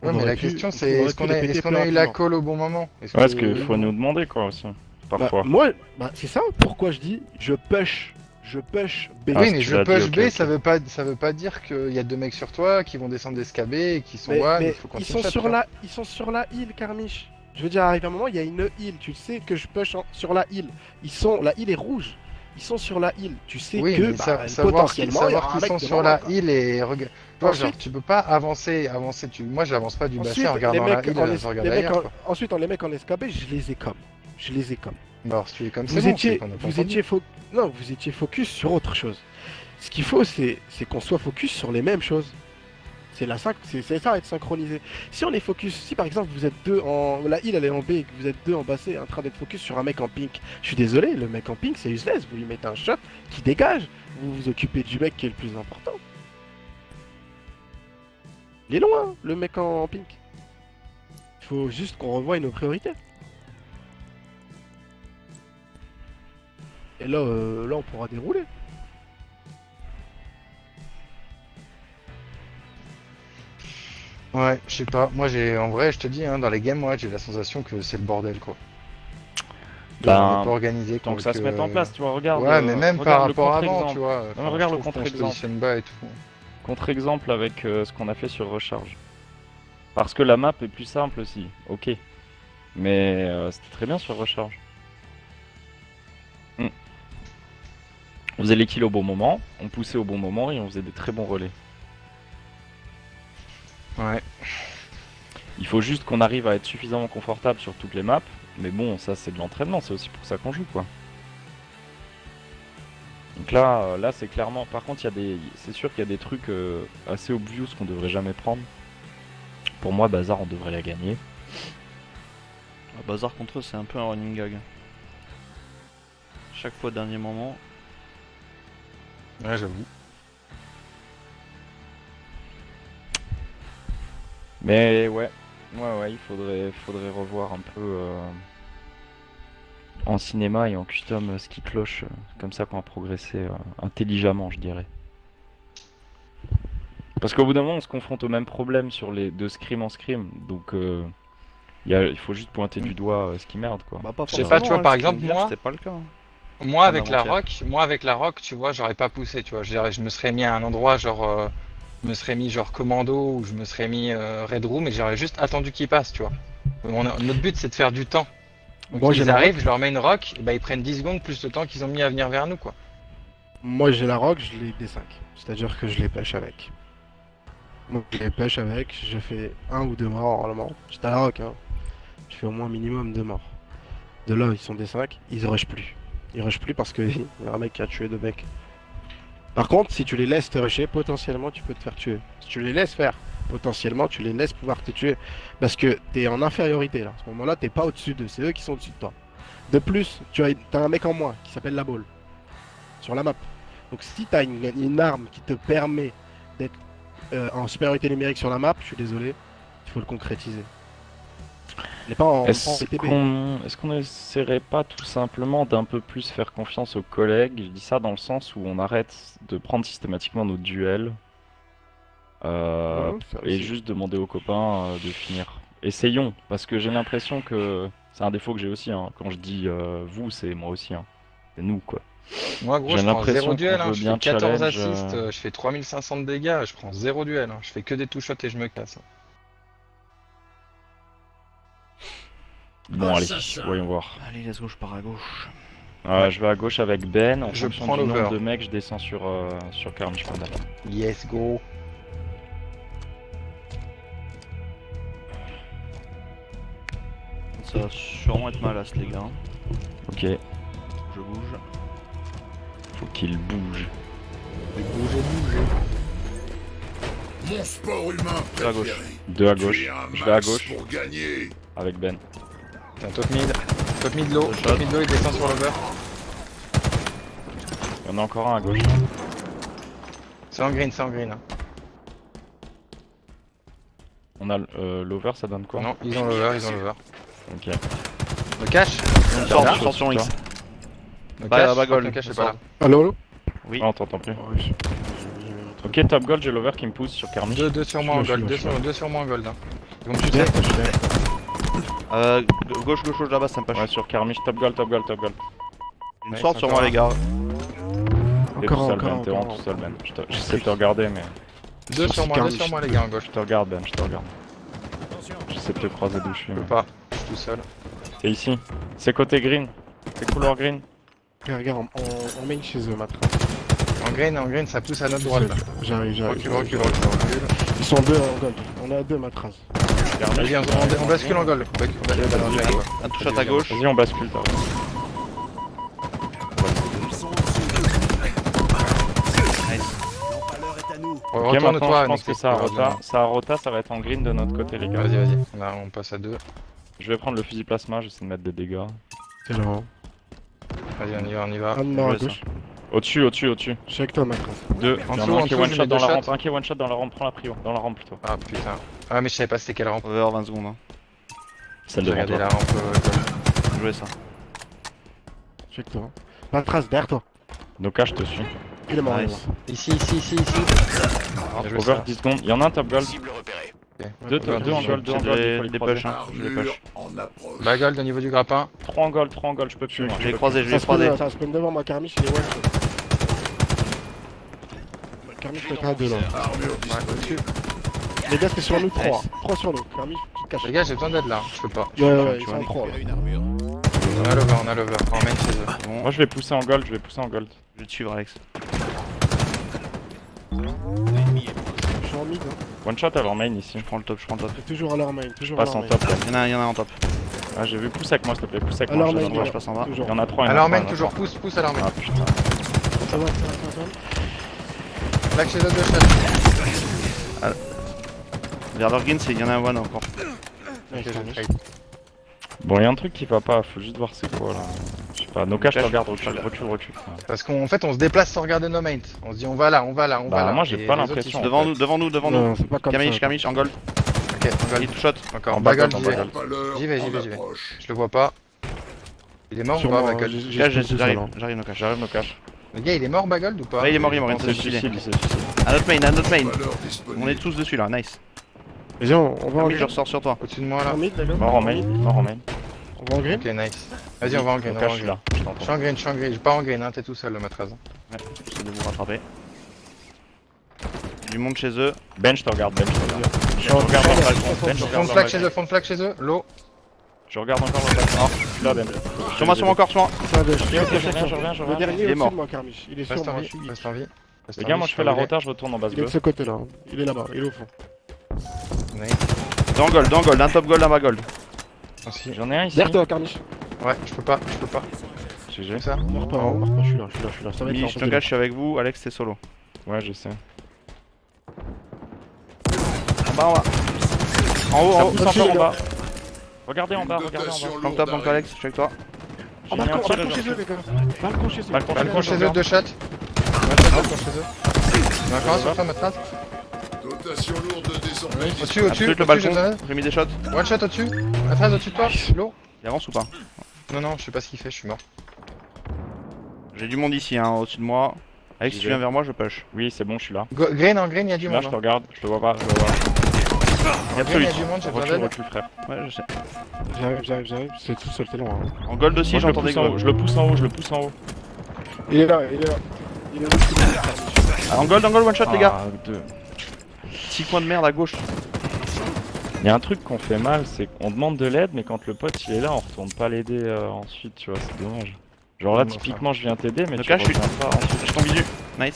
On Ouais, mais aurait la pu- question on c'est aurait est-ce pu qu'on les a, péter est-ce qu'on plus a eu la rapidement. call au bon moment? Est-ce Ouais, parce que- qu'il faut nous demander quoi aussi. Parfois. Moi, c'est ça pourquoi je dis je push B. Ah, Oui, si mais tu je l'as dit, push ok, B, ok. ça veut pas dire qu'il y a 2 mecs sur toi qui vont descendre d'escabé et qui sont Mais, one, mais il faut qu'on ils team sont shot, sur tu vois. ils sont sur la île, Carmiche. Je veux dire, arrive un moment, il y a une île. Tu sais que je push sur la île. La île est rouge. Ils sont sur la île. Tu sais Oui, que mais savoir potentiellement, il y aura un qu'ils sont sont sur sur la quoi. île et regarde. Toi, genre, Ensuite- tu peux pas avancer. Moi, j'avance pas du bassin en regardant la île, je regarde ailleurs. Quoi. Ensuite, les mecs en SKB, je les ai comme. Bon, si tu es comme Vous c'est bon, étiez, c'est qu'on a pas vous entendu. étiez non, vous étiez focus sur autre chose. Ce qu'il faut, c'est qu'on soit focus sur les mêmes choses. C'est ça, être synchronisé. Si on est focus, si par exemple vous êtes deux la île elle est en B et que vous êtes deux en bassé en train d'être focus sur un mec en pink, je suis désolé, le mec en pink c'est useless, vous lui mettez un shot qui dégage, vous vous occupez du mec qui est le plus important. Il est loin, le mec en pink. Il faut juste qu'on revoie nos priorités. Et là, on pourra dérouler. Ouais, je sais pas. Moi, en vrai, je te dis, hein, dans les games, moi, j'ai la sensation que c'est le bordel, quoi. Ben, On est pas organisé, Tant quoi, que ça se mette en place, tu vois, regarde. Ouais, mais même par regarde le rapport avant, contre-exemple. tu vois. mais regarde je le trouve qu'on se contre-exemple. positionne bas et tout. Contre-exemple avec ce qu'on a fait sur Recharge. Parce que la map est plus simple aussi, ok. Mais c'était très bien sur Recharge. On faisait les kills au bon moment, on poussait au bon moment et on faisait des très bons relais. Ouais. Il faut juste qu'on arrive à être suffisamment confortable sur toutes les maps. Mais bon, ça c'est de l'entraînement, c'est aussi pour ça qu'on joue quoi. Donc là c'est clairement... Par contre, c'est sûr qu'il y a des trucs assez obvious qu'on devrait jamais prendre. Pour moi, Bazar, on devrait la gagner. Bazar contre eux, c'est un peu un running gag. Chaque fois, dernier moment. Ouais, j'avoue. Mais ouais, il faudrait revoir un peu en cinéma et en custom ce qui cloche, comme ça qu'on va progresser intelligemment, je dirais. Parce qu'au bout d'un moment, on se confronte au même problème de scrim en scrim, donc il faut juste pointer du doigt ce qui merde quoi. Bah, pas Je sais forcément, pas, tu vois, hein, par ce qui exemple, me vient, moi- C'était pas le cas. Hein. Moi avec la avant-hier. rock, tu vois, j'aurais pas poussé, tu vois. Je me serais mis à un endroit genre je me serais mis genre commando ou je me serais mis red room et j'aurais juste attendu qu'il passe, tu vois. Notre but c'est de faire du temps. Donc Moi, j'ai ils la arrivent, je leur mets une rock, et bah ils prennent 10 secondes plus le temps qu'ils ont mis à venir vers nous quoi. Moi j'ai la rock, je l'ai D5. C'est-à-dire que je les pêche avec. Donc je les pêche avec, je fais 1 ou 2 morts normalement. J'étais à la rock, hein. Je fais au moins minimum 2 morts. De là, ils sont D5, ils rushent plus. Ils rushent plus parce que y a un mec qui a tué 2 mecs. Par contre, si tu les laisses te rusher, potentiellement tu peux te faire tuer. Si tu les laisses faire, potentiellement tu les laisses pouvoir te tuer. Parce que t'es en infériorité là. À ce moment-là, t'es pas au-dessus d'eux, c'est eux qui sont au-dessus de toi. De plus, t'as un mec en moins qui s'appelle la balle sur la map. Donc si t'as une arme qui te permet d'être en supériorité numérique sur la map, je suis désolé, il faut le concrétiser. Il n'est pas en Est-ce PTB. qu'on essaierait pas tout simplement d'un peu plus faire confiance aux collègues? Je dis ça dans le sens où on arrête de prendre systématiquement nos duels Ça et aussi. juste demander aux copains de finir. Essayons, parce que j'ai l'impression que c'est un défaut que j'ai aussi, hein. Quand je dis vous, c'est moi aussi, hein. C'est nous quoi. Moi gros J'ai je prends l'impression 0 duel, qu'on hein. veut Je bien fais 14 challenge, assists, je fais 3500 de dégâts, je prends 0 duel, hein. Je fais que des two-shots et je me casse. Hein. Bon allez, Assassin. voyons voir. Allez, let's go, je pars à gauche. Je vais à gauche avec Ben, en Je fonction prends du nombre l'over. de mecs, je descends sur Carmiche Panda. Yes go. Ça va sûrement être malasse, les gars. Ok, Je bouge. faut qu'il bouge. Mon sport humain De à gauche. préféré. Deux à Tu gauche, es un je vais à max gauche pour gagner. avec Ben. Tiens, top mid low, Deux top shots. mid low, il descend sur l'over. Il y en a encore un à gauche. C'est en green, c'est en green. Hein. On a l'over, ça donne quoi? Non, ils ont l'over, ils ont l'over. Ok. Le cache Attention X. Le Bah, cache, bah, je crois goal. que le cache est pas là. Allô, allô. Oui. Ah, on t'entend plus. Ouais, j'ai mis mon truc. Ok, top gold, j'ai l'over qui me pousse sur Carmiche. Deux sur moi en Je suis là, gold, je suis là. deux sur moi en gold. Hein. Ils vont me Je suis pousser. derrière, je suis derrière. Gauche là-bas, ça me passe. Ouais, sur Carmiche, top gold, top gold, top gold. Une Ouais, sorte sur encore moi, un. les gars. T'es tout Encore, seul, Ben, encore, t'es vraiment encore. tout seul, Ben. J'essaie de te regarder, mais. Deux sur moi les gars en gauche. Je te regarde, Ben, je te regarde. J'essaie de te croiser d'où je suis. Je peux mais- pas, je suis tout seul. T'es ici. C'est côté green. C'est couloir green. Regarde, on main chez eux maintenant. En green, ça pousse à notre droite là. J'arrive. Recule. Ils sont deux en gold. On a deux matras. Vas-y, on bascule en gold. Un touch à ta gauche. Vas-y, on bascule, t'as raison. Ils sont au-dessus. L'empaleur est à nous. Ok, maintenant, Retourne-toi, je pense que ça a rota, ça va être en green de notre côté, les gars. Vas-y, on passe à deux. Je vais prendre le fusil plasma, j'essaie de mettre des dégâts. C'est genre. Vas-y, on y va. Un de mort à Ouais, ça. gauche. Au-dessus. Je suis avec toi, matras. Deux. En Il y en dessous, a un en qui est dessous, one je shot mets dans deux la rampe, shots. un qui est one shot dans la rampe, prends la prio. Dans la rampe plutôt. Ah putain. Ah mais je savais pas c'était quelle rampe. Over 20 secondes. Hein. Celle J'ai devant regardé toi. la rampe. Bien joué ça. Je suis avec toi. Matras, derrière toi. Noka, je te suis. Il est mort. il est Nice. mort. Ici. Bien joué, Over ça. 10 secondes. Il y en a un top gold. Cible repérée. Deux Ouais, en gold, deux en J'ai gold. Il faut les des croiser. push, hein. Je les Armure push. en approche. Bah gold au niveau du grappin. 3 en gold, je peux plus. moi. Je l'ai croisé, je l'ai Ça croisé. spawn devant moi, Carmiche, il est one shot. Carmiche, peut être à deux là. Armure disponible. Les gars, c'est sur nous, 3. Nice. 3 sur nous. Carmiche, tu te caches. Les gars, j'ai besoin d'aide là. Je peux pas. Ouais, tu ils vois, sont 3 là. Une armure. On a l'over. On emmène chez eux. Bon, Moi, je vais pousser en gold, je vais te suivre, Alex. L'ennemi est proche. Je suis en mid. Hein. One shot à leur main ici. Je prends le top. C'est toujours à leur main. Toujours à Passe leur en main. top. Il y en a un en top. Ah, j'ai vu, pousse avec moi, s'il te plaît, pousse avec Alors, moi. mec, je te donne Je passe en bas. Toujours. Il y en a 3, Alors mène toujours, pousse à l'armée. Ah putain. Ça va. Black chez eux, deux shots. Vers leur green, il y en a un one encore. Ok, je Carmiche. trade. Bon, il y a un truc qui va pas, faut juste voir c'est quoi là. Je sais pas, Noka, je te regarde, recule. Parce qu'en fait, on se déplace sans regarder nos mains. On se dit on va là. Bah, moi, j'ai Et pas les autres, l'impression. ils sont- Devant nous. Non, c'est pas comme ça. Carmiche, en gold. Ok, on Il gold. shot. Encore. En bas Bagold, gold, j'y en vais. bas gold. L'empaleur J'y vais. en approche. Je le vois pas. Il est mort ou Sûrement, pas, Bagold j'ai Cache, spawn tout seul, hein. j'arrive, Noka. J'arrive, Noka. Le gars, il est mort, Bagold ou pas Ouais, il est mort, il Il s'est se suicidé. suicide. Un autre main. Empaleur On est disponible. tous dessus là, nice. Viens, on va en Carmiche, je green. ressors sur toi. Au-dessus de moi là. En mid, d'accord. Mort en main. On va en green. Ok, nice. Vas-y, on va en green. Noka, je suis là, je Je t'entends. suis en green. Je suis pas en green, hein, t'es tout seul, le matraz. J'essaie de vous rattraper. Du monde chez eux. Ben, je te regarde, Ben, je te regarde. Je suis en Je regarde green. dans le balcon, Ben, je Fond regarde de dans flag le chez eux, fond de flag chez eux. Low. Je regarde encore le balcon. Je suis là, Ben. Sur moi, encore, sur moi. C'est un dèche. Je reviens. Le dernier Il est est mort. au-dessus de moi, Carmiche. Il est sur Reste en moi. vie, Je suis reste en vie. Les gars, moi je fais la rota, je retourne en base Il est B. de ce côté-là. Il est là-bas. Il est au fond. Dans gold, un top gold, un bas gold. Aussi. J'en ai un ici. Derrière toi, Carmiche. Ouais, je peux pas. GG. Comme ça. Meurs pas, hein, meurs pas. Je suis là. Ça va être Mich, lent, je t'engage, je suis avec vous. Alex, t'es solo. Ouais, je sais. En bas. En haut, Ça en haut. pousse encore en bas. Regardez en bas, Une regardez en bas. dotation Planque top, planque Alex, je suis avec toi. Oh, J'ai mis un balcon, tir, balcon je chez eux, les gars. Balcon chez eux. Balcon Balcon chez eux, 2 shots. Balcon chez eux. Il y en a encore un sur toi, Matras. Dotation lourde des organismes. Au-dessus, Absolute le au-dessus, j'ai balcon. besoin. J'ai mis des shots. One shot au-dessus. Matras au-dessus de toi. Lourd. Il avance ou pas? Non, je sais pas ce qu'il fait, je suis mort. J'ai du monde ici, hein, au-dessus de moi. Alex, si J'y tu vais. viens vers moi, je push. Oui, c'est bon, je suis là. Green, en green, il y a du Là, monde. je te hein. regarde, je te vois pas, je te vois. Il y a En green, il y absolute. a du monde, j'ai besoin Recule, d'aide. recule, frère. Ouais, je sais. J'arrive. C'est tout seul, t'es loin. hein. En gold aussi, Moi, je le j'entends des pousse en haut, gold. je le pousse en haut, je le pousse en haut. Il est là. Il est au-dessus de moi. Ah, en gold, one shot, les gars. Ah, deux. 6 coins de merde à gauche. Il y a un truc qu'on fait mal, c'est qu'on demande de l'aide, mais quand le pote il est là, on retourne pas l'aider ensuite, tu vois, c'est dommage. Genre là, Comment ça typiquement, je viens t'aider, mais Donc tu là, je suis- reviens pas ensuite. Je tombe dessus. Nice.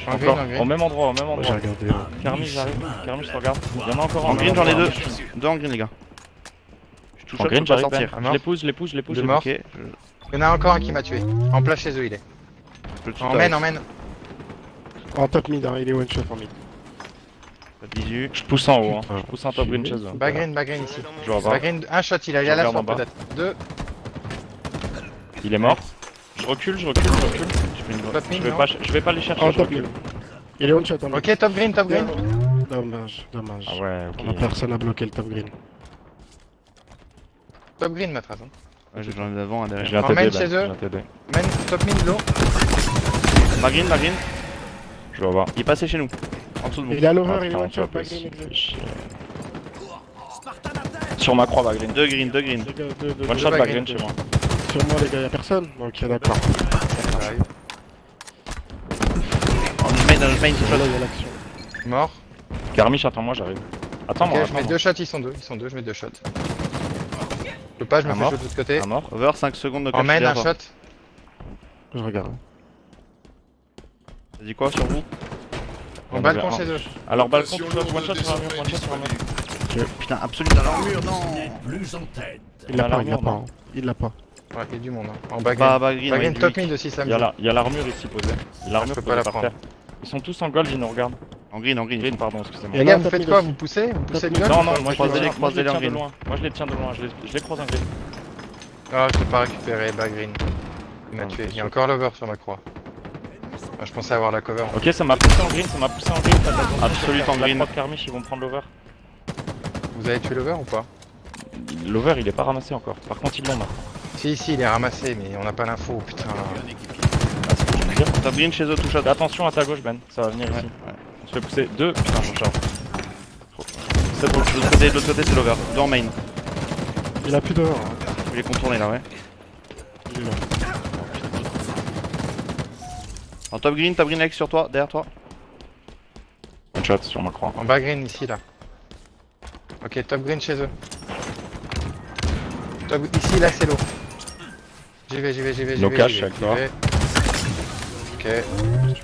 En green, Encore, en au green. même endroit, J'ai endroit. regardé. Carmi, j'arrive. Carmi, je te regarde. Il y en a encore En un. green, j'en ai deux. Deux en green, les gars. Je suis tout En shot, green, je peux pas j'arrive. sortir. Ben. mort. Je les pousse, je les pousse, je les pousse. Deux je les morts. Ok, Il y en a encore un qui m'a tué. En place chez eux, il est. je te Emmène, emmène. En top mid, hein. Il est one shot en mid. Pas de visu. Je pousse en haut, hein. Putain. Je pousse un top green chez eux. Bas green ici. Je vois Bas pas. green, un shot, il a Je à la regarde en fin bas. peut-être. 2. Il est mort. Je recule. Je fais une Top Je mid, vais non pas, je vais pas les chercher. En je top recule. mid. Il est one shot en mid. Ok, top green. Dommage. Ah ouais, On a ok. personne à bloquer le top green. Top green, Matras. hein. Ouais, j'en ai d'avant, un Je derrière. viens t'aider, Emmène Ben. chez Je eux. viens t'aider. Mène, top mid, low. Bas green, bas green. Je vois pas. Il est passé chez nous. En dessous de vous. Il est à Ah, l'over, il est putain, one shot. pas Pas green, possible, exit. fais chier. Sur ma croix, Bagreen. Deux green, deux green. Les gars, deux, One shot Bagreen, Bagreen chez moi. Sur moi, les gars, y'a personne? Ok, d'accord. Ça arrive. En main, Là, shot. y'a l'action. Mort. Garmisch, attends-moi, j'arrive. Attends-moi, Ok, je mets attends-moi. 2 shots, ils sont deux, je mets 2 shots. Je peux pas, je me Un fais mort. jouer de l'autre côté. Un mort. Over, 5 secondes de cache Emmène un derrière toi. shot. Je regarde. T'as dit quoi sur vous? En On balcon avait un. chez eux. Alors, balcon, Dotation shot, one lourde shot des sur la mur, one shot sur la mur. Putain, absolument dans l'armure, non. Plus en tête. Il l'a à pas, l'armure, non. Il l'a pas. Ouais, il y a du monde. hein. En bas Bah, green. bas green, Bas ouais, green, lui. top mid aussi, ça me Il y a l'armure ici posée. L'armure je peux pas posée la par prendre. terre. Ils sont tous en gold, ils nous regardent. En green, en green. Green, pardon, excusez-moi. Et Les là, gars, vous top faites mid quoi? aussi. Vous poussez le Top mid. gun? Non, non, moi je Croisez-les, les tiens, moi je croisez-les les tiens en de green. loin. Moi je les tiens de loin, je les croise en green. Ah, je peux pas récupérer bas green. Il m'a Ah, tué. c'est Il y a sûr. encore l'over sur ma croix. Ah, je pensais avoir la cover. Ok, ça m'a poussé en green, ça m'a poussé en green. Faites attention, Absolute sur en la green. croix de Carmiche, ils vont prendre l'over. Vous avez tué l'over ou pas? L'over il est pas ramassé encore. Par contre, ils l'ont maintenant. Si, il est ramassé, mais on n'a pas l'info, putain. Ah, c'est ce que je veux dire. Top green chez eux, tout shot. Fais attention à ta gauche, Ben, ça va venir Ouais, ici. ouais. On se fait pousser. Deux. Putain, mon chat. C'est bon, de l'autre côté, c'est l'over. Dans main. Il a plus d'or. Hein. Je vais les contourner là, ouais. Il est là. En top green Alex sur toi, derrière toi. One shot sur ma croix. En bas green ici, là. Ok, top green chez eux. Ici, là, c'est l'eau. J'y vais. No cash avec toi. Ok.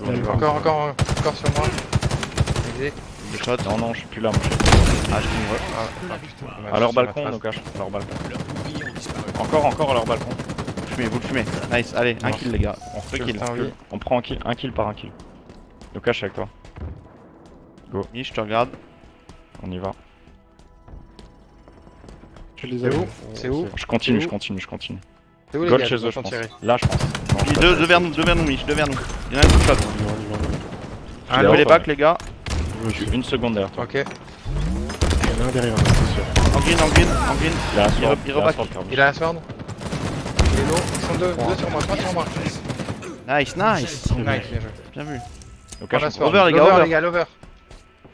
Il va. Encore sur moi. Exit. Le shot. Non, non, je suis plus là, mon chat. Ah, je finis. Ah, putain. À leur Sur ma balcon, trace. no cash. À leur balcon. Encore à leur balcon. Vous le fumez. Nice, allez, un Non. kill les gars. On Deux kills. Putain, oui. On prend un kill par un kill. No cash avec toi. Mich, je te regarde. On y va. Tu les C'est as où? C'est où? Je continue. C'est où les Gold gars? chez Ils eux, ont je pense. tiré. Là, je pense. Non, Puis deux vers nous, Mich, deux vers nous. Il y en a un tout shot. Un Je lot. fais les bacs les gars. Je suis une seconde derrière toi. Ok. Il y en a un derrière, c'est sûr. En green. Il a un sword, il il a un reback. sword, Carmiche. Il a la sword. Il est low. Ils sont deux sur moi, 3 sur moi. Nice. Nice, bien joué. Bien vu. No Prends cash, la on sword. Over, les gars, over. les gars, l'over.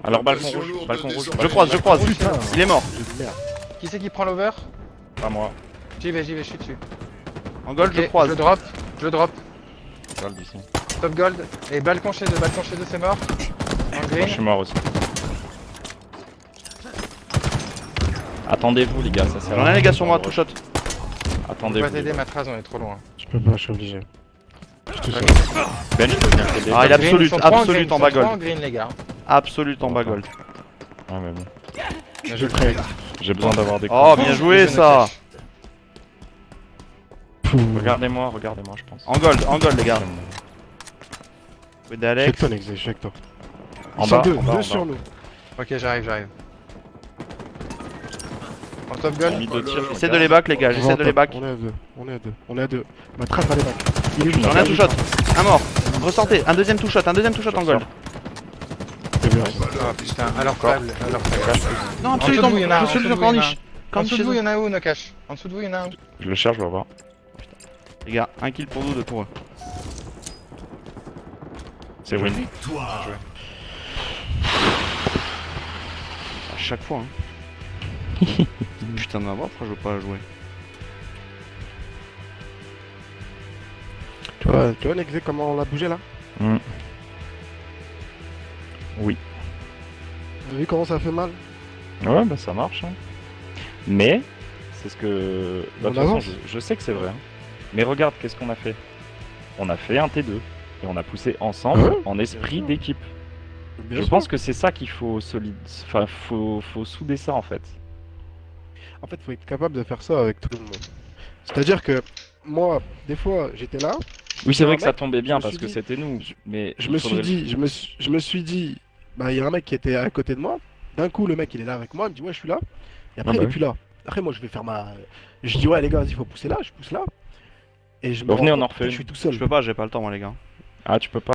À leur balcon Dotation rouge. lourde Balcon des rouge. Je croise. Putain. Il est mort. Merde. Qui c'est qui prend l'over? Pas moi. J'y vais, je suis dessus. En gold, je Ok, croise. je drop. Gold ici. Top gold. Et balcon chez eux, c'est mort. En Moi, green. je suis mort aussi. Attendez-vous les gars, ça sert à J'en ai rien. les gars sur moi, two shot. Je peux Attendez-vous. pas t'aider, Matraz, on est trop loin. Je peux pas, je suis obligé. Je suis tout seul. Ben, je peux venir t'aider. Ah, il est Green, absolu, ils sont trois en absolu green, en ils bas sont trois gold. en green, les gars. Absolu en bas gold. Ouais, mais bon. Bien Je joué. trade. J'ai besoin d'avoir des Oh, coups. bien joué ça. Regardez-moi, je pense. En gold les gars. With Je suis avec Alex. toi, Nex, je suis avec toi. En Ils sont bas, deux, en bas, en deux sur bas. nous. Ok, j'arrive. En top J'ai goal. mis 2 tirs. J'essaie de les back les gars, j'essaie de les back. On est à deux. Ma trace va les back. Il est juste J'en ai un two shot. Un mort. Ressortez, un deuxième two shot en gold. C'est bien. Oh putain, alors faible, alors faible. Non, En dessous de vous, il y en a un, en dessous de vous, encore il y en a niche. En dessous de vous, il y en a où, Nokash? En dessous de vous, il y en a un. Je le cherche, je vais voir. Les gars, un kill pour nous, deux pour eux. C'est win. Victoire. À chaque fois hein. Putain de ma voix, pourquoi je veux pas la jouer? Tu vois, Nex, comment on l'a bougé là? Oui. Vous avez vu comment ça fait mal? Ouais, bah ça marche. Hein. Mais, c'est ce que. Bah, de On toute façon, avance. je sais que c'est vrai. Hein. Mais regarde, qu'est-ce qu'on a fait? On a fait un T2 et on a poussé ensemble Ouais, en esprit sûr. d'équipe. Bien Je sûr. pense que c'est ça qu'il faut Enfin, faut souder ça en fait. En fait, faut être capable de faire ça avec tout le monde. C'est-à-dire que moi, des fois, j'étais là, Oui, c'est un vrai que ça mec, tombait bien je me parce suis que dit- c'était nous. Mais je il me suis faudrait- dit, je me suis dit, bah, il y a un mec qui était à côté de moi. D'un coup, le mec, il est là avec moi, il me dit, ouais, je suis là. Et après, Ah bah il est oui. plus là. Après, moi, je vais faire ma. Je dis, ouais, les gars, il faut pousser là, je pousse là. Et je me Bon, venez, rends on en compte refait que une. je suis tout seul. Je peux pas, j'ai pas le temps moi les gars. Ah, tu peux pas.